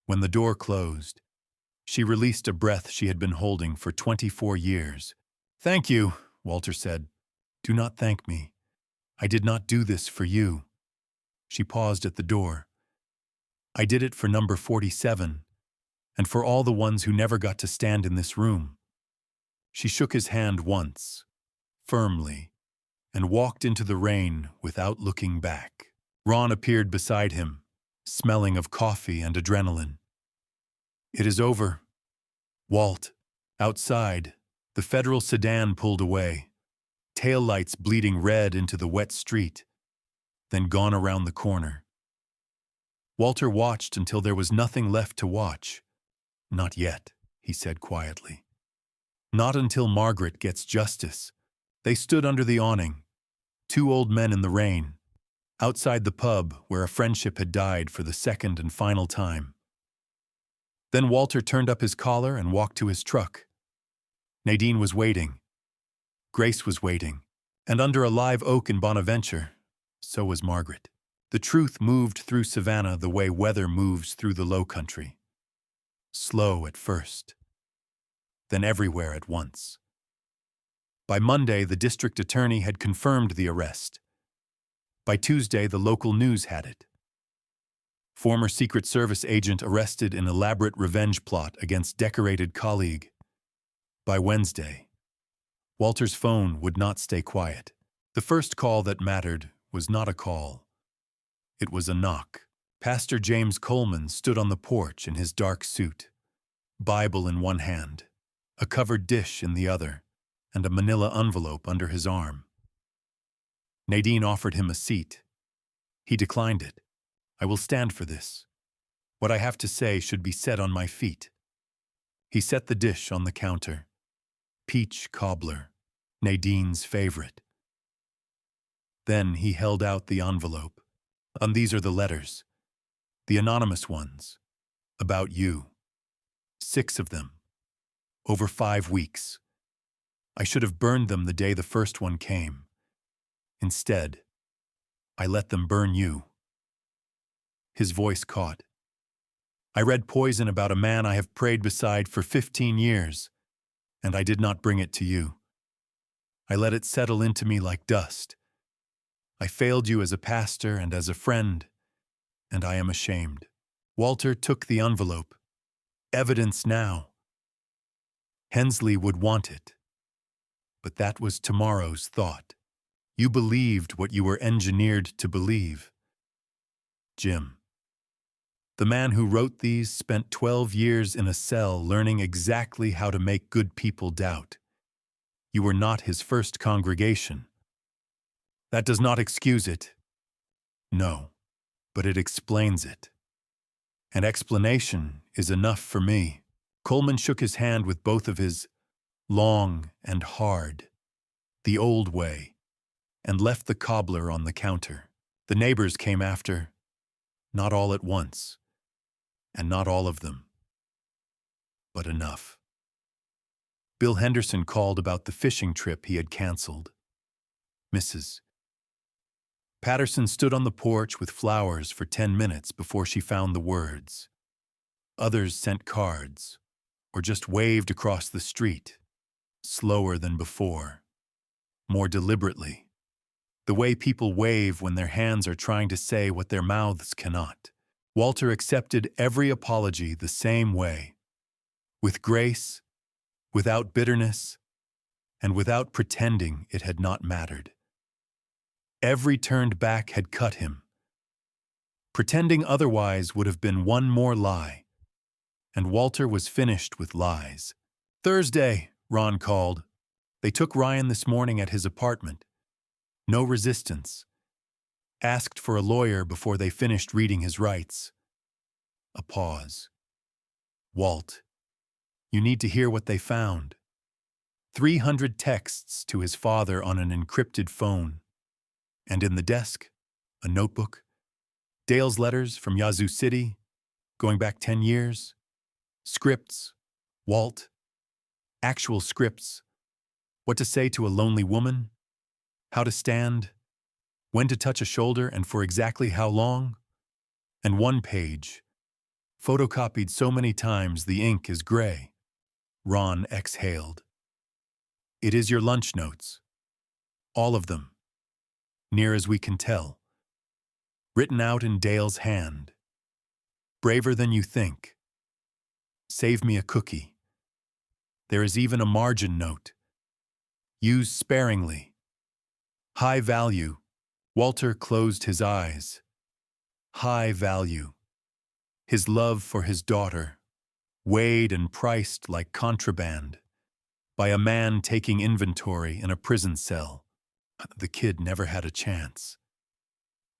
When the door closed, she released a breath she had been holding for 24 years. Thank you, Walter said. Do not thank me. I did not do this for you. She paused at the door. I did it for number 47, and for all the ones who never got to stand in this room. She shook his hand once, firmly, and walked into the rain without looking back. Ron appeared beside him, smelling of coffee and adrenaline. It is over, Walt. Outside, the federal sedan pulled away, taillights bleeding red into the wet street, then gone around the corner. Walter watched until there was nothing left to watch. Not yet, he said quietly. Not until Margaret gets justice. They stood under the awning, two old men in the rain, outside the pub where a friendship had died for the second and final time. Then Walter turned up his collar and walked to his truck. Nadine was waiting. Grace was waiting. And under a live oak in Bonaventure, so was Margaret. The truth moved through Savannah the way weather moves through the low country. Slow at first, then everywhere at once. By Monday, the district attorney had confirmed the arrest. By Tuesday, the local news had it. Former Secret Service agent arrested in elaborate revenge plot against decorated colleague. By Wednesday, Walter's phone would not stay quiet. The first call that mattered was not a call. It was a knock. Pastor James Coleman stood on the porch in his dark suit, Bible in one hand, a covered dish in the other, and a manila envelope under his arm. Nadine offered him a seat. He declined it. I will stand for this. What I have to say should be said on my feet. He set the dish on the counter. Peach cobbler, Nadine's favorite. Then he held out the envelope. And these are the letters, the anonymous ones, about you. 6 of them, over 5 weeks. I should have burned them the day the first one came. Instead, I let them burn you. His voice caught. I read poison about a man I have prayed beside for 15 years, and I did not bring it to you. I let it settle into me like dust. I failed you as a pastor and as a friend, and I am ashamed. Walter took the envelope. Evidence now. Hensley would want it. But that was tomorrow's thought. You believed what you were engineered to believe. Jim. The man who wrote these spent 12 years in a cell learning exactly how to make good people doubt. You were not his first congregation. That does not excuse it. No, but it explains it. An explanation is enough for me. Coleman shook his hand with both of his, long and hard, the old way, and left the cobbler on the counter. The neighbors came after, not all at once, and not all of them, but enough. Bill Henderson called about the fishing trip he had canceled. Mrs. Patterson stood on the porch with flowers for 10 minutes before she found the words. Others sent cards, or just waved across the street, slower than before, more deliberately, the way people wave when their hands are trying to say what their mouths cannot. Walter accepted every apology the same way, with grace, without bitterness, and without pretending it had not mattered. Every turned back had cut him. Pretending otherwise would have been one more lie, and Walter was finished with lies. Thursday, Ron called. They took Ryan this morning at his apartment. No resistance. Asked for a lawyer before they finished reading his rights. A pause. Walt, you need to hear what they found. 300 texts to his father on an encrypted phone. And in the desk, a notebook, Dale's letters from Yazoo City, going back 10 years, scripts, Walt, actual scripts, what to say to a lonely woman, how to stand, when to touch a shoulder and for exactly how long, and one page, photocopied so many times the ink is gray. Ron exhaled. It is your lunch notes, all of them. Near as we can tell. Written out in Dale's hand. Braver than you think. Save me a cookie. There is even a margin note. Use sparingly. High value. Walter closed his eyes. High value. His love for his daughter. weighed and priced like contraband, by a man taking inventory in a prison cell. The kid never had a chance,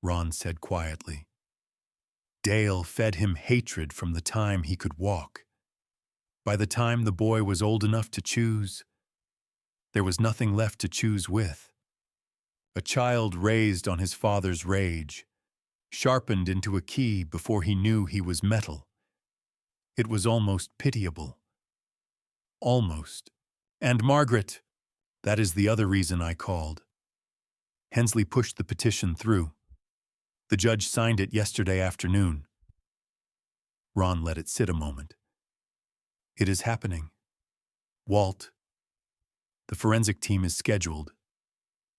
Ron said quietly. Dale fed him hatred from the time he could walk. By the time the boy was old enough to choose, there was nothing left to choose with. A child raised on his father's rage, sharpened into a key before he knew he was metal. It was almost pitiable. Almost. And Margaret, that is the other reason I called. Hensley pushed the petition through. The judge signed it yesterday afternoon. Ron let it sit a moment. It is happening. Walt, the forensic team is scheduled.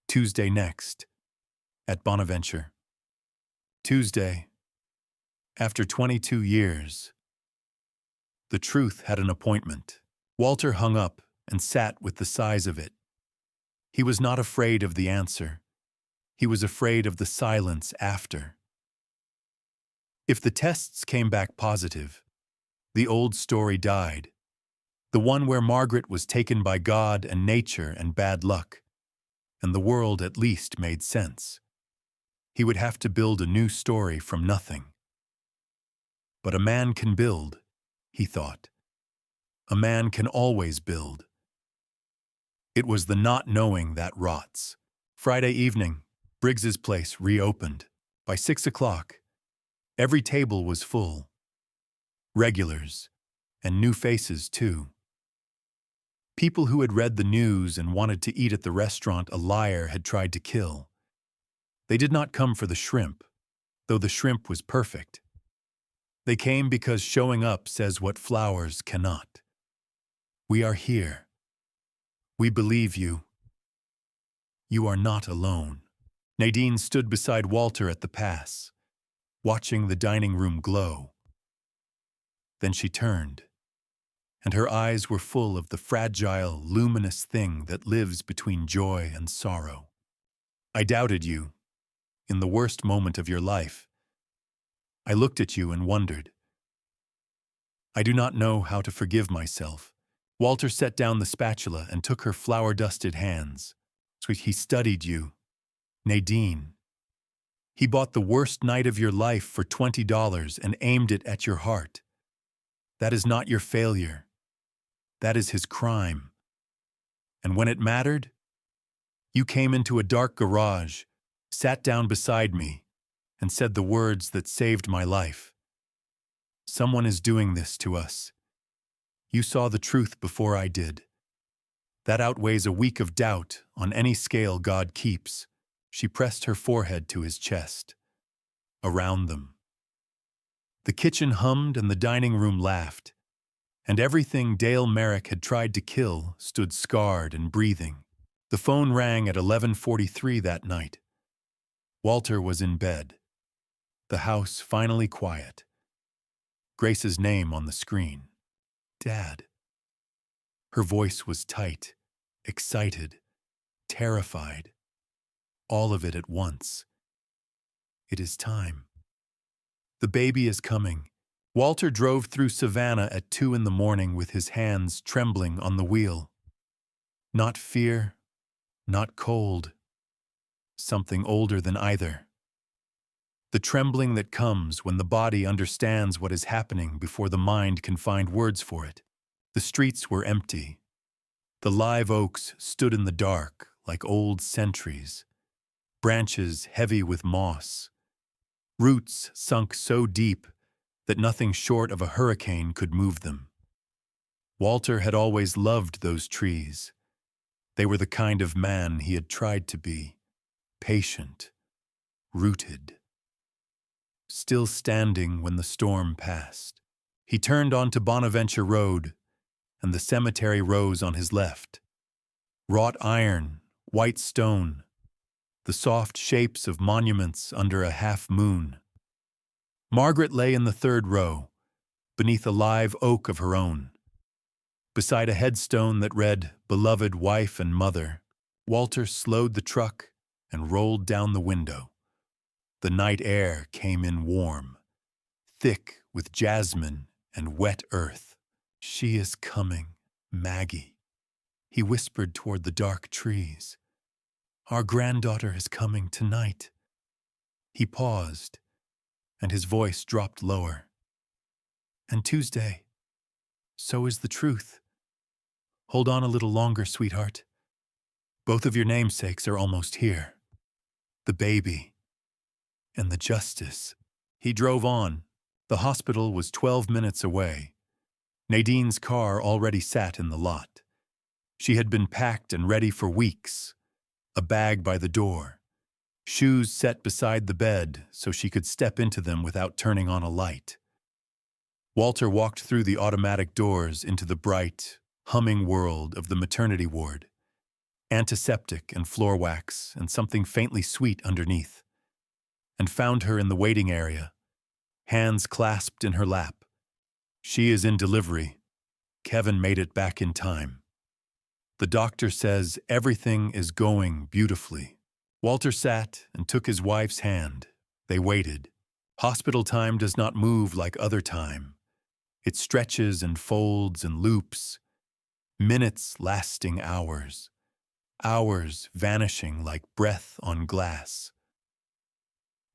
Tuesday next, at Bonaventure. Tuesday, after 22 years. The truth had an appointment. Walter hung up and sat with the size of it. He was not afraid of the answer. He was afraid of the silence after. If the tests came back positive, the old story died. The one where Margaret was taken by God and nature and bad luck, and the world at least made sense. He would have to build a new story from nothing. But a man can build, he thought. A man can always build. It was the not knowing that rots. Friday evening, Briggs's place reopened. By 6 o'clock, every table was full. Regulars, and new faces too. People who had read the news and wanted to eat at the restaurant a liar had tried to kill. They did not come for the shrimp, though the shrimp was perfect. They came because showing up says what flowers cannot. We are here. We believe you. You are not alone. Nadine stood beside Walter at the pass, watching the dining room glow. Then she turned, and her eyes were full of the fragile, luminous thing that lives between joy and sorrow. I doubted you, in the worst moment of your life. I looked at you and wondered. I do not know how to forgive myself. Walter set down the spatula and took her flour-dusted hands. He studied you, Nadine. He bought the worst night of your life for $20 and aimed it at your heart. That is not your failure. That is his crime. And when it mattered, you came into a dark garage, sat down beside me, and said the words that saved my life. Someone is doing this to us. You saw the truth before I did. That outweighs a week of doubt on any scale God keeps. She pressed her forehead to his chest. Around them. The kitchen hummed and the dining room laughed, and everything Dale Merrick had tried to kill stood scarred and breathing. The phone rang at 11:43 that night. Walter was in bed. The house finally quiet. Grace's name on the screen. Dad. Her voice was tight, excited, terrified. All of it at once. It is time. The baby is coming. Walter drove through Savannah at 2 in the morning with his hands trembling on the wheel. Not fear, not cold. Something older than either. The trembling that comes when the body understands what is happening before the mind can find words for it. The streets were empty. The live oaks stood in the dark like old sentries, branches heavy with moss, roots sunk so deep that nothing short of a hurricane could move them. Walter had always loved those trees. They were the kind of man he had tried to be, patient, rooted. Still standing when the storm passed. He turned onto Bonaventure Road, and the cemetery rose on his left. Wrought iron, white stone, the soft shapes of monuments under a half moon. Margaret lay in the third row, beneath a live oak of her own. Beside a headstone that read, "Beloved wife and mother," Walter slowed the truck and rolled down the window. The night air came in warm, thick with jasmine and wet earth. She is coming, Maggie, he whispered toward the dark trees. Our granddaughter is coming tonight. He paused, and his voice dropped lower. And Tuesday, so is the truth. Hold on a little longer, sweetheart. Both of your namesakes are almost here. The baby and the justice. He drove on. The hospital was 12 minutes away. Nadine's car already sat in the lot. She had been packed and ready for weeks. A bag by the door. Shoes set beside the bed so she could step into them without turning on a light. Walter walked through the automatic doors into the bright, humming world of the maternity ward. Antiseptic and floor wax and something faintly sweet underneath. And found her in the waiting area, hands clasped in her lap. She is in delivery. Kevin made it back in time. The doctor says everything is going beautifully. Walter sat and took his wife's hand. They waited. Hospital time does not move like other time. It stretches and folds and loops. Minutes lasting hours. Hours vanishing like breath on glass.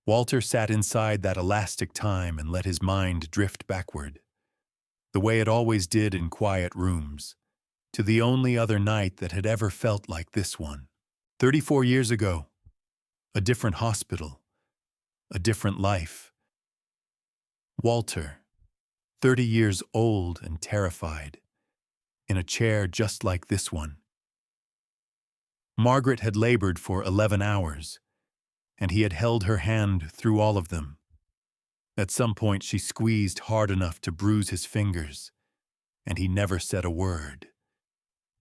Walter sat inside that elastic time and let his mind drift backward, the way it always did in quiet rooms, to the only other night that had ever felt like this one. 34 years ago, a different hospital, a different life. Walter, 30 years old and terrified, in a chair just like this one. Margaret had labored for 11 hours, and he had held her hand through all of them. At some point she squeezed hard enough to bruise his fingers, and he never said a word.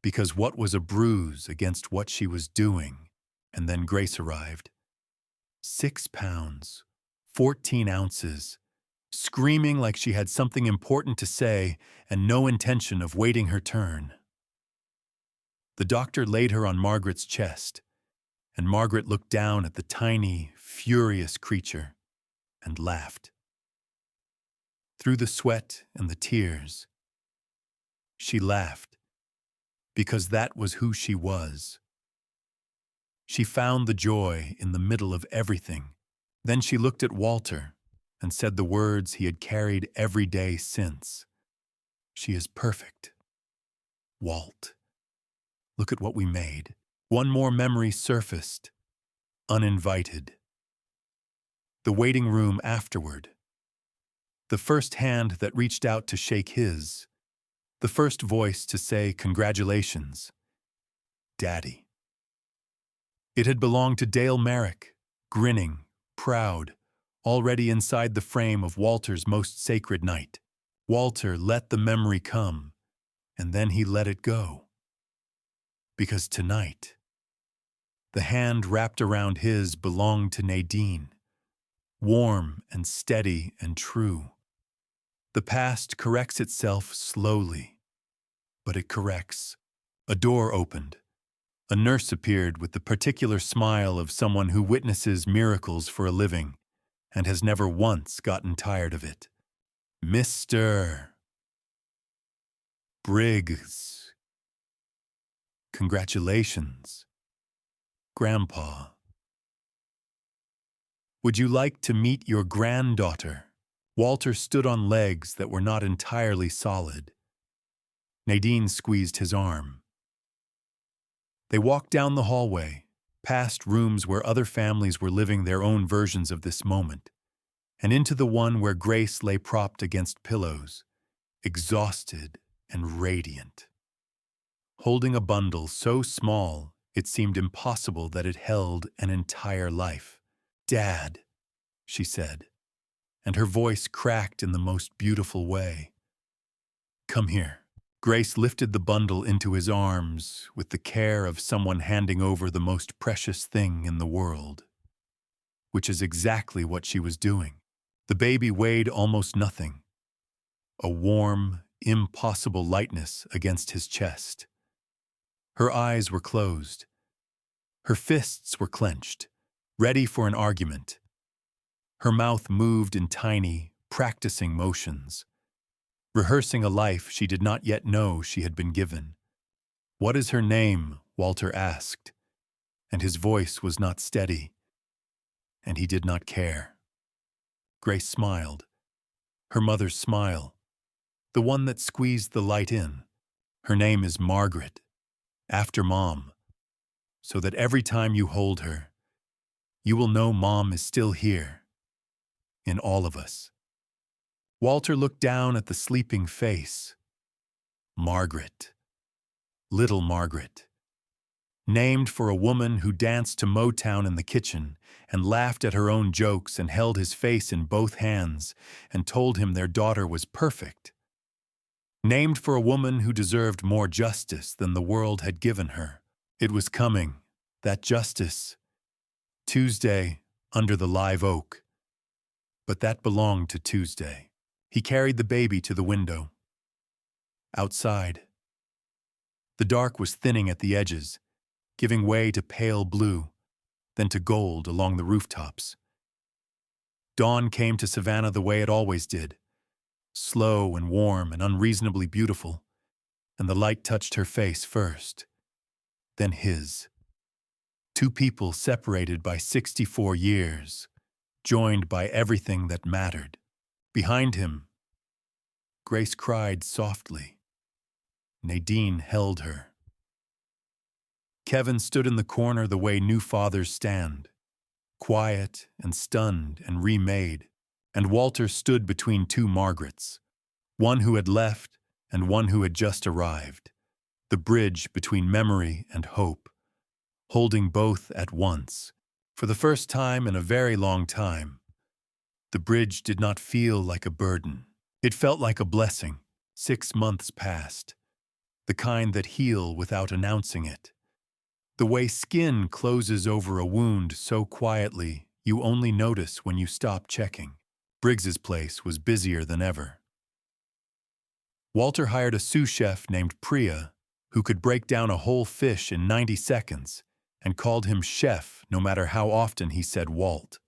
Because what was a bruise against what she was doing? And then Grace arrived. 6 pounds, 14 ounces, screaming like she had something important to say and no intention of waiting her turn. The doctor laid her on Margaret's chest, and Margaret looked down at the tiny, furious creature and laughed. Through the sweat and the tears, she laughed because that was who she was. She found the joy in the middle of everything. Then she looked at Walter and said the words he had carried every day since. She is perfect. Walt, look at what we made. One more memory surfaced, uninvited. The waiting room afterward. The first hand that reached out to shake his. The first voice to say congratulations. Daddy. It had belonged to Dale Merrick, grinning, proud, already inside the frame of Walter's most sacred night. Walter let the memory come, and then he let it go. Because tonight, the hand wrapped around his belonged to Nadine, warm and steady and true. The past corrects itself slowly, but it corrects. A door opened. A nurse appeared with the particular smile of someone who witnesses miracles for a living and has never once gotten tired of it. Mr. Briggs. Congratulations, Grandpa. Would you like to meet your granddaughter? Walter stood on legs that were not entirely solid. Nadine squeezed his arm. They walked down the hallway, past rooms where other families were living their own versions of this moment, and into the one where Grace lay propped against pillows, exhausted and radiant, holding a bundle so small it seemed impossible that it held an entire life. Dad, she said, and her voice cracked in the most beautiful way. Come here. Grace lifted the bundle into his arms with the care of someone handing over the most precious thing in the world, which is exactly what she was doing. The baby weighed almost nothing, a warm, impossible lightness against his chest. Her eyes were closed. Her fists were clenched, ready for an argument. Her mouth moved in tiny, practicing motions. rehearsing a life she did not yet know she had been given. "What is her name?" Walter asked, and his voice was not steady, and he did not care. Grace smiled, her mother's smile, the one that squeezed the light in. "Her name is Margaret, after Mom, so that every time you hold her, you will know Mom is still here, in all of us." Walter looked down at the sleeping face. Margaret. Little Margaret. Named for a woman who danced to Motown in the kitchen and laughed at her own jokes and held his face in both hands and told him their daughter was perfect. Named for a woman who deserved more justice than the world had given her. It was coming, that justice. Tuesday, under the live oak. But that belonged to Tuesday. He carried the baby to the window. Outside. The dark was thinning at the edges, giving way to pale blue, then to gold along the rooftops. Dawn came to Savannah the way it always did, slow and warm and unreasonably beautiful, and the light touched her face first, then his. Two people separated by 64 years, joined by everything that mattered. Behind him, Grace cried softly. Nadine held her. Kevin stood in the corner the way new fathers stand, quiet and stunned and remade, and Walter stood between two Margarets, one who had left and one who had just arrived, the bridge between memory and hope, holding both at once. For the first time in a very long time, the bridge did not feel like a burden. It felt like a blessing. 6 months passed, the kind that heal without announcing it. The way skin closes over a wound so quietly you only notice when you stop checking. Briggs's place was busier than ever. Walter hired a sous chef named Priya who could break down a whole fish in 90 seconds and called him chef no matter how often he said Walt.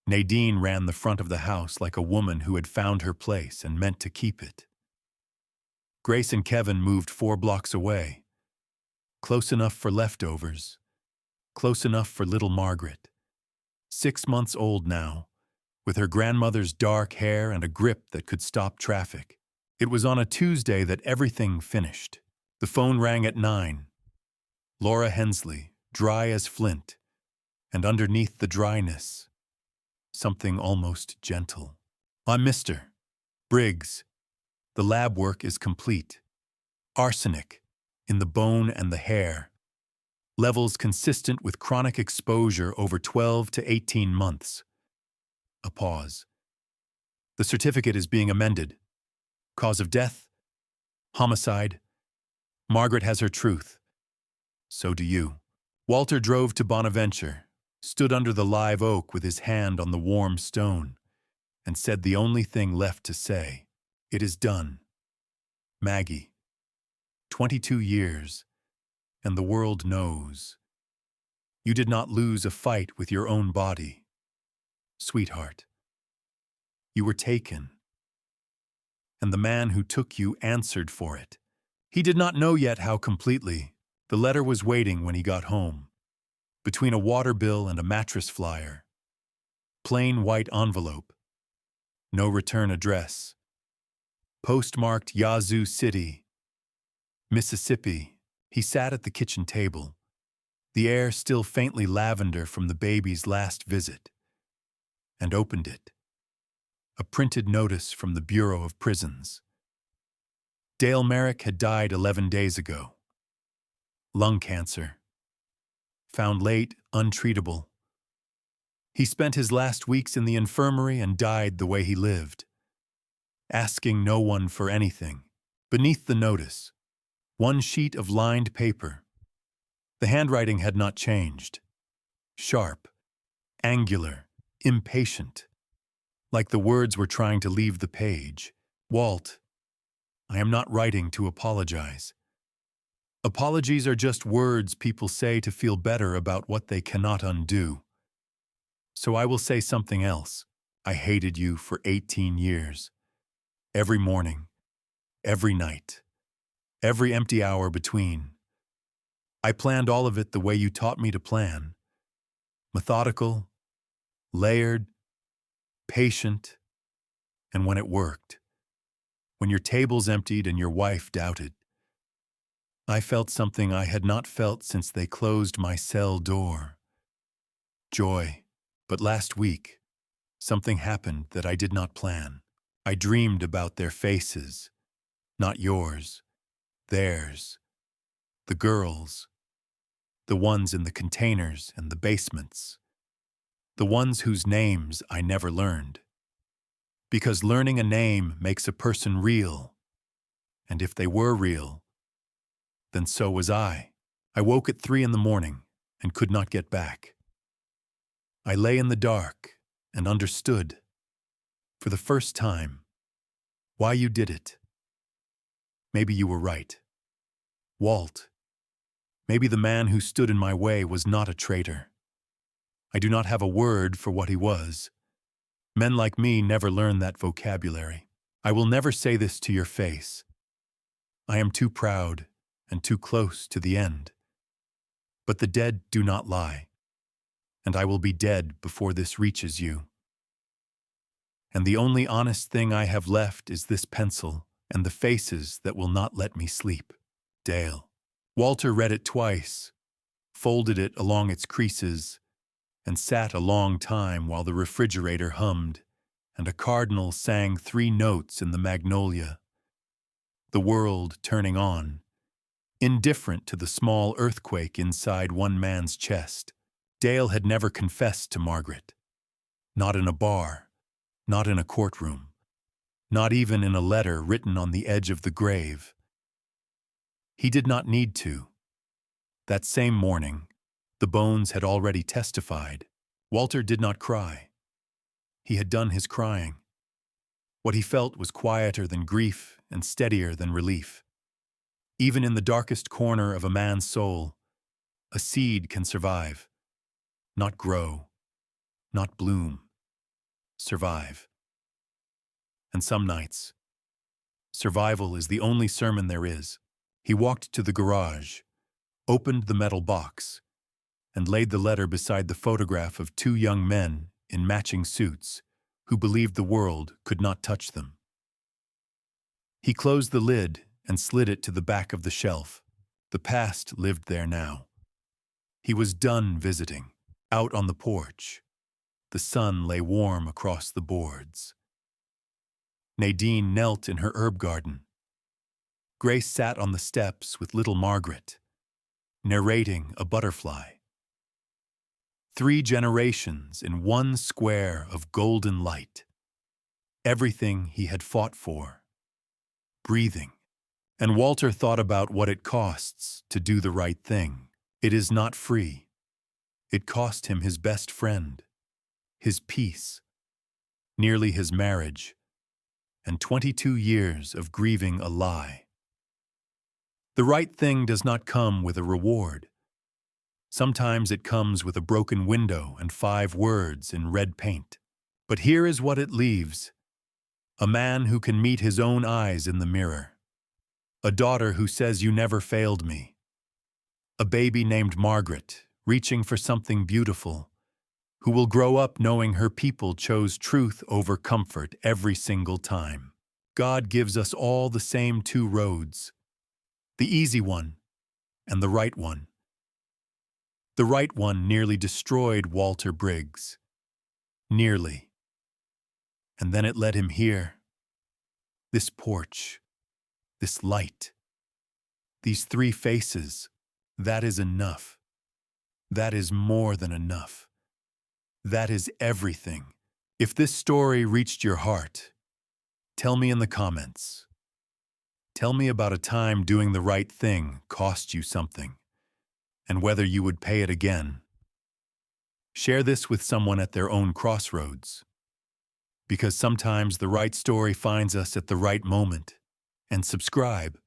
Nadine ran the front of the house like a woman who had found her place and meant to keep it. Grace and Kevin moved 4 blocks away, close enough for leftovers, close enough for little Margaret, 6 months old now, with her grandmother's dark hair and a grip that could stop traffic. It was on a Tuesday that everything finished. The phone rang at 9. Laura Hensley, dry as flint, and underneath the dryness, something almost gentle. "I'm Mr. Briggs. The lab work is complete. Arsenic in the bone and the hair. Levels consistent with chronic exposure over 12 to 18 months. A pause. The certificate is being amended. Cause of death? Homicide. Margaret has her truth. So do you." Walter drove to Bonaventure, stood under the live oak with his hand on the warm stone, and said the only thing left to say. "It is done. Maggie. 22 years, and the world knows. You did not lose a fight with your own body. Sweetheart. You were taken. And the man who took you answered for it. He did not know yet how completely. The letter was waiting when he got home. Between a water bill and a mattress flyer. Plain white envelope. No return address. Postmarked Yazoo City, Mississippi. He sat at the kitchen table, the air still faintly lavender from the baby's last visit, and opened it. A printed notice from the Bureau of Prisons. Dale Merrick had died 11 days ago. Lung cancer. Found late, untreatable. He spent his last weeks in the infirmary and died the way he lived, asking no one for anything. Beneath the notice, one sheet of lined paper. The handwriting had not changed. Sharp, angular, impatient, like the words were trying to leave the page. "Walt, I am not writing to apologize. Apologies are just words people say to feel better about what they cannot undo. So I will say something else. I hated you for 18 years. every morning, every night, every empty hour between. I planned all of it the way you taught me to plan. Methodical, layered, patient, and when it worked, when your tables emptied and your wife doubted, I felt something I had not felt since they closed my cell door. Joy. But last week, something happened that I did not plan. I dreamed about their faces, not yours, theirs, the girls, the ones in the containers and the basements, the ones whose names I never learned. Because learning a name makes a person real, and if they were real, then so was I. I woke at 3 a.m. and could not get back. I lay in the dark and understood, for the first time, why you did it. Maybe you were right. Walt, maybe the man who stood in my way was not a traitor. I do not have a word for what he was. Men like me never learn that vocabulary. I will never say this to your face. I am too proud and too close to the end. But the dead do not lie, and I will be dead before this reaches you. And the only honest thing I have left is this pencil and the faces that will not let me sleep. Dale. Walter read it twice, folded it along its creases, and sat a long time while the refrigerator hummed and a cardinal sang 3 notes in the magnolia. The world turning on, indifferent to the small earthquake inside one man's chest. Dale had never confessed to Margaret. Not in a bar, not in a courtroom, not even in a letter written on the edge of the grave. He did not need to. That same morning, the bones had already testified. Walter did not cry. He had done his crying. What he felt was quieter than grief and steadier than relief. Even in the darkest corner of a man's soul, a seed can survive, not grow, not bloom, survive. And some nights, survival is the only sermon there is. He walked to the garage, opened the metal box, and laid the letter beside the photograph of 2 young men in matching suits who believed the world could not touch them. He closed the lid and slid it to the back of the shelf. The past lived there now. He was done visiting. Out on the porch, the sun lay warm across the boards. Nadine knelt in her herb garden. Grace sat on the steps with little Margaret, narrating a butterfly. 3 generations in one square of golden light. Everything he had fought for. Breathing. And Walter thought about what it costs to do the right thing. It is not free. It cost him his best friend, his peace, nearly his marriage, and 22 years of grieving a lie. The right thing does not come with a reward. Sometimes it comes with a broken window and 5 words in red paint. But here is what it leaves. A man who can meet his own eyes in the mirror. A daughter who says you never failed me. A baby named Margaret, reaching for something beautiful, who will grow up knowing her people chose truth over comfort every single time. God gives us all the same 2 roads. The easy one and the right one. The right one nearly destroyed Walter Briggs. Nearly. And then it led him here. This porch. This light. These 3 faces. That is enough. That is more than enough. That is everything. If this story reached your heart, tell me in the comments. Tell me about a time doing the right thing cost you something, and whether you would pay it again. Share this with someone at their own crossroads, because sometimes the right story finds us at the right moment. And subscribe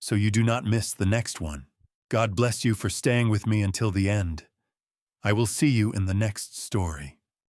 so you do not miss the next one. God bless you for staying with me until the end. I will see you in the next story.